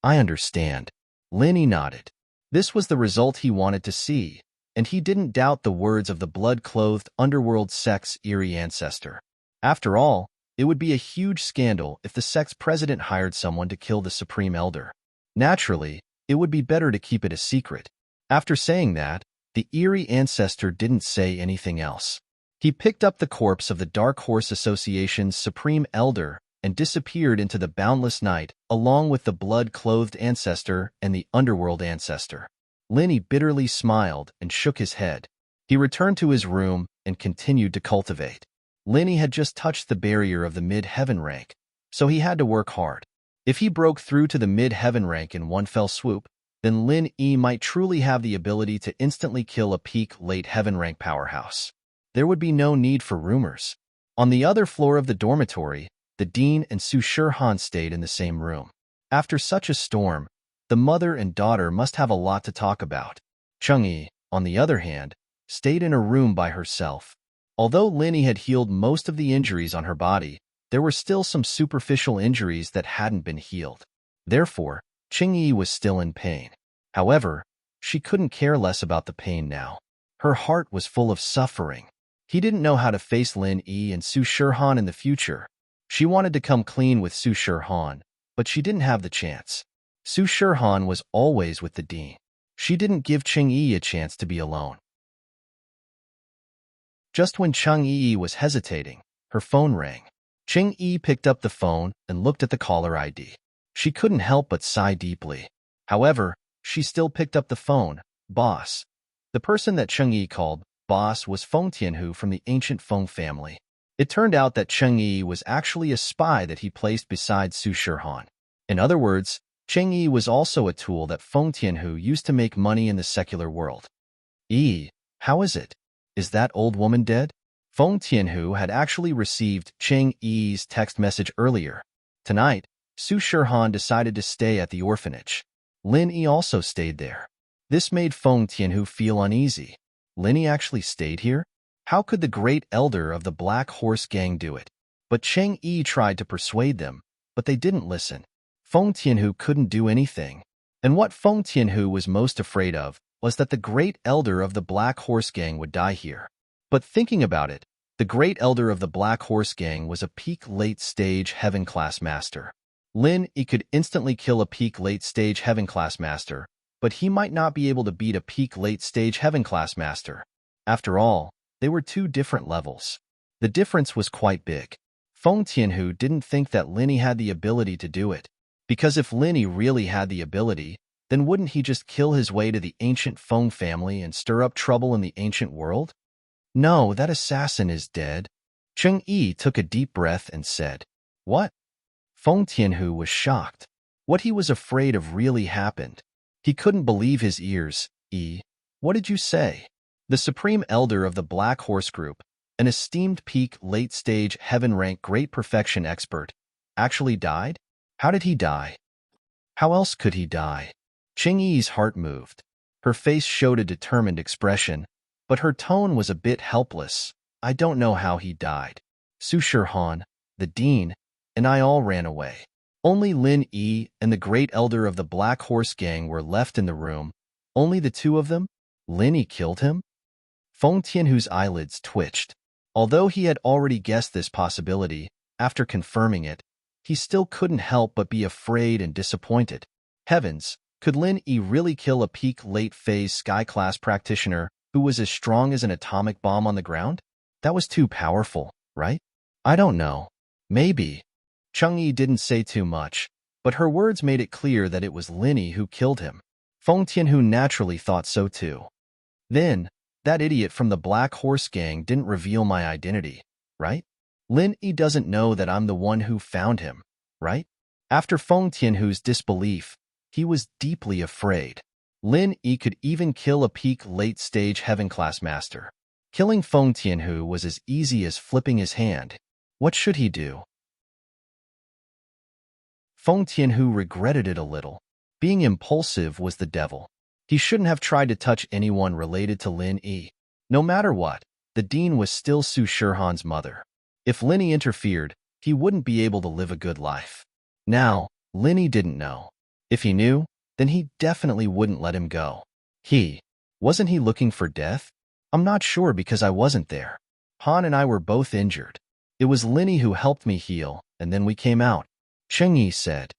I understand. Lin Yi nodded. This was the result he wanted to see, and he didn't doubt the words of the blood-clothed underworld sect's eerie ancestor. After all, it would be a huge scandal if the sect's president hired someone to kill the Supreme Elder. Naturally, it would be better to keep it a secret. After saying that, the eerie ancestor didn't say anything else. He picked up the corpse of the Dark Horse Association's Supreme Elder and disappeared into the boundless night along with the blood-clothed ancestor and the underworld ancestor. Lin Yi bitterly smiled and shook his head. He returned to his room and continued to cultivate. Lin Yi had just touched the barrier of the mid-heaven rank, so he had to work hard. If he broke through to the mid-heaven rank in one fell swoop, then Lin Yi might truly have the ability to instantly kill a peak late heaven rank powerhouse. There would be no need for rumors. On the other floor of the dormitory, the dean and Su Shirhan stayed in the same room. After such a storm, the mother and daughter must have a lot to talk about. Changyi, on the other hand, stayed in a room by herself. Although Lin Yi had healed most of the injuries on her body, there were still some superficial injuries that hadn't been healed. Therefore, Changyi was still in pain. However, she couldn't care less about the pain now. Her heart was full of suffering. He didn't know how to face Lin Yi and Su Shirhan in the future. She wanted to come clean with Su Shirhan, but she didn't have the chance. Su Shirhan was always with the dean. She didn't give Changyi a chance to be alone. Just when Changyi was hesitating, her phone rang. Changyi picked up the phone and looked at the caller ID. She couldn't help but sigh deeply. However, she still picked up the phone. Boss. The person that Changyi called boss was Feng Tianhu from the ancient Feng family. It turned out that Changyi was actually a spy that he placed beside Su Shirhan. In other words, Changyi was also a tool that Feng Tianhu used to make money in the secular world. How is it? Is that old woman dead? Feng Tianhu had actually received Changyi's text message earlier. Tonight, Su Shirhan decided to stay at the orphanage. Lin Yi also stayed there. This made Feng Tianhu feel uneasy. Lin Yi actually stayed here? How could the great elder of the Black Horse Gang do it? But Changyi tried to persuade them, but they didn't listen. Feng Tianhu couldn't do anything. And what Feng Tianhu was most afraid of was that the great elder of the Black Horse Gang would die here. But thinking about it, the great elder of the Black Horse Gang was a peak late-stage heaven-class master. Lin Yi could instantly kill a peak late-stage heaven-class master, but he might not be able to beat a peak late-stage heaven-class master. After all, they were two different levels. The difference was quite big. Feng Tianhu didn't think that Lin Yi had the ability to do it. Because if Lin Yi really had the ability, then wouldn't he just kill his way to the ancient Feng family and stir up trouble in the ancient world? No, that assassin is dead. Changyi took a deep breath and said, What? Feng Tianhu was shocked. What he was afraid of really happened. He couldn't believe his ears. What did you say? The Supreme Elder of the Black Horse Group, an esteemed peak late-stage heaven-rank great perfection expert, actually died? How did he die? How else could he die? Ching Yi's heart moved. Her face showed a determined expression, but her tone was a bit helpless. I don't know how he died. Su Shihan, the dean, and I all ran away. Only Lin Yi and the great elder of the Black Horse Gang were left in the room. Only the two of them? Lin Yi killed him? Feng Tianhu's eyelids twitched. Although he had already guessed this possibility, after confirming it, he still couldn't help but be afraid and disappointed. Heavens, could Lin Yi really kill a peak late-phase sky-class practitioner who was as strong as an atomic bomb on the ground? That was too powerful, right? I don't know. Maybe. Cheng Yi didn't say too much, but her words made it clear that it was Lin Yi who killed him. Feng Tianhu naturally thought so too. Then, that idiot from the Black Horse Gang didn't reveal my identity, right? Lin Yi doesn't know that I'm the one who found him, right? After Feng Tianhu's disbelief, he was deeply afraid. Lin Yi could even kill a peak late-stage heaven-class master. Killing Feng Tianhu was as easy as flipping his hand. What should he do? Feng Tianhu regretted it a little. Being impulsive was the devil. He shouldn't have tried to touch anyone related to Lin Yi. No matter what, the dean was still Su Shihan's mother. If Lin Yi interfered, he wouldn't be able to live a good life. Now, Lin Yi didn't know. If he knew, then he definitely wouldn't let him go. Wasn't he looking for death? I'm not sure because I wasn't there. Han and I were both injured. It was Lin Yi who helped me heal, and then we came out. Cheng Yi said.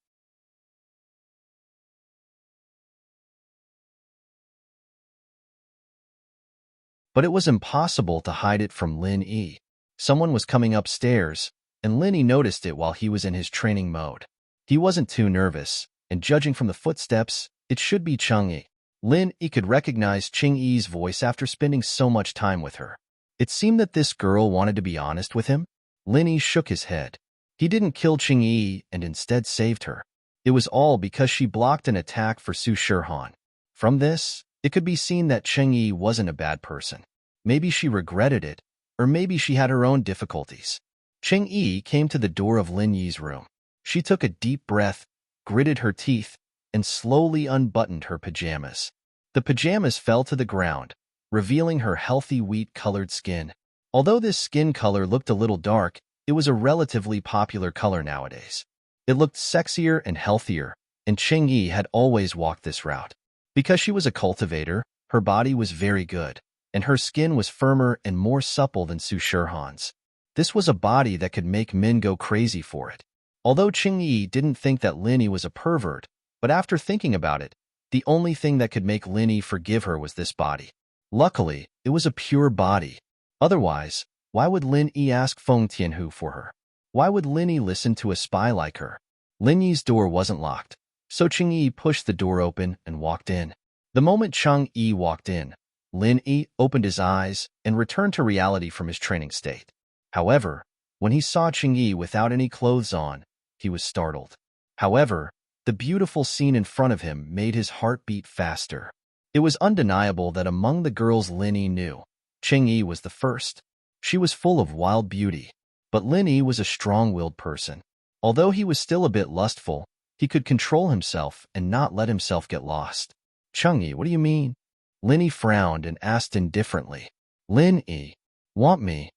But it was impossible to hide it from Lin Yi. Someone was coming upstairs, and Lin Yi noticed it while he was in his training mode. He wasn't too nervous, and judging from the footsteps, it should be Cheng Yi. Lin Yi could recognize Cheng Yi's voice after spending so much time with her. It seemed that this girl wanted to be honest with him. Lin Yi shook his head. He didn't kill Cheng Yi and instead saved her. It was all because she blocked an attack for Su Shihan. From this, it could be seen that Cheng Yi wasn't a bad person. Maybe she regretted it, or maybe she had her own difficulties. Cheng Yi came to the door of Lin Yi's room. She took a deep breath, gritted her teeth, and slowly unbuttoned her pajamas. The pajamas fell to the ground, revealing her healthy wheat-colored skin. Although this skin color looked a little dark, it was a relatively popular color nowadays. It looked sexier and healthier, and Cheng Yi had always walked this route. Because she was a cultivator, her body was very good, and her skin was firmer and more supple than Su Shihan's. This was a body that could make men go crazy for it. Although Cheng Yi didn't think that Lin Yi was a pervert, but after thinking about it, the only thing that could make Lin Yi forgive her was this body. Luckily, it was a pure body. Otherwise, why would Lin Yi ask Feng Tianhu for her? Why would Lin Yi listen to a spy like her? Lin Yi's door wasn't locked, so Cheng Yi pushed the door open and walked in. The moment Cheng Yi walked in, Lin Yi opened his eyes and returned to reality from his training state. However, when he saw Cheng Yi without any clothes on, he was startled. However, the beautiful scene in front of him made his heart beat faster. It was undeniable that among the girls Lin Yi knew, Cheng Yi was the first. She was full of wild beauty, but Lin Yi was a strong-willed person. Although he was still a bit lustful, he could control himself and not let himself get lost. Cheng Yi, what do you mean? Lin Yi frowned and asked indifferently. Lin Yi, want me?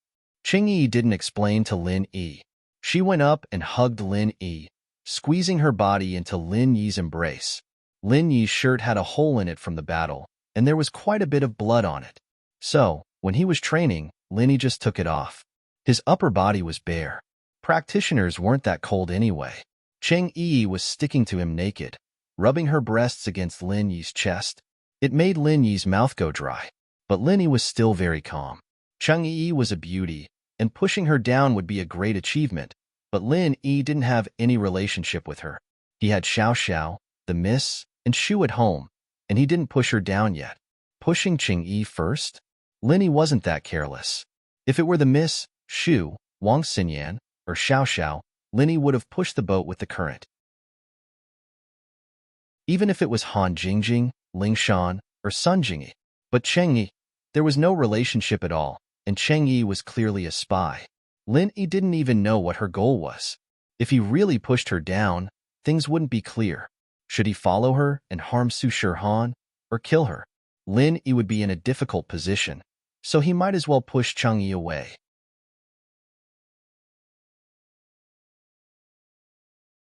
Cheng Yi didn't explain to Lin Yi. She went up and hugged Lin Yi, squeezing her body into Lin Yi's embrace. Lin Yi's shirt had a hole in it from the battle, and there was quite a bit of blood on it. So, when he was training, Lin Yi just took it off. His upper body was bare. Practitioners weren't that cold anyway. Cheng Yi was sticking to him naked, rubbing her breasts against Lin Yi's chest. It made Lin Yi's mouth go dry, but Lin Yi was still very calm. Cheng Yi was a beauty, and pushing her down would be a great achievement, but Lin Yi didn't have any relationship with her. He had Xiao Xiao, the Miss, and Shu at home, and he didn't push her down yet. Pushing Cheng Yi first? Lin Yi wasn't that careless. If it were the Miss, Shu, Wang Xinyan, or Xiao Xiao, Lin Yi would have pushed the boat with the current. Even if it was Han Jingjing, Ling Shan, or Sun Jingyi. But Cheng Yi, there was no relationship at all, and Cheng Yi was clearly a spy. Lin Yi didn't even know what her goal was. If he really pushed her down, things wouldn't be clear. Should he follow her and harm Su Shirhan, or kill her? Lin Yi would be in a difficult position, so he might as well push Cheng Yi away.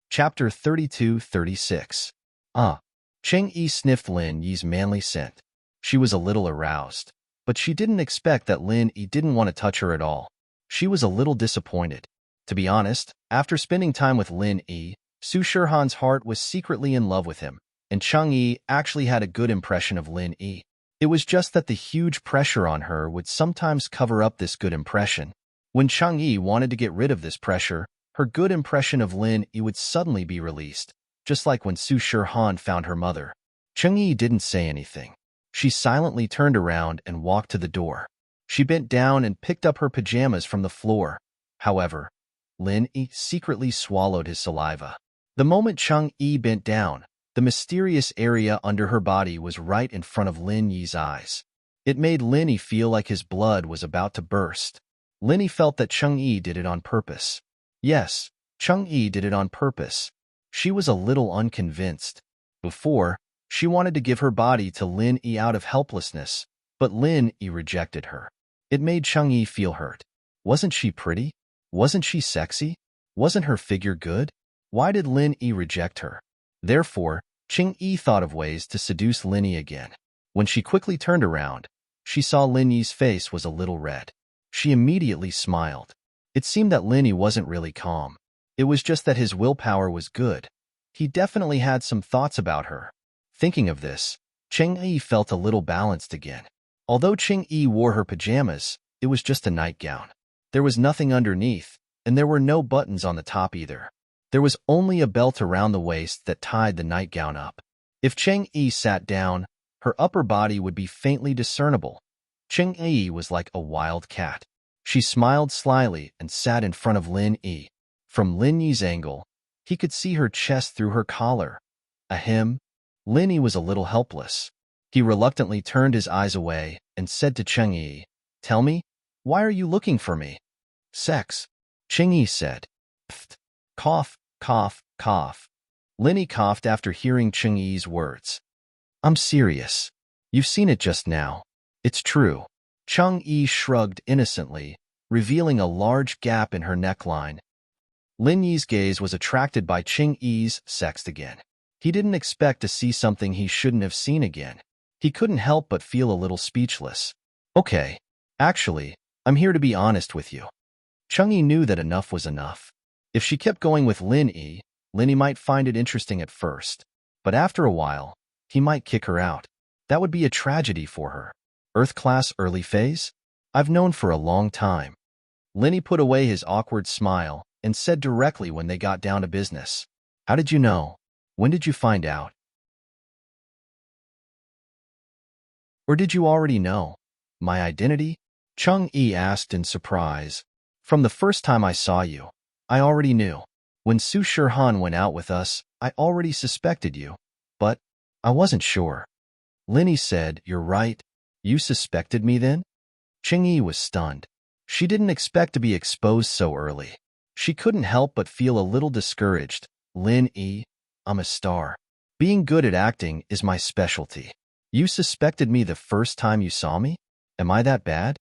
Chapter 32-36. Cheng Yi sniffed Lin Yi's manly scent. She was a little aroused, but she didn't expect that Lin Yi didn't want to touch her at all. She was a little disappointed. To be honest, after spending time with Lin Yi, Su Shirhan's heart was secretly in love with him, and Cheng Yi actually had a good impression of Lin Yi. It was just that the huge pressure on her would sometimes cover up this good impression. When Cheng Yi wanted to get rid of this pressure, her good impression of Lin Yi would suddenly be released, just like when Su Shirhan found her mother. Cheng Yi didn't say anything. She silently turned around and walked to the door. She bent down and picked up her pajamas from the floor. However, Lin Yi secretly swallowed his saliva. The moment Cheng Yi bent down, the mysterious area under her body was right in front of Lin Yi's eyes. It made Lin Yi feel like his blood was about to burst. Lin Yi felt that Cheng Yi did it on purpose. Yes, Cheng Yi did it on purpose. She was a little unconvinced. Before, she wanted to give her body to Lin Yi out of helplessness, but Lin Yi rejected her. It made Cheng Yi feel hurt. Wasn't she pretty? Wasn't she sexy? Wasn't her figure good? Why did Lin Yi reject her? Therefore, Cheng Yi thought of ways to seduce Lin Yi again. When she quickly turned around, she saw Lin Yi's face was a little red. She immediately smiled. It seemed that Lin Yi wasn't really calm. It was just that his willpower was good. He definitely had some thoughts about her. Thinking of this, Cheng Yi felt a little balanced again. Although Cheng Yi wore her pajamas, it was just a nightgown. There was nothing underneath, and there were no buttons on the top either. There was only a belt around the waist that tied the nightgown up. If Cheng Yi sat down, her upper body would be faintly discernible. Cheng Yi was like a wild cat. She smiled slyly and sat in front of Lin Yi. From Lin Yi's angle, he could see her chest through her collar. Ahem. Lin Yi was a little helpless. He reluctantly turned his eyes away and said to Cheng Yi, "Tell me, why are you looking for me?" "Sex," Cheng Yi said. Pfft. Cough, cough, cough. Lin Yi coughed after hearing Cheng Yi's words. "I'm serious. You've seen it just now. It's true." Cheng Yi shrugged innocently, revealing a large gap in her neckline. Lin Yi's gaze was attracted by Cheng Yi's sex again. He didn't expect to see something he shouldn't have seen again. He couldn't help but feel a little speechless. "Okay, actually, I'm here to be honest with you." Cheng Yi knew that enough was enough. If she kept going with Lin Yi might find it interesting at first, but after a while, he might kick her out. That would be a tragedy for her. Earth class early phase? I've known for a long time. Lin Yi put away his awkward smile and said directly when they got down to business. "How did you know? When did you find out? Or did you already know my identity?" Cheng Yi asked in surprise. "From the first time I saw you, I already knew. When Su Shirhan went out with us, I already suspected you, but I wasn't sure." Lin Yi said, "You're right. You suspected me then?" Cheng Yi was stunned. She didn't expect to be exposed so early. She couldn't help but feel a little discouraged. "Lin Yi, I'm a star. Being good at acting is my specialty. You suspected me the first time you saw me? Am I that bad?"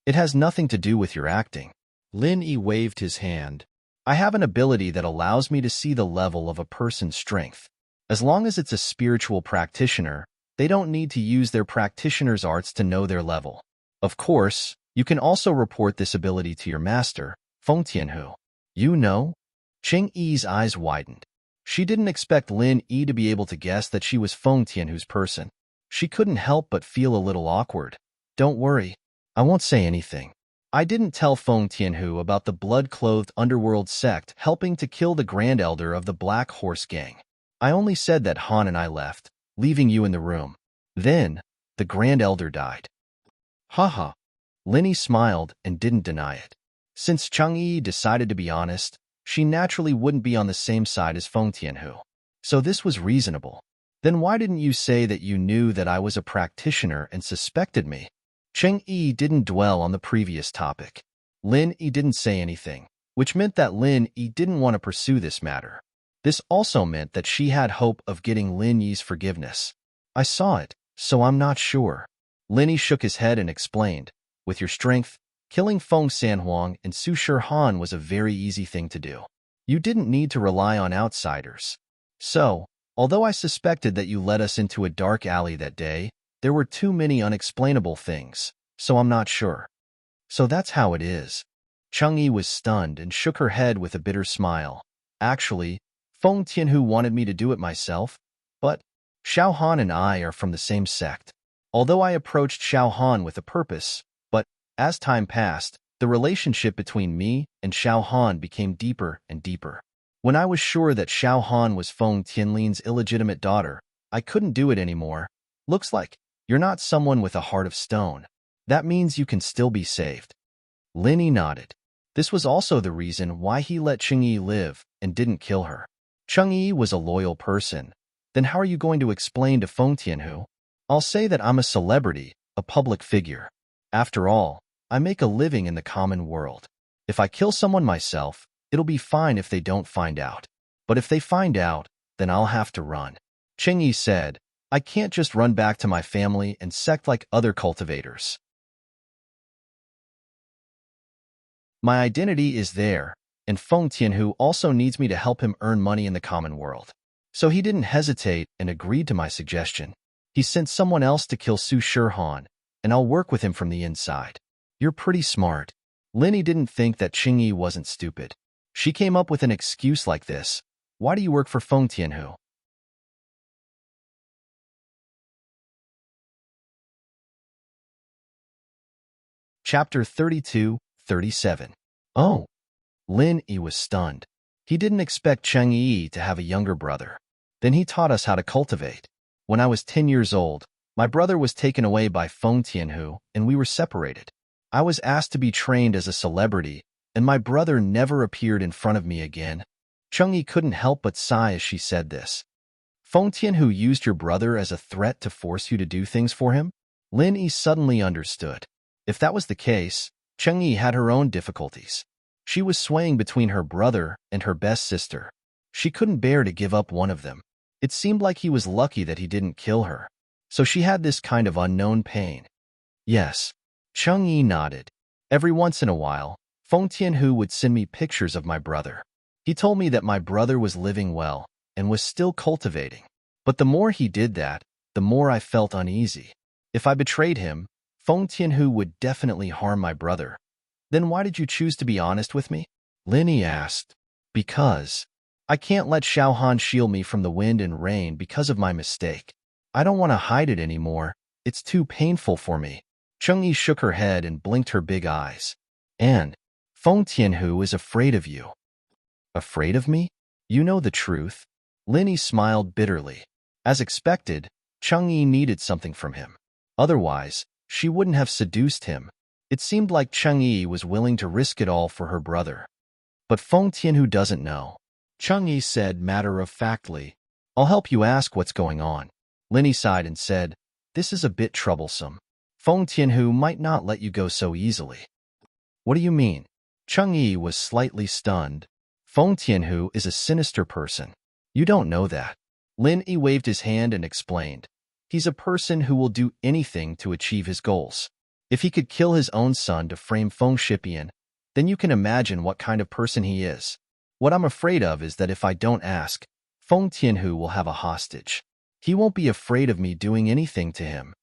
"It has nothing to do with your acting." Lin Yi waved his hand. "I have an ability that allows me to see the level of a person's strength. As long as it's a spiritual practitioner, they don't need to use their practitioner's arts to know their level. Of course, you can also report this ability to your master, Feng Tianhu." "You know?" Cheng Yi's eyes widened. She didn't expect Lin Yi to be able to guess that she was Feng Tianhu's person. She couldn't help but feel a little awkward. "Don't worry. I won't say anything. I didn't tell Feng Tianhu about the blood-clothed underworld sect helping to kill the Grand Elder of the Black Horse Gang. I only said that Han and I left, leaving you in the room. Then, the Grand Elder died." "Haha." Lin Yi smiled and didn't deny it. Since Cheng Yi decided to be honest, she naturally wouldn't be on the same side as Feng Tianhu. So this was reasonable. "Then why didn't you say that you knew that I was a practitioner and suspected me?" Cheng Yi didn't dwell on the previous topic. Lin Yi didn't say anything. which meant that Lin Yi didn't want to pursue this matter. This also meant that she had hope of getting Lin Yi's forgiveness. I saw it, so I'm not sure. Lin Yi shook his head and explained, with your strength, killing Feng Sanhuang and Su Shihan was a very easy thing to do. You didn't need to rely on outsiders. So, although I suspected that you led us into a dark alley that day, there were too many unexplainable things, so I'm not sure. So that's how it is. Changyi was stunned and shook her head with a bitter smile. Actually, Feng Tianhu wanted me to do it myself, but Xiao Han and I are from the same sect. Although I approached Xiao Han with a purpose, but as time passed, the relationship between me and Xiao Han became deeper and deeper. When I was sure that Xiao Han was Feng Tianlin's illegitimate daughter, I couldn't do it anymore. Looks like you're not someone with a heart of stone. That means you can still be saved. Lin Yi nodded. This was also the reason why he let Changyi live and didn't kill her. Changyi was a loyal person. Then how are you going to explain to Feng Tianhu? I'll say that I'm a celebrity, a public figure. After all, I make a living in the common world. If I kill someone myself, it'll be fine if they don't find out. But if they find out, then I'll have to run. Changyi said, I can't just run back to my family and sect like other cultivators. My identity is there, and Feng Tianhu also needs me to help him earn money in the common world. So he didn't hesitate and agreed to my suggestion. He sent someone else to kill Su Shihan, and I'll work with him from the inside. You're pretty smart. Lin Yi didn't think that Changyi wasn't stupid. She came up with an excuse like this. Why do you work for Feng Tianhu? Chapter 32-37. Oh. Lin Yi was stunned. He didn't expect Changyi to have a younger brother. Then he taught us how to cultivate. When I was 10 years old, my brother was taken away by Feng Tianhu, and we were separated. I was asked to be trained as a celebrity, and my brother never appeared in front of me again. Changyi couldn't help but sigh as she said this. Feng Tianhu used your brother as a threat to force you to do things for him? Lin Yi suddenly understood. If that was the case, Changyi had her own difficulties. She was swaying between her brother and her best sister. She couldn't bear to give up one of them. It seemed like he was lucky that he didn't kill her. So she had this kind of unknown pain. Yes. Changyi nodded. Every once in a while, Feng Tianhu would send me pictures of my brother. He told me that my brother was living well and was still cultivating. But the more he did that, the more I felt uneasy. If I betrayed him, Feng Tianhu would definitely harm my brother. Then why did you choose to be honest with me? Lin Yi asked. Because I can't let Xiao Han shield me from the wind and rain because of my mistake. I don't want to hide it anymore. It's too painful for me. Changyi shook her head and blinked her big eyes. And Feng Tianhu is afraid of you. Afraid of me? You know the truth. Lin Yi smiled bitterly. As expected, Changyi needed something from him. Otherwise, she wouldn't have seduced him. It seemed like Changyi was willing to risk it all for her brother. But Feng Tianhu doesn't know. Changyi said matter-of-factly, I'll help you ask what's going on. Lin Yi sighed and said, this is a bit troublesome. Feng Tianhu might not let you go so easily. What do you mean? Changyi was slightly stunned. Feng Tianhu is a sinister person. You don't know that. Lin Yi waved his hand and explained. He's a person who will do anything to achieve his goals. If he could kill his own son to frame Feng Shipian, then you can imagine what kind of person he is. What I'm afraid of is that if I don't ask, Feng Tianhu will have a hostage. He won't be afraid of me doing anything to him.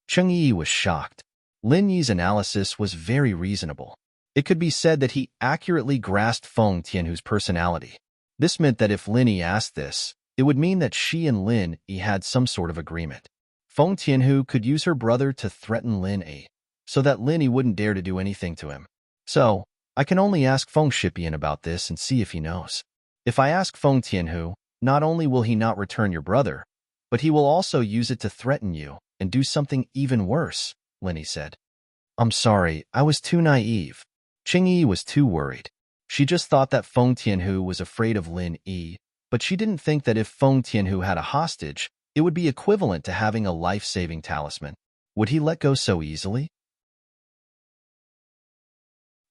Changyi was shocked. Lin Yi's analysis was very reasonable. It could be said that he accurately grasped Feng Tianhu's personality. This meant that if Lin Yi asked this, it would mean that she and Lin Yi had some sort of agreement. Feng Tianhu could use her brother to threaten Lin Yi, so that Lin Yi wouldn't dare to do anything to him. So, I can only ask Feng Shipian about this and see if he knows. If I ask Feng Tianhu, not only will he not return your brother, but he will also use it to threaten you and do something even worse, Lin Yi said. I'm sorry, I was too naive. Changyi was too worried. She just thought that Feng Tianhu was afraid of Lin Yi, but she didn't think that if Feng Tianhu had a hostage, it would be equivalent to having a life-saving talisman. Would he let go so easily?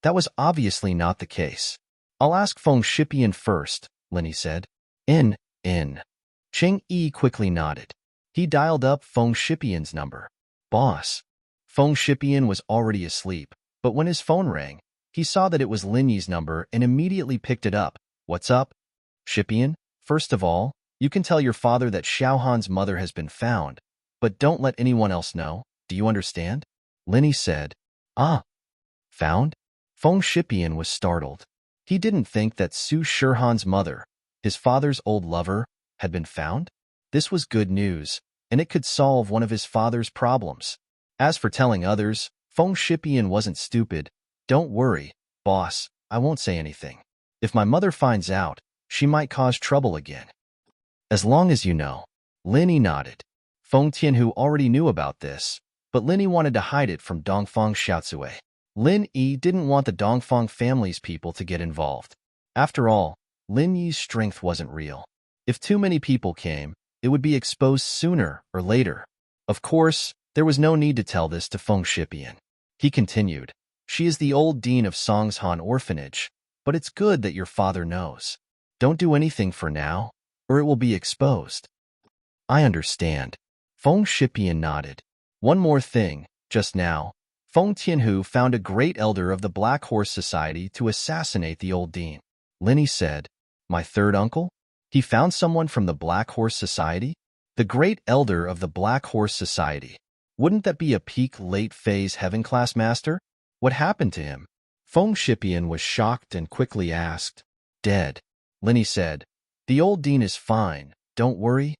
That was obviously not the case. I'll ask Feng Shipian first, Lin Yi said. In. Ching Yi quickly nodded. He dialed up Feng Shipian's number. Boss. Feng Shipian was already asleep, but when his phone rang, he saw that it was Lin Yi's number and immediately picked it up. What's up? Shipian, first of all, you can tell your father that Xiaohan's mother has been found, but don't let anyone else know. Do you understand? Lin Yi said. Ah. Found? Feng Shipian was startled. He didn't think that Su Shihan's mother, his father's old lover, had been found. This was good news, and it could solve one of his father's problems. As for telling others, Feng Shipian wasn't stupid. Don't worry, boss, I won't say anything. If my mother finds out, she might cause trouble again. As long as you know. Lin Yi nodded. Feng Tianhu already knew about this, but Lin Yi wanted to hide it from Dongfang Xiaocui. Lin Yi didn't want the Dongfang family's people to get involved. After all, Lin Yi's strength wasn't real. If too many people came, it would be exposed sooner or later. Of course, there was no need to tell this to Feng Shipian. He continued, she is the old dean of Songshan Orphanage, but it's good that your father knows. Don't do anything for now, or it will be exposed. I understand. Feng Shipian nodded. One more thing, just now, Feng Tianhu found a great elder of the Black Horse Society to assassinate the old dean. Lin Yi said, my third uncle? He found someone from the Black Horse Society? The great elder of the Black Horse Society. Wouldn't that be a peak late phase heaven class master? What happened to him? Feng Shipian was shocked and quickly asked. Dead. Lin Yi said, the old dean is fine, don't worry.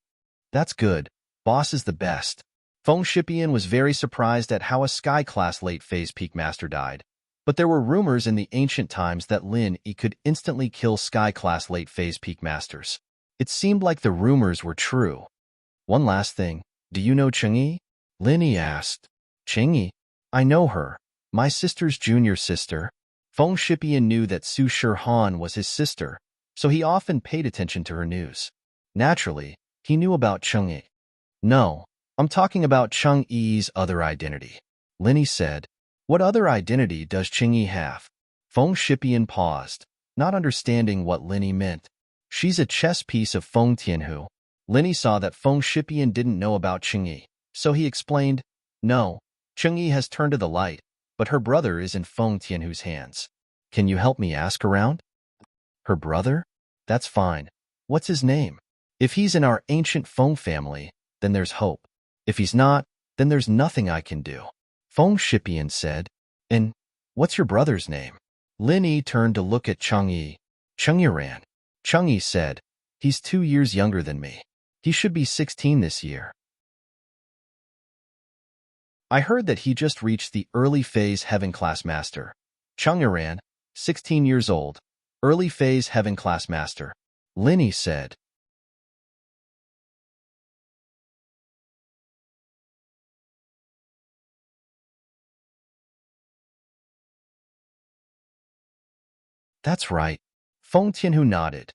That's good. Boss is the best. Feng Shipian was very surprised at how a sky-class late-phase peak master died, but there were rumors in the ancient times that Lin Yi could instantly kill sky-class late-phase peak masters. It seemed like the rumors were true. One last thing, do you know Cheng Yi? Lin Yi asked. Cheng Yi? I know her. My sister's junior sister. Feng Shipian knew that Su Shihan was his sister, so he often paid attention to her news. Naturally, he knew about Cheng Yi. No, I'm talking about Cheng Yi's other identity. Lin Yi said. What other identity does Cheng Yi have? Feng Shipian paused, not understanding what Lin Yi meant. She's a chess piece of Feng Tianhu. Lin Yi saw that Feng Shipian didn't know about Cheng Yi, so he explained, no, Cheng Yi has turned to the light, but her brother is in Feng Tianhu's hands. Can you help me ask around? Her brother? That's fine. What's his name? If he's in our ancient Feng family, then there's hope. If he's not, then there's nothing I can do. Feng Shipian said. And what's your brother's name? Lin Yi turned to look at Cheng Yi. Cheng Yiran. Cheng Yi said, he's 2 years younger than me. He should be 16 this year. I heard that he just reached the early phase heaven class master. Cheng Yiran, 16 years old, early phase heaven class master. Lin Yi said. That's right. Feng Tianhu nodded.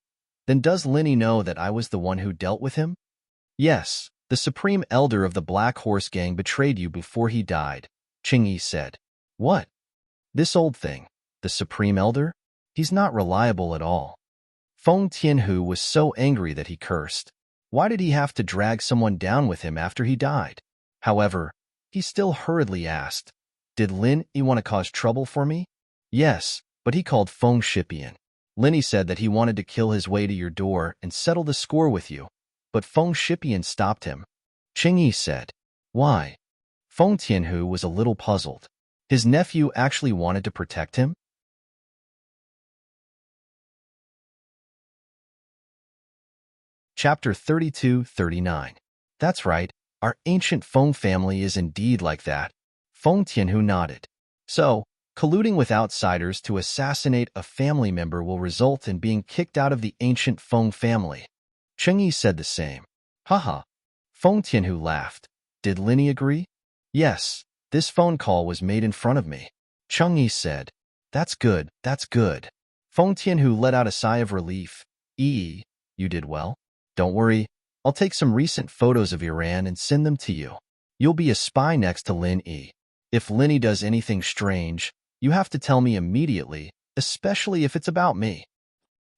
Then does Lin Yi know that I was the one who dealt with him? Yes, the supreme elder of the Black Horse Gang betrayed you before he died, Cheng Yi said. What? This old thing, the supreme elder? He's not reliable at all. Feng Tianhu was so angry that he cursed. Why did he have to drag someone down with him after he died? However, he still hurriedly asked, did Lin Yi want to cause trouble for me? Yes, but he called Feng Shipian. Lin Yi said that he wanted to kill his way to your door and settle the score with you, but Feng Shipian stopped him. Cheng Yi said, why? Feng Tianhu was a little puzzled. His nephew actually wanted to protect him? Chapter 32-39. That's right, our ancient Feng family is indeed like that. Feng Tianhu nodded. So, colluding with outsiders to assassinate a family member will result in being kicked out of the ancient Feng family. Cheng Yi said the same. Haha. Feng Tianhu laughed. Did Lin Yi agree? Yes, this phone call was made in front of me. Cheng Yi said. That's good, that's good. Feng Tianhu let out a sigh of relief. You did well. Don't worry, I'll take some recent photos of Iran and send them to you. You'll be a spy next to Lin Yi. If Lin Yi does anything strange, You have to tell me immediately, especially if it's about me.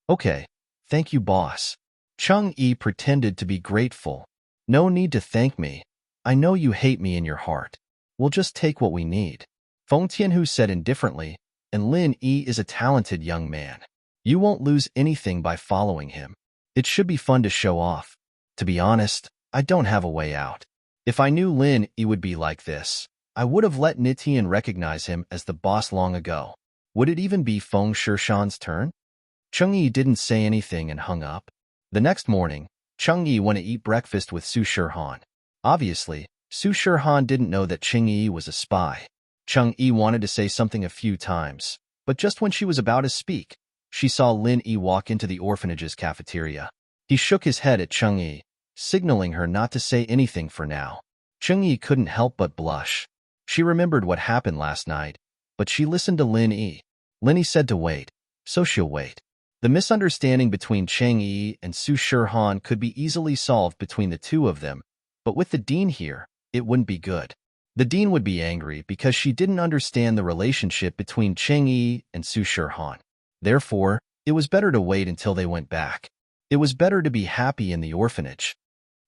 Okay, thank you, boss. Chung-yi pretended to be grateful. No need to thank me. I know you hate me in your heart. We'll just take what we need. Feng Tianhu said indifferently, and Lin Yi is a talented young man. You won't lose anything by following him. It should be fun to show off. To be honest, I don't have a way out. If I knew Lin Yi would be like this, I would have let Nitian recognize him as the boss long ago. Would it even be Feng Shishan's turn? Chung-yi didn't say anything and hung up. The next morning, Chung-yi went to eat breakfast with Su Shihan. Obviously, Su Shihan didn't know that Chung-yi was a spy. Chung-yi wanted to say something a few times, but just when she was about to speak, she saw Lin Yi walk into the orphanage's cafeteria. He shook his head at Chung-yi, signaling her not to say anything for now. Chung-yi couldn't help but blush. She remembered what happened last night, but she listened to Lin Yi. Lin Yi said to wait, so she'll wait. The misunderstanding between Chang Yi and Su Shihan could be easily solved between the two of them, but with the dean here, it wouldn't be good. The dean would be angry because she didn't understand the relationship between Chang Yi and Su Shihan. Therefore, it was better to wait until they went back. It was better to be happy in the orphanage.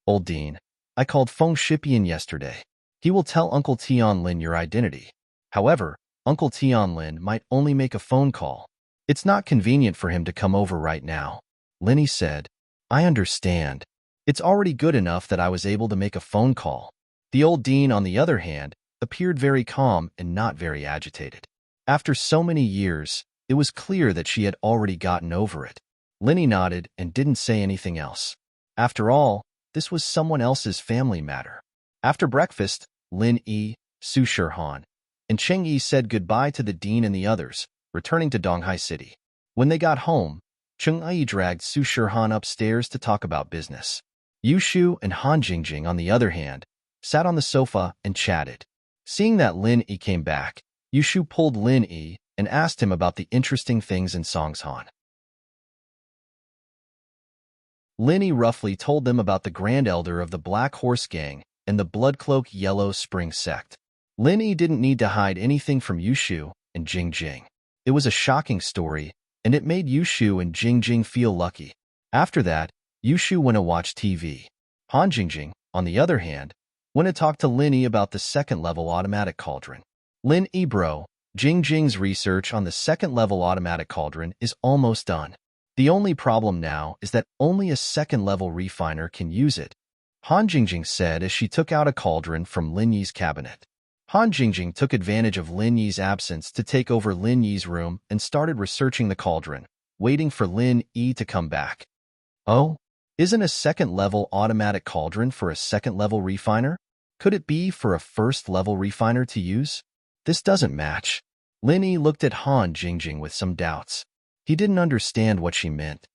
Old Dean, I called Feng Shipian yesterday. He will tell Uncle Tianlin your identity. However, Uncle Tianlin might only make a phone call. It's not convenient for him to come over right now. Linny said, I understand. It's already good enough that I was able to make a phone call. The old dean, on the other hand, appeared very calm and not very agitated. After so many years, it was clear that she had already gotten over it. Linny nodded and didn't say anything else. After all, this was someone else's family matter. After breakfast, Lin Yi, Su Shihan, and Cheng Yi said goodbye to the dean and the others, returning to Donghai City. When they got home, Cheng Yi dragged Su Shihan upstairs to talk about business. Yu Shu and Han Jingjing, on the other hand, sat on the sofa and chatted. Seeing that Lin Yi came back, Yu Shu pulled Lin Yi and asked him about the interesting things in Songshan. Lin Yi roughly told them about the Grand Elder of the Black Horse Gang and the Bloodcloak Yellow Spring Sect. Lin Yi didn't need to hide anything from Yu Shu and Jingjing. It was a shocking story, and it made Yu Shu and Jingjing feel lucky. After that, Yu Shu went to watch TV. Han Jingjing, on the other hand, went to talk to Lin Yi about the second-level automatic cauldron. Lin Yi bro, Jingjing's research on the second-level automatic cauldron is almost done. The only problem now is that only a second-level refiner can use it. Han Jingjing said as she took out a cauldron from Lin Yi's cabinet. Han Jingjing took advantage of Lin Yi's absence to take over Lin Yi's room and started researching the cauldron, waiting for Lin Yi to come back. Oh, isn't a second-level automatic cauldron for a second-level refiner? Could it be for a first-level refiner to use? This doesn't match. Lin Yi looked at Han Jingjing with some doubts. He didn't understand what she meant.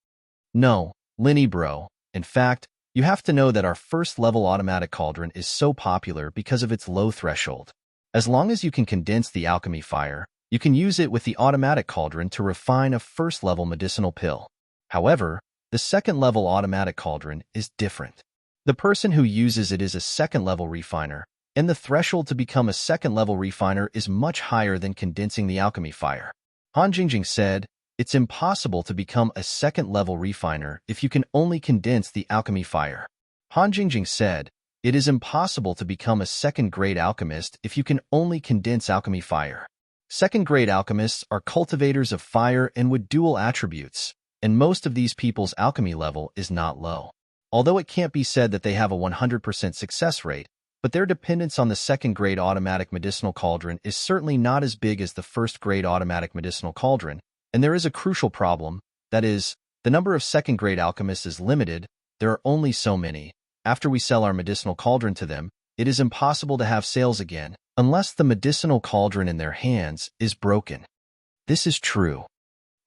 No, Lin Yi bro, in fact, you have to know that our first-level automatic cauldron is so popular because of its low threshold. As long as you can condense the alchemy fire, you can use it with the automatic cauldron to refine a first-level medicinal pill. However, the second-level automatic cauldron is different. The person who uses it is a second-level refiner, and the threshold to become a second-level refiner is much higher than condensing the alchemy fire. Han Jingjing said, it's impossible to become a second-level refiner if you can only condense the alchemy fire. Han Jingjing said, it is impossible to become a second-grade alchemist if you can only condense alchemy fire. Second-grade alchemists are cultivators of fire and with dual attributes, and most of these people's alchemy level is not low. Although it can't be said that they have a 100% success rate, but their dependence on the second-grade automatic medicinal cauldron is certainly not as big as the first-grade automatic medicinal cauldron, and there is a crucial problem, that is, the number of second-grade alchemists is limited, there are only so many. After we sell our medicinal cauldron to them, it is impossible to have sales again, unless the medicinal cauldron in their hands is broken. This is true.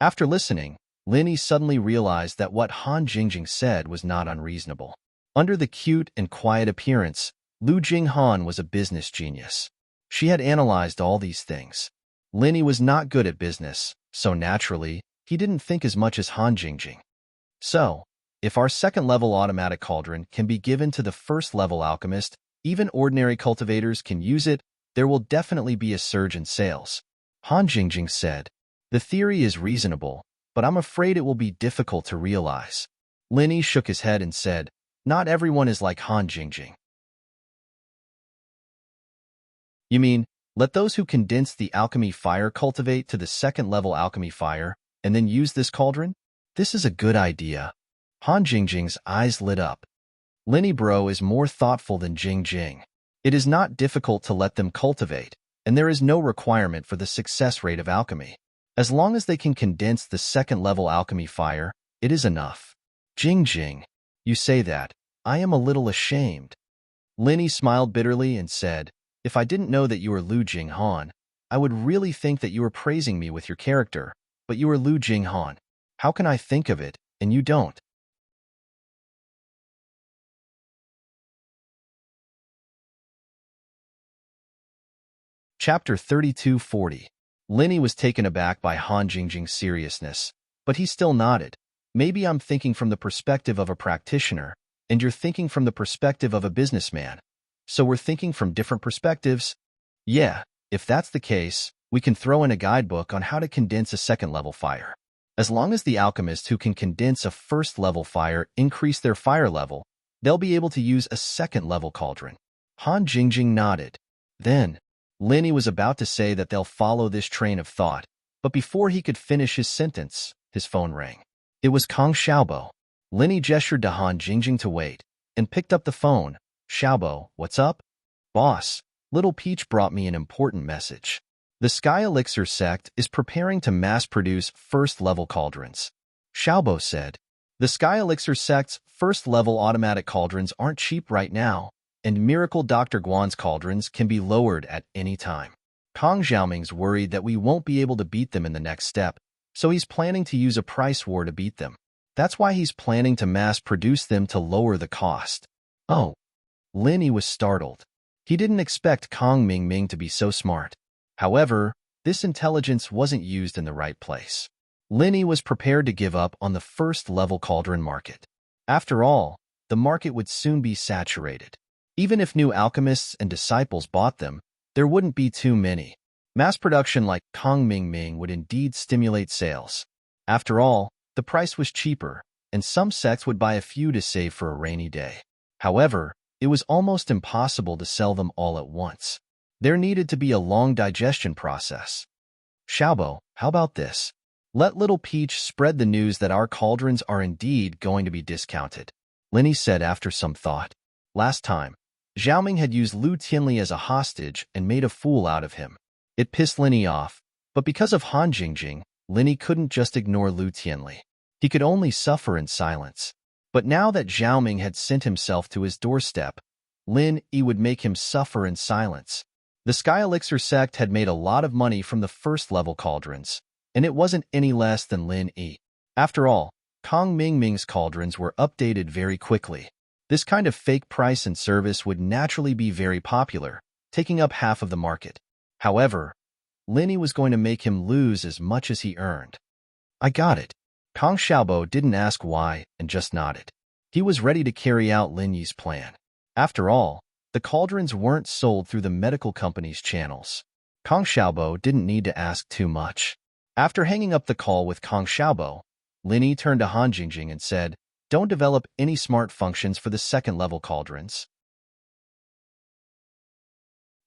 After listening, Lin Yi suddenly realized that what Han Jingjing said was not unreasonable. Under the cute and quiet appearance, Lu Jinghan was a business genius. She had analyzed all these things. Lin Yi was not good at business, so naturally, he didn't think as much as Han Jingjing. So, if our second-level automatic cauldron can be given to the first-level alchemist, even ordinary cultivators can use it, there will definitely be a surge in sales. Han Jingjing said. The theory is reasonable, but I'm afraid it will be difficult to realize. Lin Yi shook his head and said, not everyone is like Han Jingjing. You mean, let those who condense the alchemy fire cultivate to the second-level alchemy fire, and then use this cauldron? This is a good idea. Han Jingjing's eyes lit up. Lin Yi bro is more thoughtful than Jing Jing. It is not difficult to let them cultivate, and there is no requirement for the success rate of alchemy. As long as they can condense the second-level alchemy fire, it is enough. Jing Jing, you say that. I am a little ashamed. Lin Yi smiled bitterly and said, if I didn't know that you were Lu Jing Han, I would really think that you were praising me with your character, but you are Lu Jing Han. How can I think of it, and you don't? Chapter 3240. Lin Yi was taken aback by Han Jingjing's seriousness, but he still nodded. Maybe I'm thinking from the perspective of a practitioner, and you're thinking from the perspective of a businessman. So we're thinking from different perspectives? Yeah, if that's the case, we can throw in a guidebook on how to condense a second-level fire. As long as the alchemists who can condense a first-level fire increase their fire level, they'll be able to use a second-level cauldron. Han Jingjing nodded. Then, Lin Yi was about to say that they'll follow this train of thought, but before he could finish his sentence, his phone rang. It was Kong Xiaobo. Lin Yi gestured to Han Jingjing to wait, and picked up the phone. Xiaobo, what's up? Boss, Little Peach brought me an important message. The Sky Elixir sect is preparing to mass-produce first-level cauldrons. Xiaobo said, the Sky Elixir sect's first-level automatic cauldrons aren't cheap right now, and Miracle Dr. Guan's cauldrons can be lowered at any time. Kong Xiaoming's worried that we won't be able to beat them in the next step, so he's planning to use a price war to beat them. That's why he's planning to mass-produce them to lower the cost. Oh. Lin Yi was startled. He didn't expect Kong Mingming to be so smart. However, this intelligence wasn't used in the right place. Lin Yi was prepared to give up on the first-level cauldron market. After all, the market would soon be saturated. Even if new alchemists and disciples bought them, there wouldn't be too many. Mass production like Kong Mingming would indeed stimulate sales. After all, the price was cheaper, and some sects would buy a few to save for a rainy day. However, it was almost impossible to sell them all at once. There needed to be a long digestion process. Xiaobo, how about this? Let Little Peach spread the news that our cauldrons are indeed going to be discounted. Lin Yi said after some thought. Last time, Xiaoming had used Lu Tianli as a hostage and made a fool out of him. It pissed Lin Yi off, but because of Han Jingjing, Lin Yi couldn't just ignore Lu Tianli. He could only suffer in silence. But now that Xiaoming had sent himself to his doorstep, Lin Yi would make him suffer in silence. The Sky Elixir sect had made a lot of money from the first-level cauldrons, and it wasn't any less than Lin Yi. After all, Kong Mingming's cauldrons were updated very quickly. This kind of fake price and service would naturally be very popular, taking up half of the market. However, Lin Yi was going to make him lose as much as he earned. I got it. Kong Xiaobo didn't ask why and just nodded. He was ready to carry out Lin Yi's plan. After all, the cauldrons weren't sold through the medical company's channels. Kong Xiaobo didn't need to ask too much. After hanging up the call with Kong Xiaobo, Lin Yi turned to Han Jingjing and said, don't develop any smart functions for the second-level cauldrons.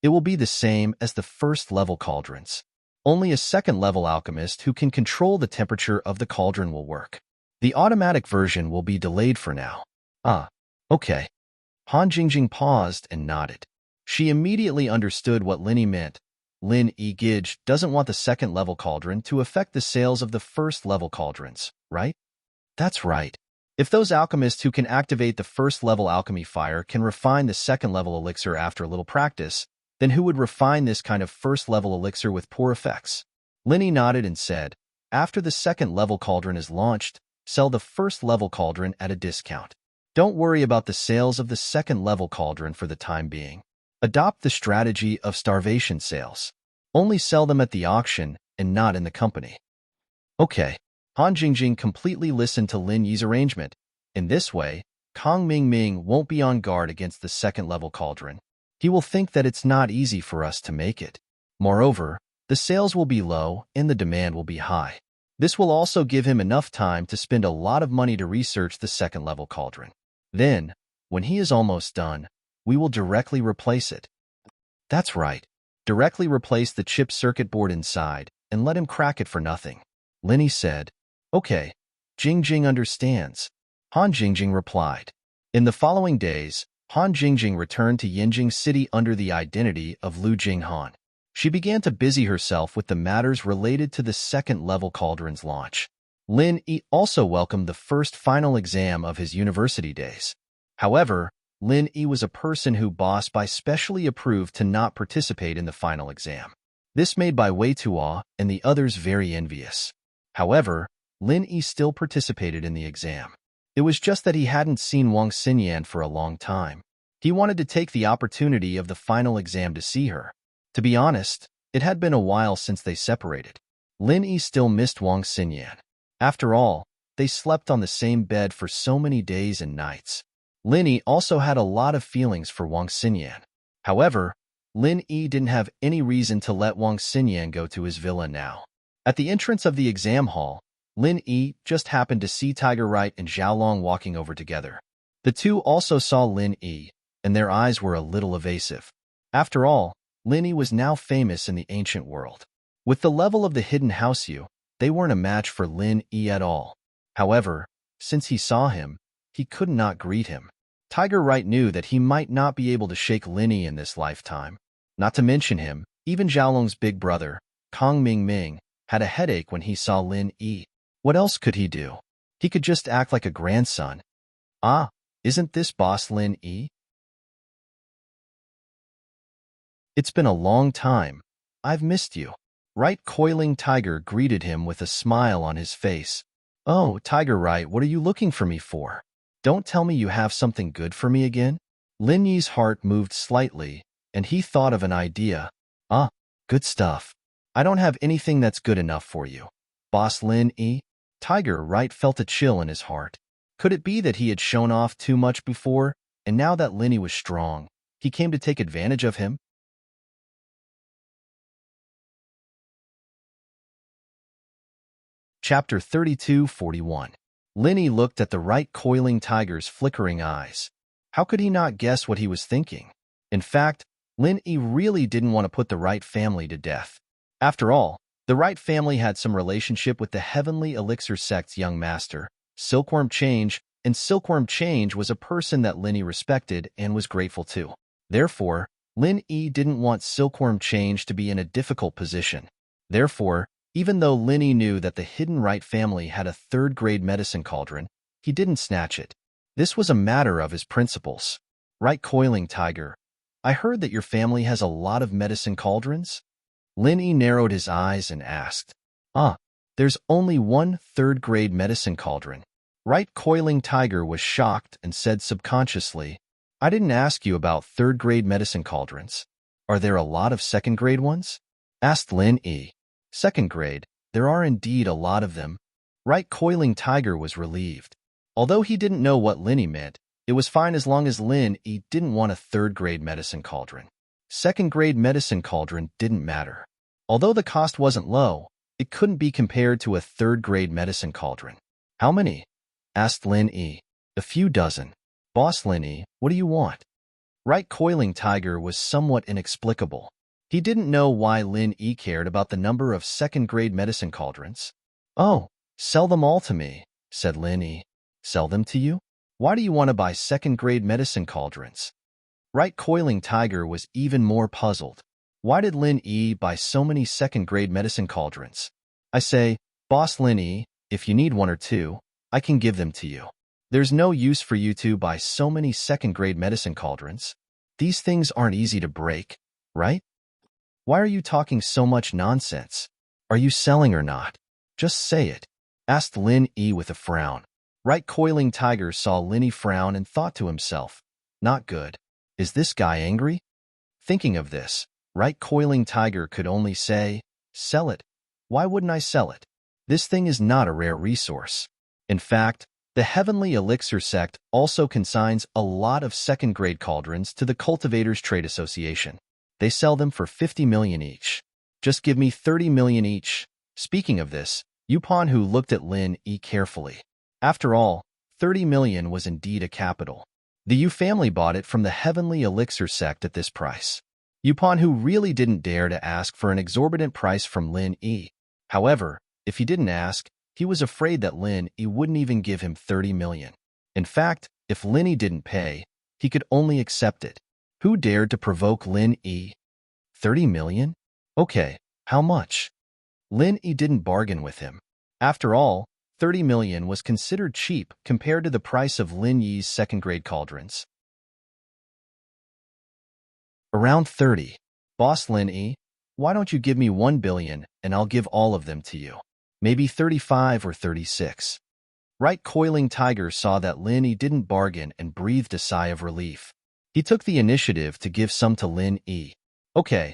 It will be the same as the first-level cauldrons. Only a second-level alchemist who can control the temperature of the cauldron will work. The automatic version will be delayed for now. Ah, okay. Han Jingjing paused and nodded. She immediately understood what Lin Yi meant. Lin Yi Gij doesn't want the second-level cauldron to affect the sales of the first-level cauldrons, right? That's right. If those alchemists who can activate the first-level alchemy fire can refine the second-level elixir after a little practice, then who would refine this kind of first-level elixir with poor effects? Lin Yi nodded and said, after the second-level cauldron is launched, sell the first-level cauldron at a discount. Don't worry about the sales of the second-level cauldron for the time being. Adopt the strategy of starvation sales. Only sell them at the auction and not in the company. Okay. Han Jingjing completely listened to Lin Yi's arrangement. In this way, Kong Mingming won't be on guard against the second-level cauldron. He will think that it's not easy for us to make it. Moreover, The sales will be low and the demand will be high. This will also give him enough time to spend a lot of money to research the second-level cauldron. Then, when he is almost done, we will directly replace it. That's right. Directly replace the chip circuit board inside and let him crack it for nothing. Linny said. Okay. Jing Jing understands. Han Jingjing replied. In the following days, Han Jingjing returned to Yinjing City under the identity of Lu Jinghan. She began to busy herself with the matters related to the second-level cauldron's launch. Lin Yi also welcomed the first final exam of his university days. However, Lin Yi was a person who Boss Bai specially approved to not participate in the final exam. This made Bai Weitua and the others very envious. However, Lin Yi still participated in the exam. It was just that he hadn't seen Wang Xinyan for a long time. He wanted to take the opportunity of the final exam to see her. To be honest, it had been a while since they separated. Lin Yi still missed Wang Xinyan. After all, they slept on the same bed for so many days and nights. Lin Yi also had a lot of feelings for Wang Xinyan. However, Lin Yi didn't have any reason to let Wang Xinyan go to his villa now. At the entrance of the exam hall, Lin Yi just happened to see Tiger Right and Xiaolong walking over together. The two also saw Lin Yi, and their eyes were a little evasive. After all, Lin Yi was now famous in the ancient world. With the level of the hidden Houseu, they weren't a match for Lin Yi at all. However, since he saw him, he could not greet him. Tiger Right knew that he might not be able to shake Lin Yi in this lifetime. Not to mention him, even Xiaolong's big brother, Kong Ming Ming, had a headache when he saw Lin Yi. What else could he do? He could just act like a grandson. Ah, isn't this boss Lin Yi? It's been a long time. I've missed you. Right Coiling Tiger greeted him with a smile on his face. Oh, Tiger Right, what are you looking for me for? Don't tell me you have something good for me again? Lin Yi's heart moved slightly, and he thought of an idea. Ah, good stuff. I don't have anything that's good enough for you. Boss Lin Yi? Tiger Right felt a chill in his heart. Could it be that he had shown off too much before, and now that Lin Yi was strong, he came to take advantage of him? Chapter 32:41. Lin Yi looked at the Right Coiling Tiger's flickering eyes. How could he not guess what he was thinking? In fact, Lin Yi really didn't want to put the Right family to death. After all, the Right family had some relationship with the Heavenly Elixir sect's young master, Silkworm Change, and Silkworm Change was a person that Lin Yi respected and was grateful to. Therefore, Lin Yi didn't want Silkworm Change to be in a difficult position. Therefore, even though Lin Yi knew that the hidden Right family had a third-grade medicine cauldron, he didn't snatch it. This was a matter of his principles. Right Coiling Tiger, I heard that your family has a lot of medicine cauldrons? Lin Yi narrowed his eyes and asked. Ah, there's only one third-grade medicine cauldron. Right Coiling Tiger was shocked and said subconsciously, I didn't ask you about third-grade medicine cauldrons. Are there a lot of second-grade ones? Asked Lin Yi. Second grade, there are indeed a lot of them. Right Coiling Tiger was relieved. Although he didn't know what Lin Yi meant, it was fine as long as Lin Yi didn't want a third-grade medicine cauldron. Second-grade medicine cauldron didn't matter. Although the cost wasn't low, it couldn't be compared to a third-grade medicine cauldron. How many? Asked Lin Yi. A few dozen. Boss Lin Yi, what do you want? Right Coiling Tiger was somewhat inexplicable. He didn't know why Lin Yi cared about the number of second-grade medicine cauldrons. Oh, sell them all to me, said Lin Yi. Sell them to you? Why do you want to buy second-grade medicine cauldrons? Right Coiling Tiger was even more puzzled. Why did Lin Yi buy so many second-grade medicine cauldrons? I say, Boss Lin Yi, if you need one or two, I can give them to you. There's no use for you to buy so many second-grade medicine cauldrons. These things aren't easy to break, right? Why are you talking so much nonsense? Are you selling or not? Just say it, asked Lin Yi with a frown. Right Coiling Tiger saw Lin Yi frown and thought to himself, not good. Is this guy angry? Thinking of this, Right Coiling Tiger could only say, sell it. Why wouldn't I sell it? This thing is not a rare resource. In fact, the Heavenly Elixir sect also consigns a lot of second-grade cauldrons to the Cultivators Trade Association. They sell them for 50 million each. Just give me 30 million each. Speaking of this, Yupon Hu looked at Lin Yi carefully. After all, 30 million was indeed a capital. The Yu family bought it from the heavenly elixir sect at this price. Yupon Hu really didn't dare to ask for an exorbitant price from Lin Yi. However, if he didn't ask, he was afraid that Lin Yi wouldn't even give him 30 million. In fact, if Lin Yi didn't pay, he could only accept it. Who dared to provoke Lin Yi? 30 million? Okay, how much? Lin Yi didn't bargain with him. After all, 30 million was considered cheap compared to the price of Lin Yi's second-grade cauldrons. Around 30. Boss Lin Yi, why don't you give me 1 billion and I'll give all of them to you? Maybe 35 or 36. Right coiling tiger saw that Lin Yi didn't bargain and breathed a sigh of relief. He took the initiative to give some to Lin Yi. Okay.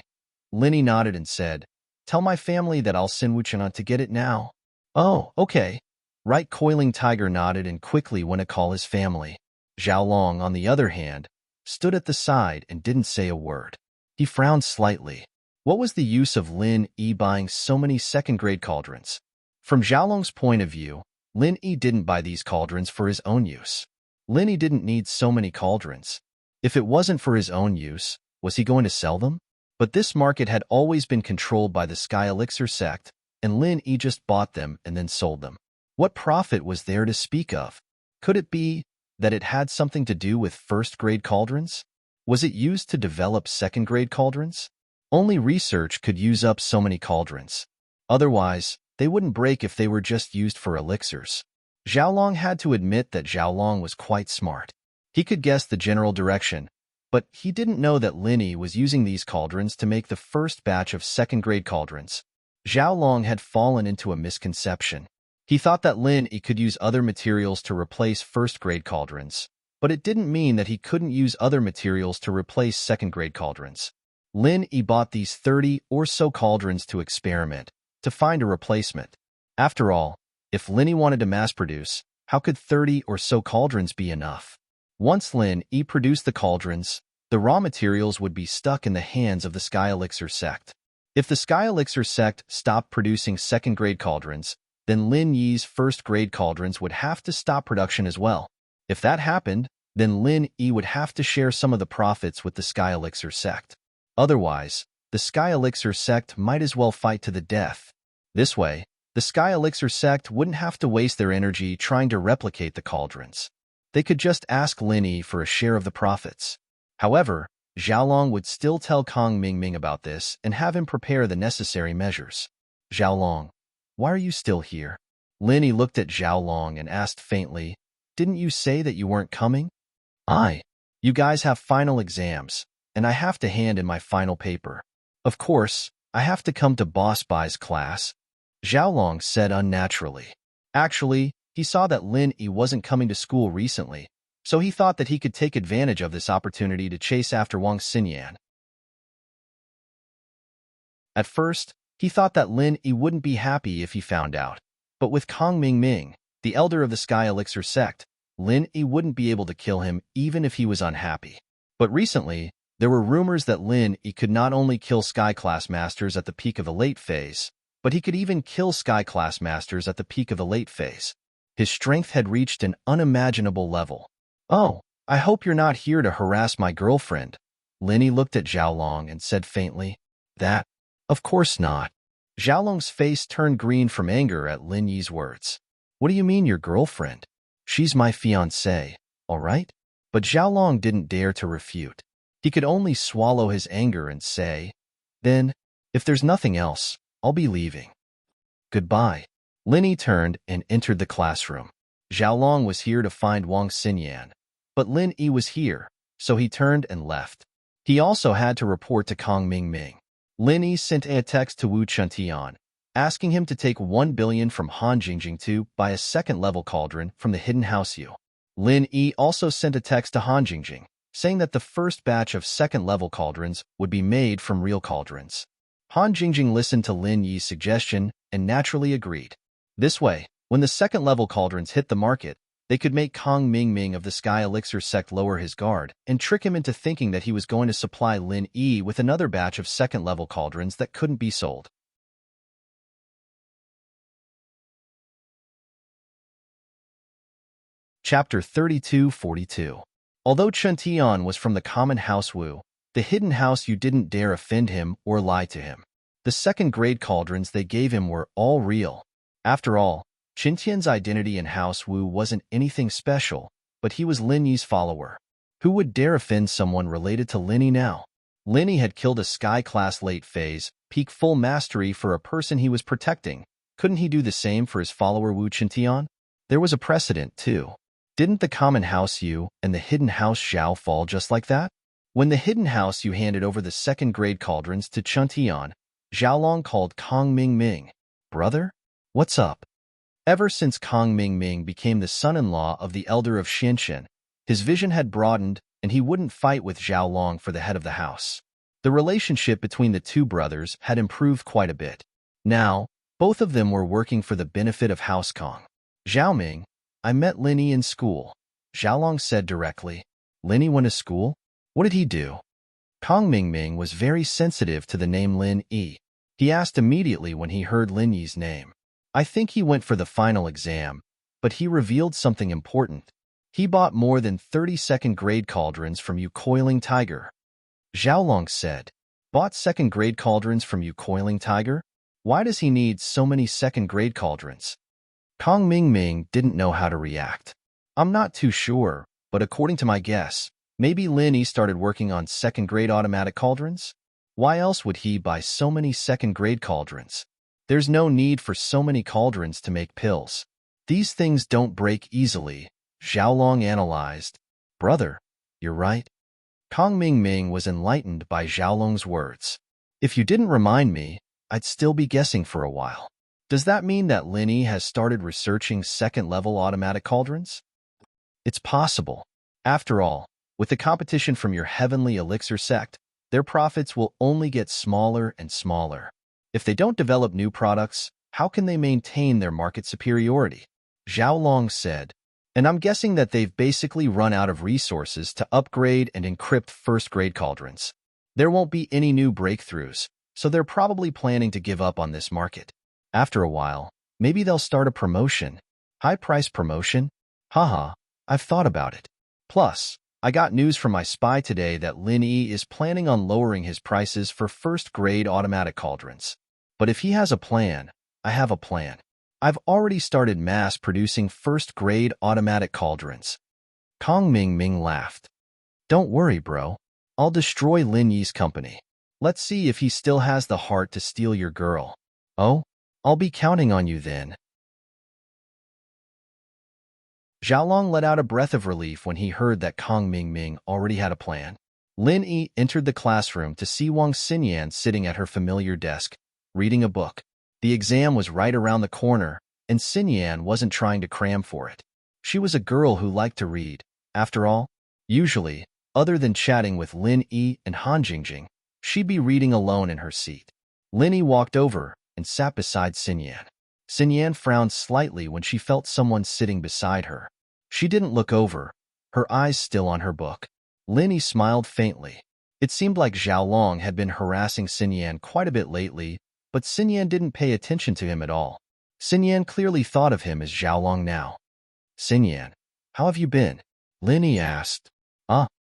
Lin Yi nodded and said, tell my family that I'll send Wuchenan to get it now. Oh, okay. Right coiling tiger nodded and quickly went to call his family. Zhao Long, on the other hand, stood at the side and didn't say a word. He frowned slightly. What was the use of Lin Yi buying so many second-grade cauldrons? From Zhao Long's point of view, Lin Yi didn't buy these cauldrons for his own use. Lin Yi didn't need so many cauldrons. If it wasn't for his own use, was he going to sell them? But this market had always been controlled by the Sky Elixir sect, and Lin Yi just bought them and then sold them. What profit was there to speak of? Could it be that it had something to do with first-grade cauldrons? Was it used to develop second-grade cauldrons? Only research could use up so many cauldrons. Otherwise, they wouldn't break if they were just used for elixirs. Zhao Long had to admit that Zhao Long was quite smart. He could guess the general direction, but he didn't know that Lin Yi was using these cauldrons to make the first batch of second-grade cauldrons. Zhao Long had fallen into a misconception. He thought that Lin Yi could use other materials to replace first-grade cauldrons, but it didn't mean that he couldn't use other materials to replace second-grade cauldrons. Lin Yi bought these 30 or so cauldrons to experiment, to find a replacement. After all, if Lin Yi wanted to mass-produce, how could 30 or so cauldrons be enough? Once Lin Yi produced the cauldrons, the raw materials would be stuck in the hands of the Sky Elixir sect. If the Sky Elixir sect stopped producing second-grade cauldrons, then Lin Yi's first-grade cauldrons would have to stop production as well. If that happened, then Lin Yi would have to share some of the profits with the Sky Elixir sect. Otherwise, the Sky Elixir sect might as well fight to the death. This way, the Sky Elixir sect wouldn't have to waste their energy trying to replicate the cauldrons. They could just ask Lin Yi for a share of the profits. However, Zhao Long would still tell Kong Mingming about this and have him prepare the necessary measures. Zhao Long, why are you still here? Lin Yi looked at Zhao Long and asked faintly, didn't you say that you weren't coming? You guys have final exams, and I have to hand in my final paper. Of course, I have to come to Boss Bai's class, Zhao Long said unnaturally. Actually, he saw that Lin Yi wasn't coming to school recently, so he thought that he could take advantage of this opportunity to chase after Wang Xinyan. At first, he thought that Lin Yi wouldn't be happy if he found out, but with Kong Mingming, the elder of the Sky Elixir sect, Lin Yi wouldn't be able to kill him even if he was unhappy. But recently, there were rumors that Lin Yi could not only kill Sky Class Masters at the peak of the late phase, but he could even kill Sky Class Masters at the peak of the late phase. His strength had reached an unimaginable level. Oh, I hope you're not here to harass my girlfriend. Lin Yi looked at Zhao Long and said faintly, that, of course not. Zhao Long's face turned green from anger at Lin Yi's words. What do you mean your girlfriend? She's my fiancée, all right? But Zhao Long didn't dare to refute. He could only swallow his anger and say, then, if there's nothing else, I'll be leaving. Goodbye. Lin Yi turned and entered the classroom. Zhao Long was here to find Wang Xinyan, but Lin Yi was here, so he turned and left. He also had to report to Kong Mingming. Lin Yi sent a text to Wu Chuntian, asking him to take 1 billion from Han Jingjing to buy a second-level cauldron from the hidden house Yu. Lin Yi also sent a text to Han Jingjing, saying that the first batch of second-level cauldrons would be made from real cauldrons. Han Jingjing listened to Lin Yi's suggestion and naturally agreed. This way, when the second-level cauldrons hit the market, They could make Kong Ming of the Sky Elixir sect lower his guard and trick him into thinking that he was going to supply Lin Yi with another batch of second-level cauldrons that couldn't be sold. Chapter 3242. Although Chen Tian was from the common house Wu, the hidden house you didn't dare offend him or lie to him. The second-grade cauldrons they gave him were all real. After all, Chen Tian's identity in House Wu wasn't anything special, but he was Lin Yi's follower. Who would dare offend someone related to Lin Yi now? Lin Yi had killed a Sky-class late phase, peak full mastery for a person he was protecting. Couldn't he do the same for his follower Wu Chintian? There was a precedent, too. Didn't the common house Yu and the hidden house Zhao fall just like that? When the hidden house Yu handed over the second-grade cauldrons to Chen Tian, Xiaolong called Kong Ming, "Brother? What's up?" Ever since Kong Ming became the son-in-law of the elder of Xinshen, his vision had broadened and he wouldn't fight with Xiaolong for the head of the house. The relationship between the two brothers had improved quite a bit. Now, both of them were working for the benefit of House Kong. "Xiaoming, I met Lin Yi in school," Xiaolong said directly. "Lin Yi went to school? What did he do?" Kong Ming was very sensitive to the name Lin Yi. He asked immediately when he heard Lin Yi's name. "I think he went for the final exam, but he revealed something important. He bought more than 30 second-grade cauldrons from you Coiling Tiger," Xiaolong said. "Bought second-grade cauldrons from you Coiling Tiger? Why does he need so many second-grade cauldrons?" Kong Ming didn't know how to react. "I'm not too sure, but according to my guess, maybe Lin Yi started working on second-grade automatic cauldrons? Why else would he buy so many second-grade cauldrons? There's no need for so many cauldrons to make pills. These things don't break easily," Xiaolong analyzed. "Brother, you're right." Kong Ming was enlightened by Xiaolong's words. "If you didn't remind me, I'd still be guessing for a while. Does that mean that Lin Yi has started researching second-level automatic cauldrons?" "It's possible. After all, with the competition from your heavenly elixir sect, their profits will only get smaller and smaller. If they don't develop new products, how can they maintain their market superiority?" Xiaolong said. "And I'm guessing that they've basically run out of resources to upgrade and encrypt first-grade cauldrons. There won't be any new breakthroughs, so they're probably planning to give up on this market. After a while, maybe they'll start a promotion. High-price promotion? Haha, I've thought about it. Plus, I got news from my spy today that Lin Yi is planning on lowering his prices for first-grade automatic cauldrons. But if he has a plan, I have a plan. I've already started mass-producing first-grade automatic cauldrons." Kong Ming laughed. "Don't worry, bro. I'll destroy Lin Yi's company. Let's see if he still has the heart to steal your girl." "Oh, I'll be counting on you then." Xiaolong let out a breath of relief when he heard that Kong Ming already had a plan. Lin Yi entered the classroom to see Wang Xinyan sitting at her familiar desk, reading a book. The exam was right around the corner, and Xinyan wasn't trying to cram for it. She was a girl who liked to read. After all, usually, other than chatting with Lin Yi and Han Jingjing, she'd be reading alone in her seat. Lin Yi walked over and sat beside Xinyan. Xinyan frowned slightly when she felt someone sitting beside her. She didn't look over, her eyes still on her book. Lin Yi smiled faintly. It seemed like Xiaolong had been harassing Xinyan quite a bit lately, but Xinyan didn't pay attention to him at all. Xinyan clearly thought of him as Xiaolong now. "Xinyan, how have you been?" Lin Yi asked.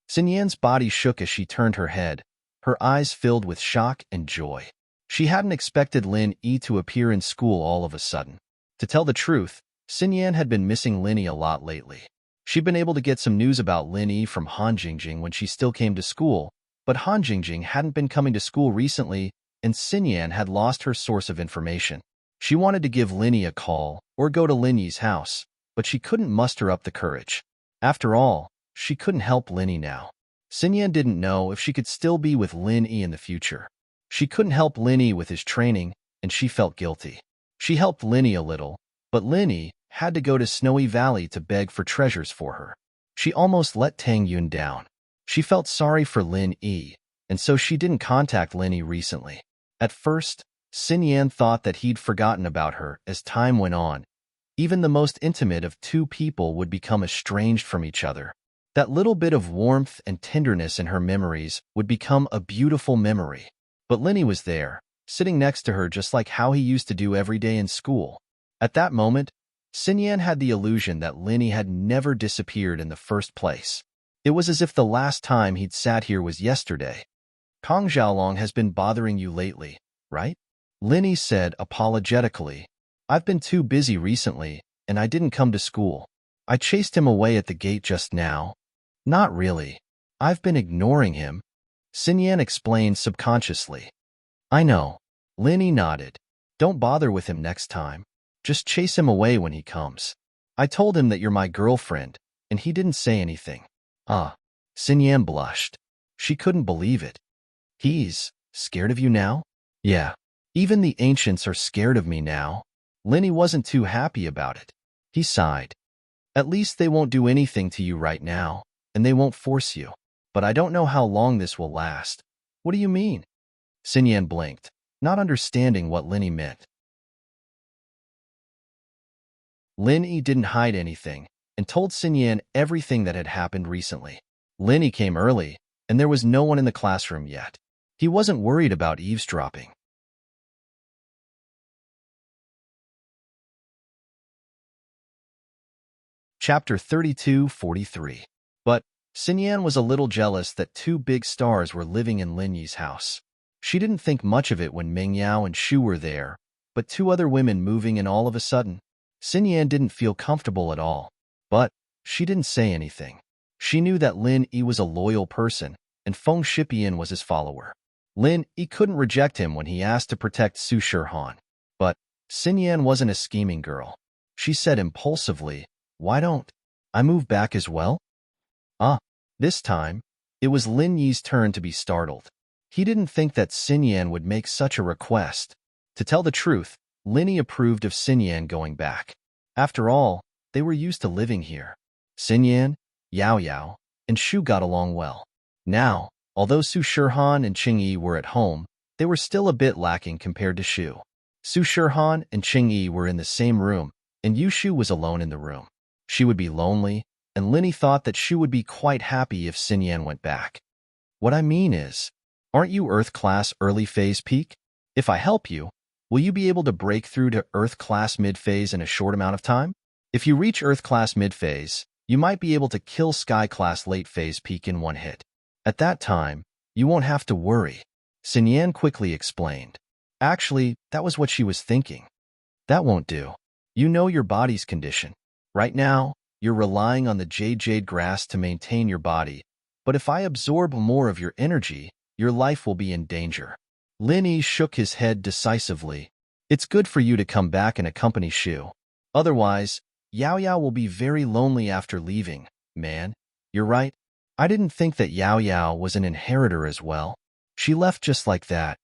Xinyan's body shook as she turned her head, her eyes filled with shock and joy. She hadn't expected Lin Yi to appear in school all of a sudden. To tell the truth, Xinyan had been missing Lin Yi a lot lately. She'd been able to get some news about Lin Yi from Han Jingjing when she still came to school, but Han Jingjing hadn't been coming to school recently, and Xinyan had lost her source of information. She wanted to give Lin Yi a call or go to Lin Yi's house, but she couldn't muster up the courage. After all, she couldn't help Lin Yi now. Xinyan didn't know if she could still be with Lin Yi in the future. She couldn't help Lin Yi with his training, and she felt guilty. She helped Lin Yi a little, but Lin Yi had to go to Snowy Valley to beg for treasures for her. She almost let Tang Yun down. She felt sorry for Lin Yi, and so she didn't contact Lin Yi recently. At first, Xinyan thought that he'd forgotten about her as time went on, Even the most intimate of two people would become estranged from each other. That little bit of warmth and tenderness in her memories would become a beautiful memory. But Linny was there, sitting next to her just like how he used to do every day in school. At that moment, Xinyan had the illusion that Linny had never disappeared in the first place. It was as if the last time he'd sat here was yesterday. Kong Xiaolong has been bothering you lately, right? Linny said apologetically. I've been too busy recently, and I didn't come to school. I chased him away at the gate just now. Not really. I've been ignoring him, Xinyan explained subconsciously. I know. Linny nodded. Don't bother with him next time. Just chase him away when he comes. I told him that you're my girlfriend, and he didn't say anything. Xinyan blushed. She couldn't believe it. He's scared of you now? Yeah. Even the ancients are scared of me now. Linny wasn't too happy about it. He sighed. At least they won't do anything to you right now, and they won't force you. But I don't know how long this will last. What do you mean? Xinyan blinked, not understanding what Linny meant. Linny didn't hide anything, and told Xinyan everything that had happened recently. Linny came early, and there was no one in the classroom yet. He wasn't worried about eavesdropping. Chapter 32:43. But Xinyan was a little jealous that two big stars were living in Linyi's house. She didn't think much of it when Mingyao and Shu were there, but two other women moving in all of a sudden. Xinyan didn't feel comfortable at all, but she didn't say anything. She knew that Lin Yi was a loyal person, and Feng Shipian was his follower. Lin Yi couldn't reject him when he asked to protect Su Shirhan. But Xinyan wasn't a scheming girl. She said impulsively, "Why don't I move back as well?" This time, it was Lin Yi's turn to be startled. He didn't think that Xinyan would make such a request. To tell the truth, Lin Yi approved of Xinyan going back. After all, they were used to living here. Xinyan, Yao Yao, and Shu got along well. Now, although Su Shirhan and Qing Yi were at home, they were still a bit lacking compared to Shu. Su Shirhan and Qing Yi were in the same room, and Yu Shu was alone in the room. She would be lonely, and Linny thought that Shu would be quite happy if Xinyan went back. What I mean is, aren't you Earth Class Early Phase Peak? If I help you, will you be able to break through to Earth Class Mid Phase in a short amount of time? If you reach Earth Class Mid Phase, you might be able to kill Sky Class Late Phase Peak in one hit. At that time, you won't have to worry, Xinyan quickly explained. Actually, that was what she was thinking. That won't do. You know your body's condition. Right now, you're relying on the jade grass to maintain your body, but if I absorb more of your energy, your life will be in danger. Linny shook his head decisively. It's good for you to come back and accompany Shu. Otherwise, Yao Yao will be very lonely after leaving. Man, you're right. I didn't think that Yao Yao was an inheritor as well. She left just like that.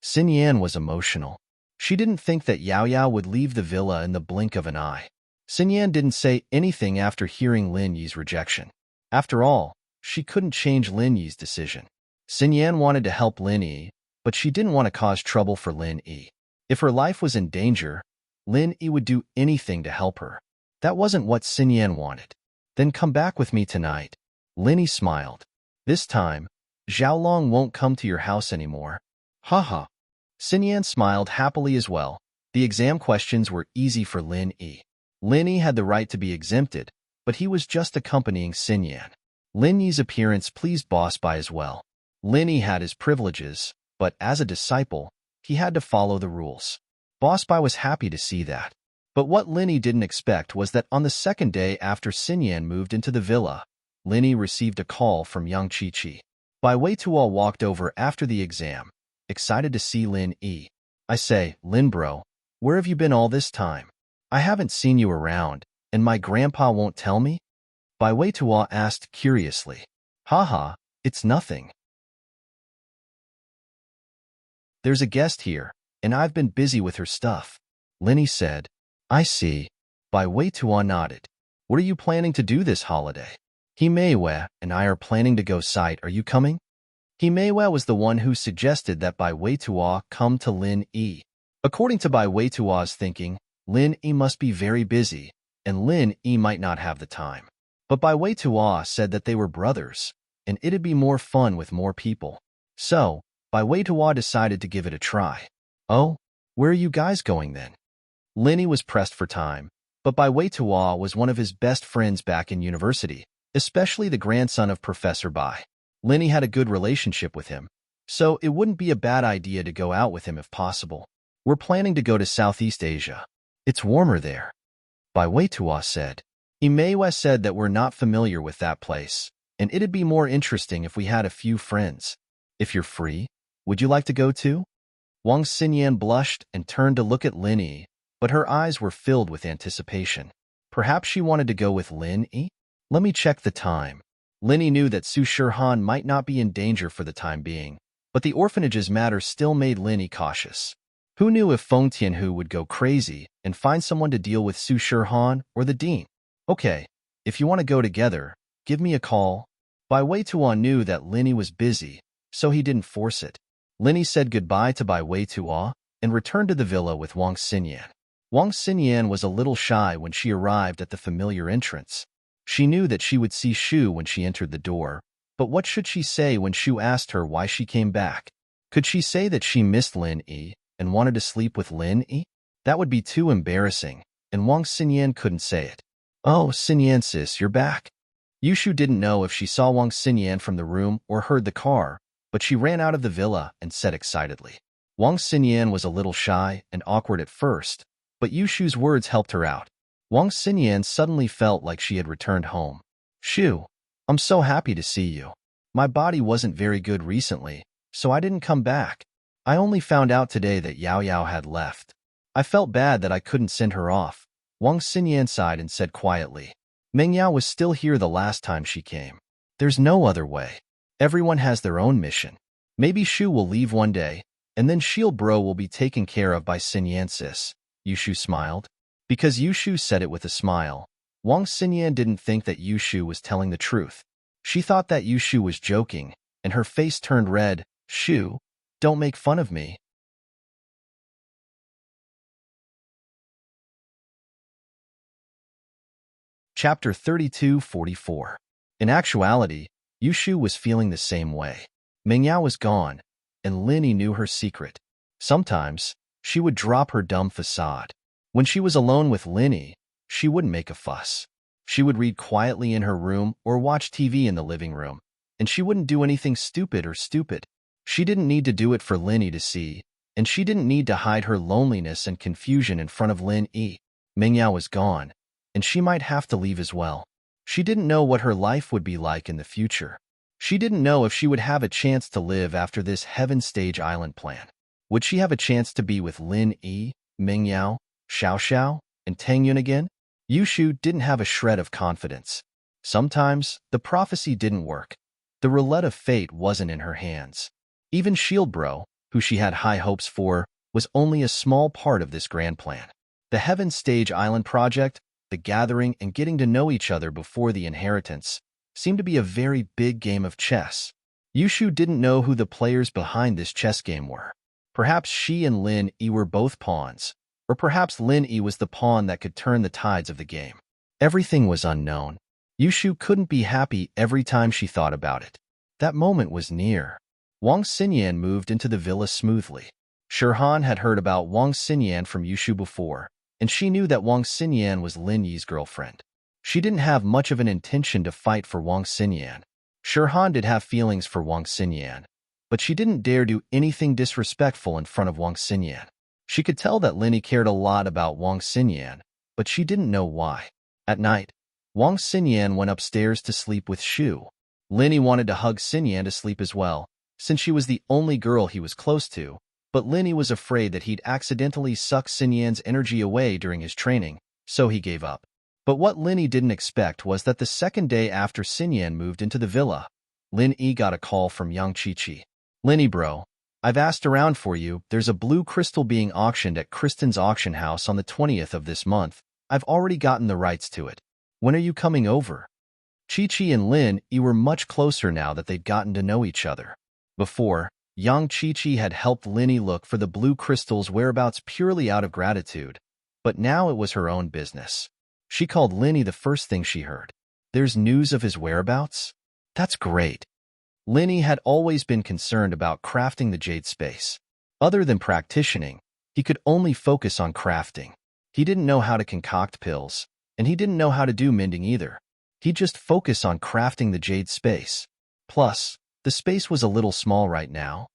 Xinyan was emotional. She didn't think that Yao Yao would leave the villa in the blink of an eye. Xinyan didn't say anything after hearing Lin Yi's rejection. After all, she couldn't change Lin Yi's decision. Xinyan wanted to help Lin Yi, but she didn't want to cause trouble for Lin Yi. If her life was in danger, Lin Yi would do anything to help her. That wasn't what Xinyan wanted. Then come back with me tonight. Lin Yi smiled. This time, Xiaolong won't come to your house anymore. Haha. Xinyan smiled happily as well. The exam questions were easy for Lin Yi. Lin Yi had the right to be exempted, but he was just accompanying Xinyan. Lin Yi's appearance pleased Boss Bai as well. Lin Yi had his privileges, but as a disciple, he had to follow the rules. Boss Bai was happy to see that. But what Lin Yi didn't expect was that on the second day after Xinyan moved into the villa, Lin Yi received a call from Yang Chi-Chi. Bai Wei-Tuo walked over after the exam, excited to see Lin Yi. I say, Lin bro, where have you been all this time? I haven't seen you around, and my grandpa won't tell me? Bai Wei-Tuo asked curiously. Haha, it's nothing. There's a guest here, and I've been busy with her stuff. Lin Yi said. I see. Bai Wei-Tuo nodded. What are you planning to do this holiday? He Meiwei and I are planning to go sight. Are you coming? He Meiwei was the one who suggested that Bai Wei-Tuo come to Lin Yi. According to Bai Wei-Tuo's thinking, Lin E must be very busy, and Lin E might not have the time. But Bai Wei Tua said that they were brothers, and it'd be more fun with more people. So, Bai Wei Tua decided to give it a try. Oh, where are you guys going then? Lin E was pressed for time, but Bai Wei Tua was one of his best friends back in university, especially the grandson of Professor Bai. Lin E had a good relationship with him, so it wouldn't be a bad idea to go out with him if possible. We're planning to go to Southeast Asia. It's warmer there. Bai Wei Tua said. Imeiwa said that we're not familiar with that place, and it'd be more interesting if we had a few friends. If you're free, would you like to go too? Wang Xinyan blushed and turned to look at Lin E, but her eyes were filled with anticipation. Perhaps she wanted to go with Lin E? Let me check the time. Lin E knew that Su Shirhan might not be in danger for the time being, but the orphanage's matter still made Lin E cautious. Who knew if Feng Tianhu would go crazy and find someone to deal with Su Shirhan or the dean? Okay, if you want to go together, give me a call. Bai Wei Tuan knew that Lin E was busy, so he didn't force it. Lin E said goodbye to Bai Wei Tua and returned to the villa with Wang Xinyan. Wang Xinyan was a little shy when she arrived at the familiar entrance. She knew that she would see Shu when she entered the door, but what should she say when Shu asked her why she came back? Could she say that she missed Lin E and wanted to sleep with Lin E? That would be too embarrassing, and Wang Xinyan couldn't say it. Oh, Xinyan sis, you're back. Yushu didn't know if she saw Wang Xinyan from the room or heard the car, but she ran out of the villa and said excitedly. Wang Xinyan was a little shy and awkward at first, but Yushu's words helped her out. Wang Xinyan suddenly felt like she had returned home. Shu, I'm so happy to see you. My body wasn't very good recently, so I didn't come back. I only found out today that Yao Yao had left. I felt bad that I couldn't send her off. Wang Xinyan sighed and said quietly. Meng Yao was still here the last time she came. There's no other way. Everyone has their own mission. Maybe Shu will leave one day, and then Shield Bro will be taken care of by Xinyan sis. Yushu smiled. Because Yushu said it with a smile, Wang Xinyan didn't think that Yushu was telling the truth. She thought that Yushu was joking, and her face turned red. Shu, don't make fun of me. Chapter 32:44. In actuality, Yushu was feeling the same way. Meng Yao was gone, and Lin E knew her secret. Sometimes, she would drop her dumb facade. When she was alone with Lin E, she wouldn't make a fuss. She would read quietly in her room or watch TV in the living room, and she wouldn't do anything stupid. She didn't need to do it for Lin E to see, and she didn't need to hide her loneliness and confusion in front of Lin E. Meng Yao was gone, and she might have to leave as well. She didn't know what her life would be like in the future. She didn't know if she would have a chance to live after this Heaven Stage Island plan. Would she have a chance to be with Lin E, Meng Yao, Xiao Xiao, and Tang Yun again? Yushu didn't have a shred of confidence. Sometimes, the prophecy didn't work. The roulette of fate wasn't in her hands. Even Shield Bro, who she had high hopes for, was only a small part of this grand plan. The Heaven Stage Island project, the gathering and getting to know each other before the inheritance, seemed to be a very big game of chess. Yushu didn't know who the players behind this chess game were. Perhaps she and Lin E were both pawns, or perhaps Lin E was the pawn that could turn the tides of the game. Everything was unknown. Yushu couldn't be happy every time she thought about it. That moment was near. Wang Xinyan moved into the villa smoothly. Shirhan had heard about Wang Xinyan from Yushu before, and she knew that Wang Xinyan was Lin Yi's girlfriend. She didn't have much of an intention to fight for Wang Xinyan. Shirhan did have feelings for Wang Xinyan, but she didn't dare do anything disrespectful in front of Wang Xinyan. She could tell that Lin Yi cared a lot about Wang Xinyan, but she didn't know why. At night, Wang Xinyan went upstairs to sleep with Shu. Lin Yi wanted to hug Xinyan to sleep as well, since she was the only girl he was close to, but Lin Yi was afraid that he'd accidentally suck Xinyan's energy away during his training, so he gave up. But what Lin Yi didn't expect was that the second day after Xinyan moved into the villa, Lin Yi got a call from Yang Chi-Chi. Lin Yi bro, I've asked around for you. There's a blue crystal being auctioned at Kristen's auction house on the 20th of this month. I've already gotten the rights to it. When are you coming over? Chi-Chi and Lin Yi were much closer now that they'd gotten to know each other. Before, Yang Chi-Chi had helped Lin Yi look for the blue crystal's whereabouts purely out of gratitude, But now it was her own business. She called Linny the first thing she heard. There's news of his whereabouts? That's great. Linny had always been concerned about crafting the jade space. Other than practicing, he could only focus on crafting. He didn't know how to concoct pills, and he didn't know how to do mending either. He'd just focus on crafting the jade space. Plus, the space was a little small right now.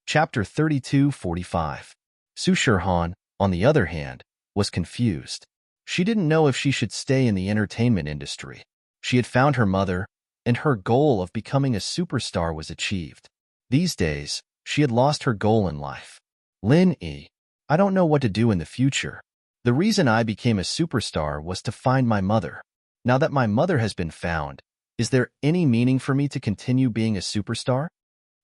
Chapter 32:45. Su Shirhan, on the other hand, was confused. She didn't know if she should stay in the entertainment industry. She had found her mother, and her goal of becoming a superstar was achieved. These days, she had lost her goal in life. Lin Yi, I don't know what to do in the future. The reason I became a superstar was to find my mother. Now that my mother has been found, is there any meaning for me to continue being a superstar?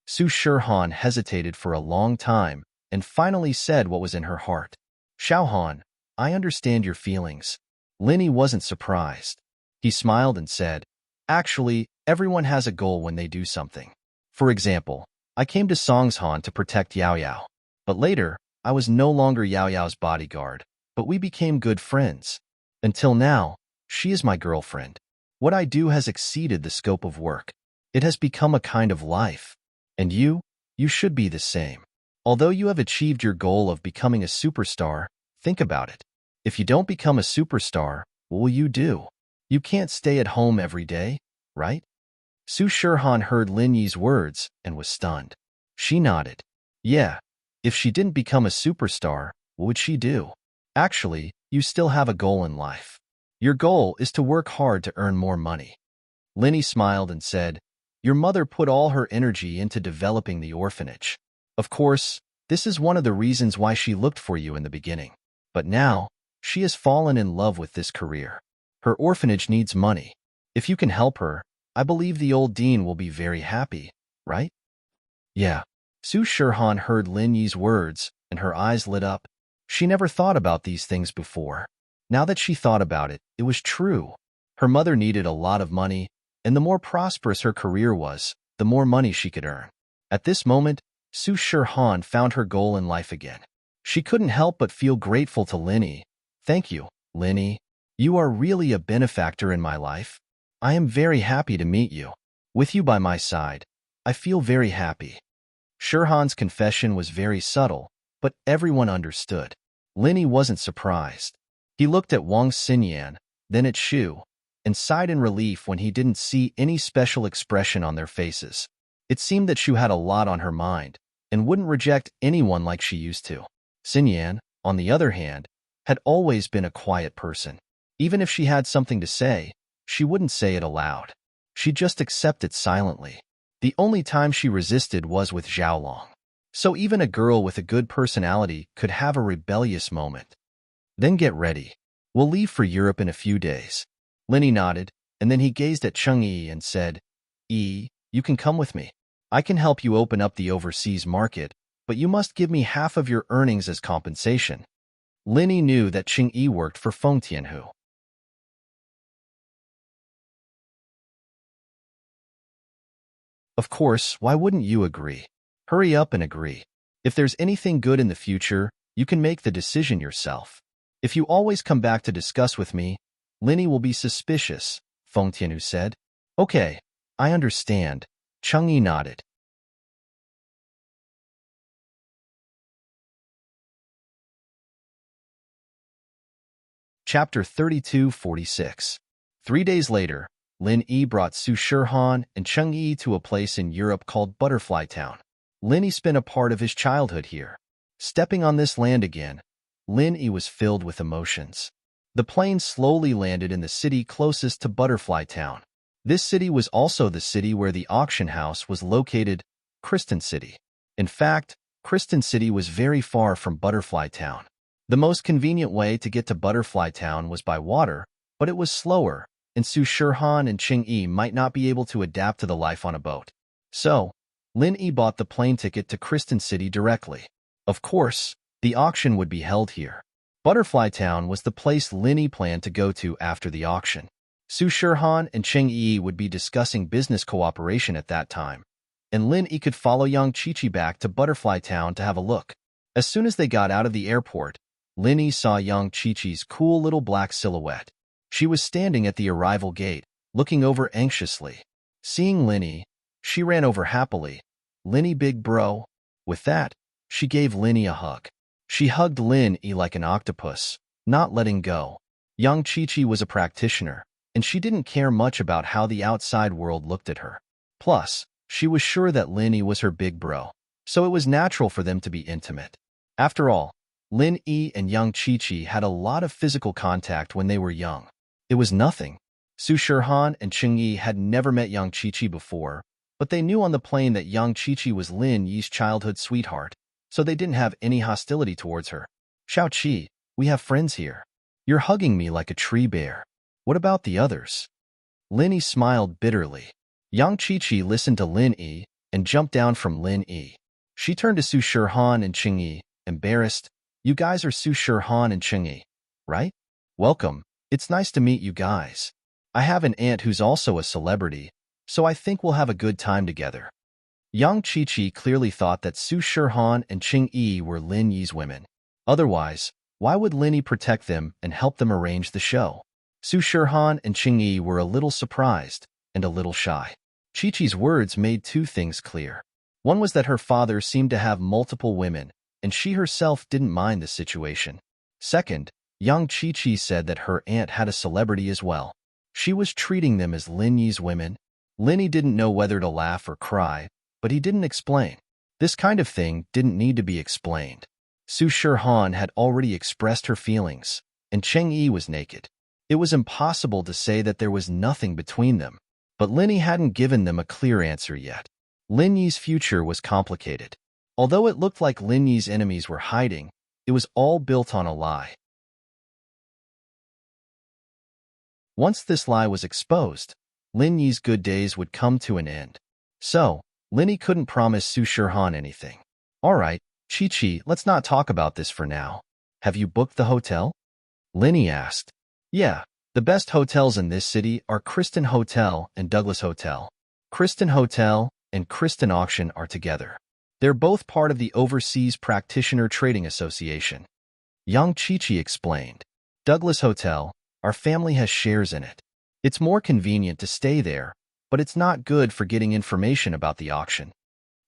Su Shirhan hesitated for a long time and finally said what was in her heart. Xiaohan, I understand your feelings. Linny wasn't surprised. He smiled and said, actually, everyone has a goal when they do something. For example, I came to Songshan to protect Yao Yao. But later, I was no longer Yao Yao's bodyguard, but we became good friends. Until now, she is my girlfriend. What I do has exceeded the scope of work. It has become a kind of life. And you should be the same. Although you have achieved your goal of becoming a superstar, think about it. If you don't become a superstar, what will you do? You can't stay at home every day, right? Su Shirhan heard Lin Yi's words and was stunned. She nodded. Yeah, if she didn't become a superstar, what would she do? Actually, you still have a goal in life. Your goal is to work hard to earn more money. Linny smiled and said, your mother put all her energy into developing the orphanage. Of course, this is one of the reasons why she looked for you in the beginning. But now, she has fallen in love with this career. Her orphanage needs money. If you can help her, I believe the old dean will be very happy, right? Yeah. Su Shirhan heard Lin Yi's words, and her eyes lit up. She never thought about these things before. Now that she thought about it, it was true. Her mother needed a lot of money, and the more prosperous her career was, the more money she could earn. At this moment, Su Shirhan found her goal in life again. She couldn't help but feel grateful to Linny. Thank you, Linny. You are really a benefactor in my life. I am very happy to meet you. With you by my side, I feel very happy. Shirhan's confession was very subtle, but everyone understood. Linny wasn't surprised. He looked at Wang Xinyan, then at Shu, and sighed in relief when he didn't see any special expression on their faces. It seemed that Shu had a lot on her mind, and wouldn't reject anyone like she used to. Xinyan, on the other hand, had always been a quiet person. Even if she had something to say, she wouldn't say it aloud. She'd just accept it silently. The only time she resisted was with Xiaolong. So even a girl with a good personality could have a rebellious moment. Then get ready. We'll leave for Europe in a few days. Linny nodded, and then he gazed at Cheng-Yi and said, Yi, you can come with me. I can help you open up the overseas market, but you must give me half of your earnings as compensation. Linny knew that Cheng-Yi worked for Feng Tianhu. Of course, why wouldn't you agree? Hurry up and agree. If there's anything good in the future, you can make the decision yourself. If you always come back to discuss with me, Linny will be suspicious, Feng Tianhu said. Okay, I understand. Cheng-Yi nodded. Chapter 32:46. 3 days later, Lin Yi brought Su Shirhan and Cheng-Yi to a place in Europe called Butterfly Town. Lin Yi spent a part of his childhood here. Stepping on this land again, Lin Yi was filled with emotions. The plane slowly landed in the city closest to Butterfly Town. This city was also the city where the auction house was located, Kristen City. In fact, Kristen City was very far from Butterfly Town. The most convenient way to get to Butterfly Town was by water, but it was slower, and Su Shirhan and Cheng-Yi might not be able to adapt to the life on a boat. So, Lin Yi bought the plane ticket to Kristen City directly. Of course, the auction would be held here. Butterfly Town was the place Lin Yi planned to go to after the auction. Su Shirhan and Cheng Yi would be discussing business cooperation at that time, and Lin Yi could follow young Chi-Chi back to Butterfly Town to have a look. As soon as they got out of the airport, Lin Yi saw young Chi-Chi's cool little black silhouette. She was standing at the arrival gate, looking over anxiously. Seeing Lin Yi, she ran over happily. "Lin Yi, big bro." With that, she gave Lin Yi a hug. She hugged Lin Yi like an octopus, not letting go. Young Chi-Chi was a practitioner, and she didn't care much about how the outside world looked at her. Plus, she was sure that Lin Yi was her big bro, so it was natural for them to be intimate. After all, Lin Yi and young Chi-Chi had a lot of physical contact when they were young. It was nothing. Su Shirhan and Cheng Yi had never met young Chi-Chi before, but they knew on the plane that young Chi-Chi was Lin Yi's childhood sweetheart, so they didn't have any hostility towards her. "Xiao Qi, we have friends here. You're hugging me like a tree bear. What about the others?" Lin Yi smiled bitterly. Young Chi-Chi listened to Lin Yi and jumped down from Lin Yi. She turned to Su Shirhan and Cheng Yi, embarrassed. "You guys are Su Shirhan and Cheng Yi, right? Welcome. It's nice to meet you guys. I have an aunt who's also a celebrity, so I think we'll have a good time together." Young Chi-Chi clearly thought that Su Shirhan and Cheng Yi were Lin Yi's women. Otherwise, why would Lin Yi protect them and help them arrange the show? Su Shirhan and Cheng Yi were a little surprised and a little shy. Chi-Chi's words made two things clear. One was that her father seemed to have multiple women, and she herself didn't mind the situation. Second, young Chi-Chi said that her aunt had a celebrity as well. She was treating them as Lin Yi's women. Lin Yi didn't know whether to laugh or cry, but he didn't explain. This kind of thing didn't need to be explained. Su Shirhan had already expressed her feelings, and Cheng Yi was naked. It was impossible to say that there was nothing between them, but Lin Yi hadn't given them a clear answer yet. Lin Yi's future was complicated. Although it looked like Lin Yi's enemies were hiding, it was all built on a lie. Once this lie was exposed, Lin Yi's good days would come to an end. So, Lin Yi couldn't promise Su Shirhan anything. "All right, Chi-Chi, let's not talk about this for now. Have you booked the hotel?" Lin Yi asked. "Yeah, the best hotels in this city are Kristen Hotel and Douglas Hotel. Kristen Hotel and Kristen Auction are together. They're both part of the Overseas Practitioner Trading Association." Young Chi-Chi explained. "Douglas Hotel, our family has shares in it. It's more convenient to stay there, but it's not good for getting information about the auction."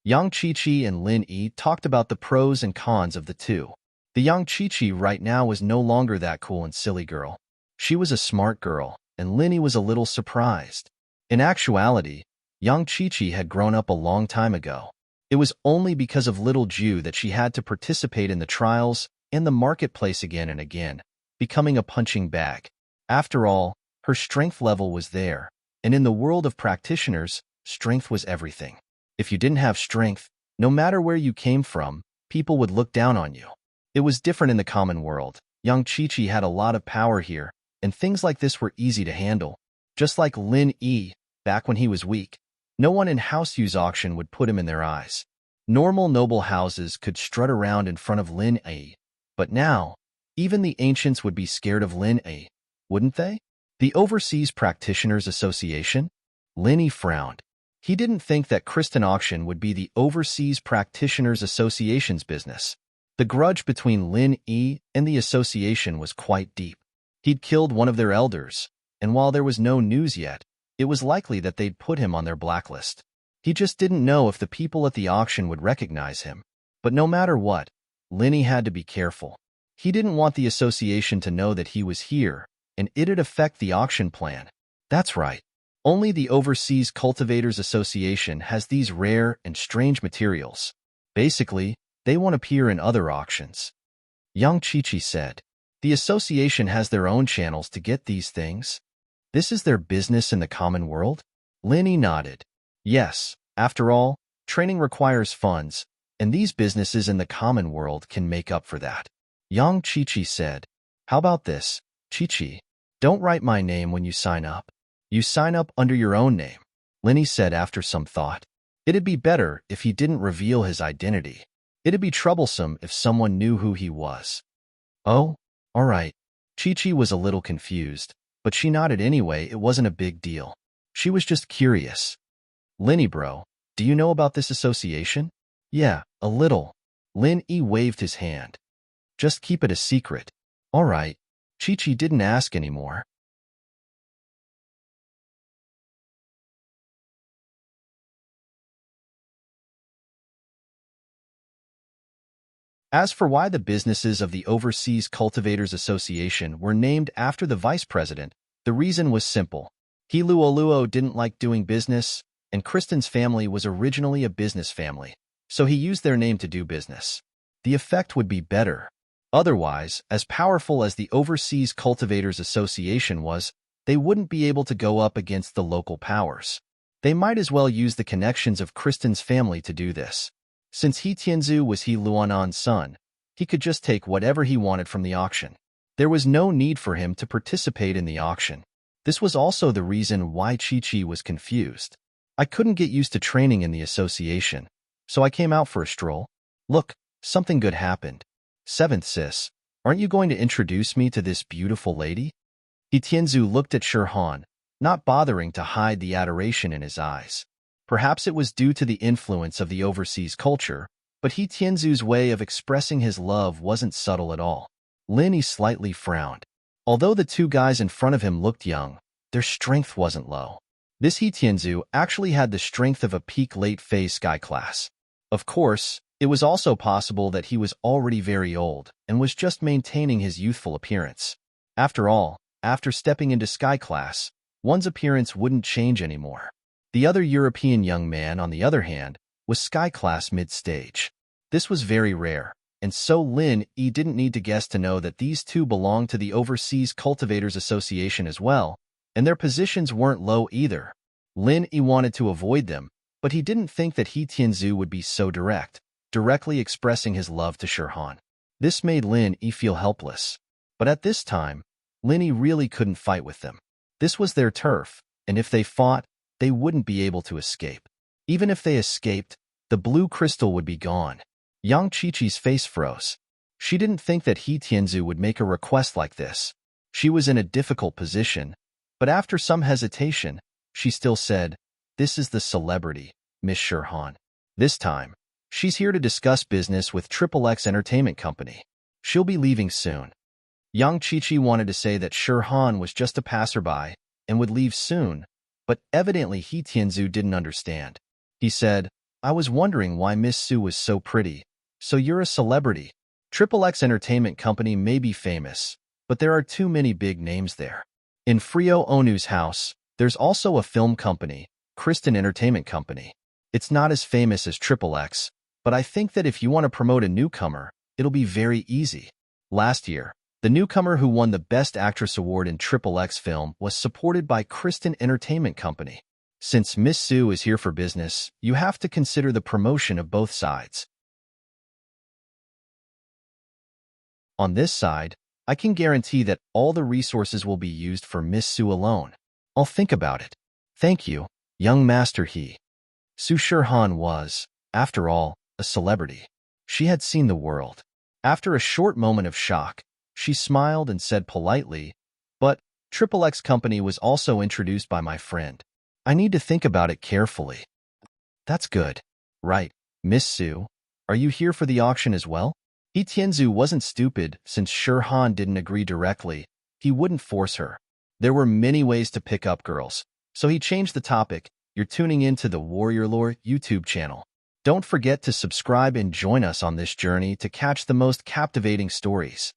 Young Chi-Chi and Lin Yi talked about the pros and cons of the two. The young Chi-Chi right now was no longer that cool and silly girl. She was a smart girl, and Lin Yi was a little surprised. In actuality, young Chi-Chi had grown up a long time ago. It was only because of little Ju that she had to participate in the trials and the marketplace again and again, becoming a punching bag. After all, her strength level was there, and in the world of practitioners, strength was everything. If you didn't have strength, no matter where you came from, people would look down on you. It was different in the common world. Young Chi-Chi had a lot of power here, and things like this were easy to handle. Just like Lin Yi, back when he was weak, no one in House Yu's auction would put him in their eyes. Normal noble houses could strut around in front of Lin Yi, but now, even the ancients would be scared of Lin Yi, wouldn't they? The Overseas Practitioners Association? Lin Yi frowned. He didn't think that Kristen Auction would be the Overseas Practitioners Association's business. The grudge between Lin Yi and the association was quite deep. He'd killed one of their elders, and while there was no news yet, it was likely that they'd put him on their blacklist. He just didn't know if the people at the auction would recognize him. But no matter what, Lin Yi had to be careful. He didn't want the association to know that he was here, and it'd affect the auction plan. That's right. Only the Overseas Cultivators Association has these rare and strange materials. Basically, they won't appear in other auctions. Young Chi-Chi said. The association has their own channels to get these things. This is their business in the common world? Lin Yi nodded. Yes, after all, training requires funds, and these businesses in the common world can make up for that. Young Chi-Chi said. How about this, Chi-Chi? Don't write my name when you sign up. You sign up under your own name, Lin Yi said after some thought. It'd be better if he didn't reveal his identity. It'd be troublesome if someone knew who he was. Oh, all right. Chi-Chi was a little confused. but she nodded anyway. It wasn't a big deal. She was just curious. Linny bro, do you know about this association? Yeah, a little. Lin Yi waved his hand. Just keep it a secret. All right. Chi-Chi didn't ask anymore. As for why the businesses of the Overseas Cultivators Association were named after the vice president, the reason was simple. He Luoluo didn't like doing business, and Kristen's family was originally a business family, so he used their name to do business. The effect would be better. Otherwise, as powerful as the Overseas Cultivators Association was, they wouldn't be able to go up against the local powers. They might as well use the connections of Kristen's family to do this. Since He Tianzu was He Luanan's son, he could just take whatever he wanted from the auction. There was no need for him to participate in the auction. This was also the reason why Chi-Chi was confused. I couldn't get used to training in the association, so I came out for a stroll. Look, something good happened. Seventh sis, aren't you going to introduce me to this beautiful lady? He Tianzu looked at Shirhan, not bothering to hide the adoration in his eyes. Perhaps it was due to the influence of the overseas culture, but He Tianzu's way of expressing his love wasn't subtle at all. Lin Yi slightly frowned. Although the two guys in front of him looked young, their strength wasn't low. This He Tianzu actually had the strength of a peak late phase sky class. Of course, it was also possible that he was already very old and was just maintaining his youthful appearance. After all, after stepping into sky class, one's appearance wouldn't change anymore. The other European young man, on the other hand, was sky class mid-stage. This was very rare, and so Lin Yi didn't need to guess to know that these two belonged to the Overseas Cultivators Association as well, and their positions weren't low either. Lin Yi wanted to avoid them, but he didn't think that He Tianzu would be so directly expressing his love to Shirhan. This made Lin Yi feel helpless. But at this time, Lin Yi really couldn't fight with them. This was their turf, and if they fought, they wouldn't be able to escape. Even if they escaped, the blue crystal would be gone. Yang Chi-Chi's face froze. She didn't think that He Tianzu would make a request like this. She was in a difficult position, but after some hesitation, she still said, "This is the celebrity, Miss Shirhan. This time, she's here to discuss business with XXX Entertainment Company. She'll be leaving soon." Yang Chi-Chi wanted to say that Shirhan was just a passerby and would leave soon, but evidently He Tianzu didn't understand. He said, "I was wondering why Miss Su was so pretty. So you're a celebrity. XXX Entertainment Company may be famous, but there are too many big names there. In Frio Onu's house, there's also a film company, Kristen Entertainment Company. It's not as famous as XXX, but I think that if you want to promote a newcomer, it'll be very easy." Last year, the newcomer who won the Best Actress Award in XXX film was supported by Kristen Entertainment Company. Since Miss Su is here for business, you have to consider the promotion of both sides. On this side, I can guarantee that all the resources will be used for Miss Su alone. I'll think about it. Thank you, young Master He. Su Shirhan was, after all, a celebrity. She had seen the world. After a short moment of shock, she smiled and said politely, "But XXX Company was also introduced by my friend. I need to think about it carefully." "That's good. Right, Miss Su, are you here for the auction as well?" He Tianzu wasn't stupid. Since Shirhan didn't agree directly, he wouldn't force her. There were many ways to pick up girls, so he changed the topic. "You're tuning into the Warrior Lore YouTube channel. Don't forget to subscribe and join us on this journey to catch the most captivating stories.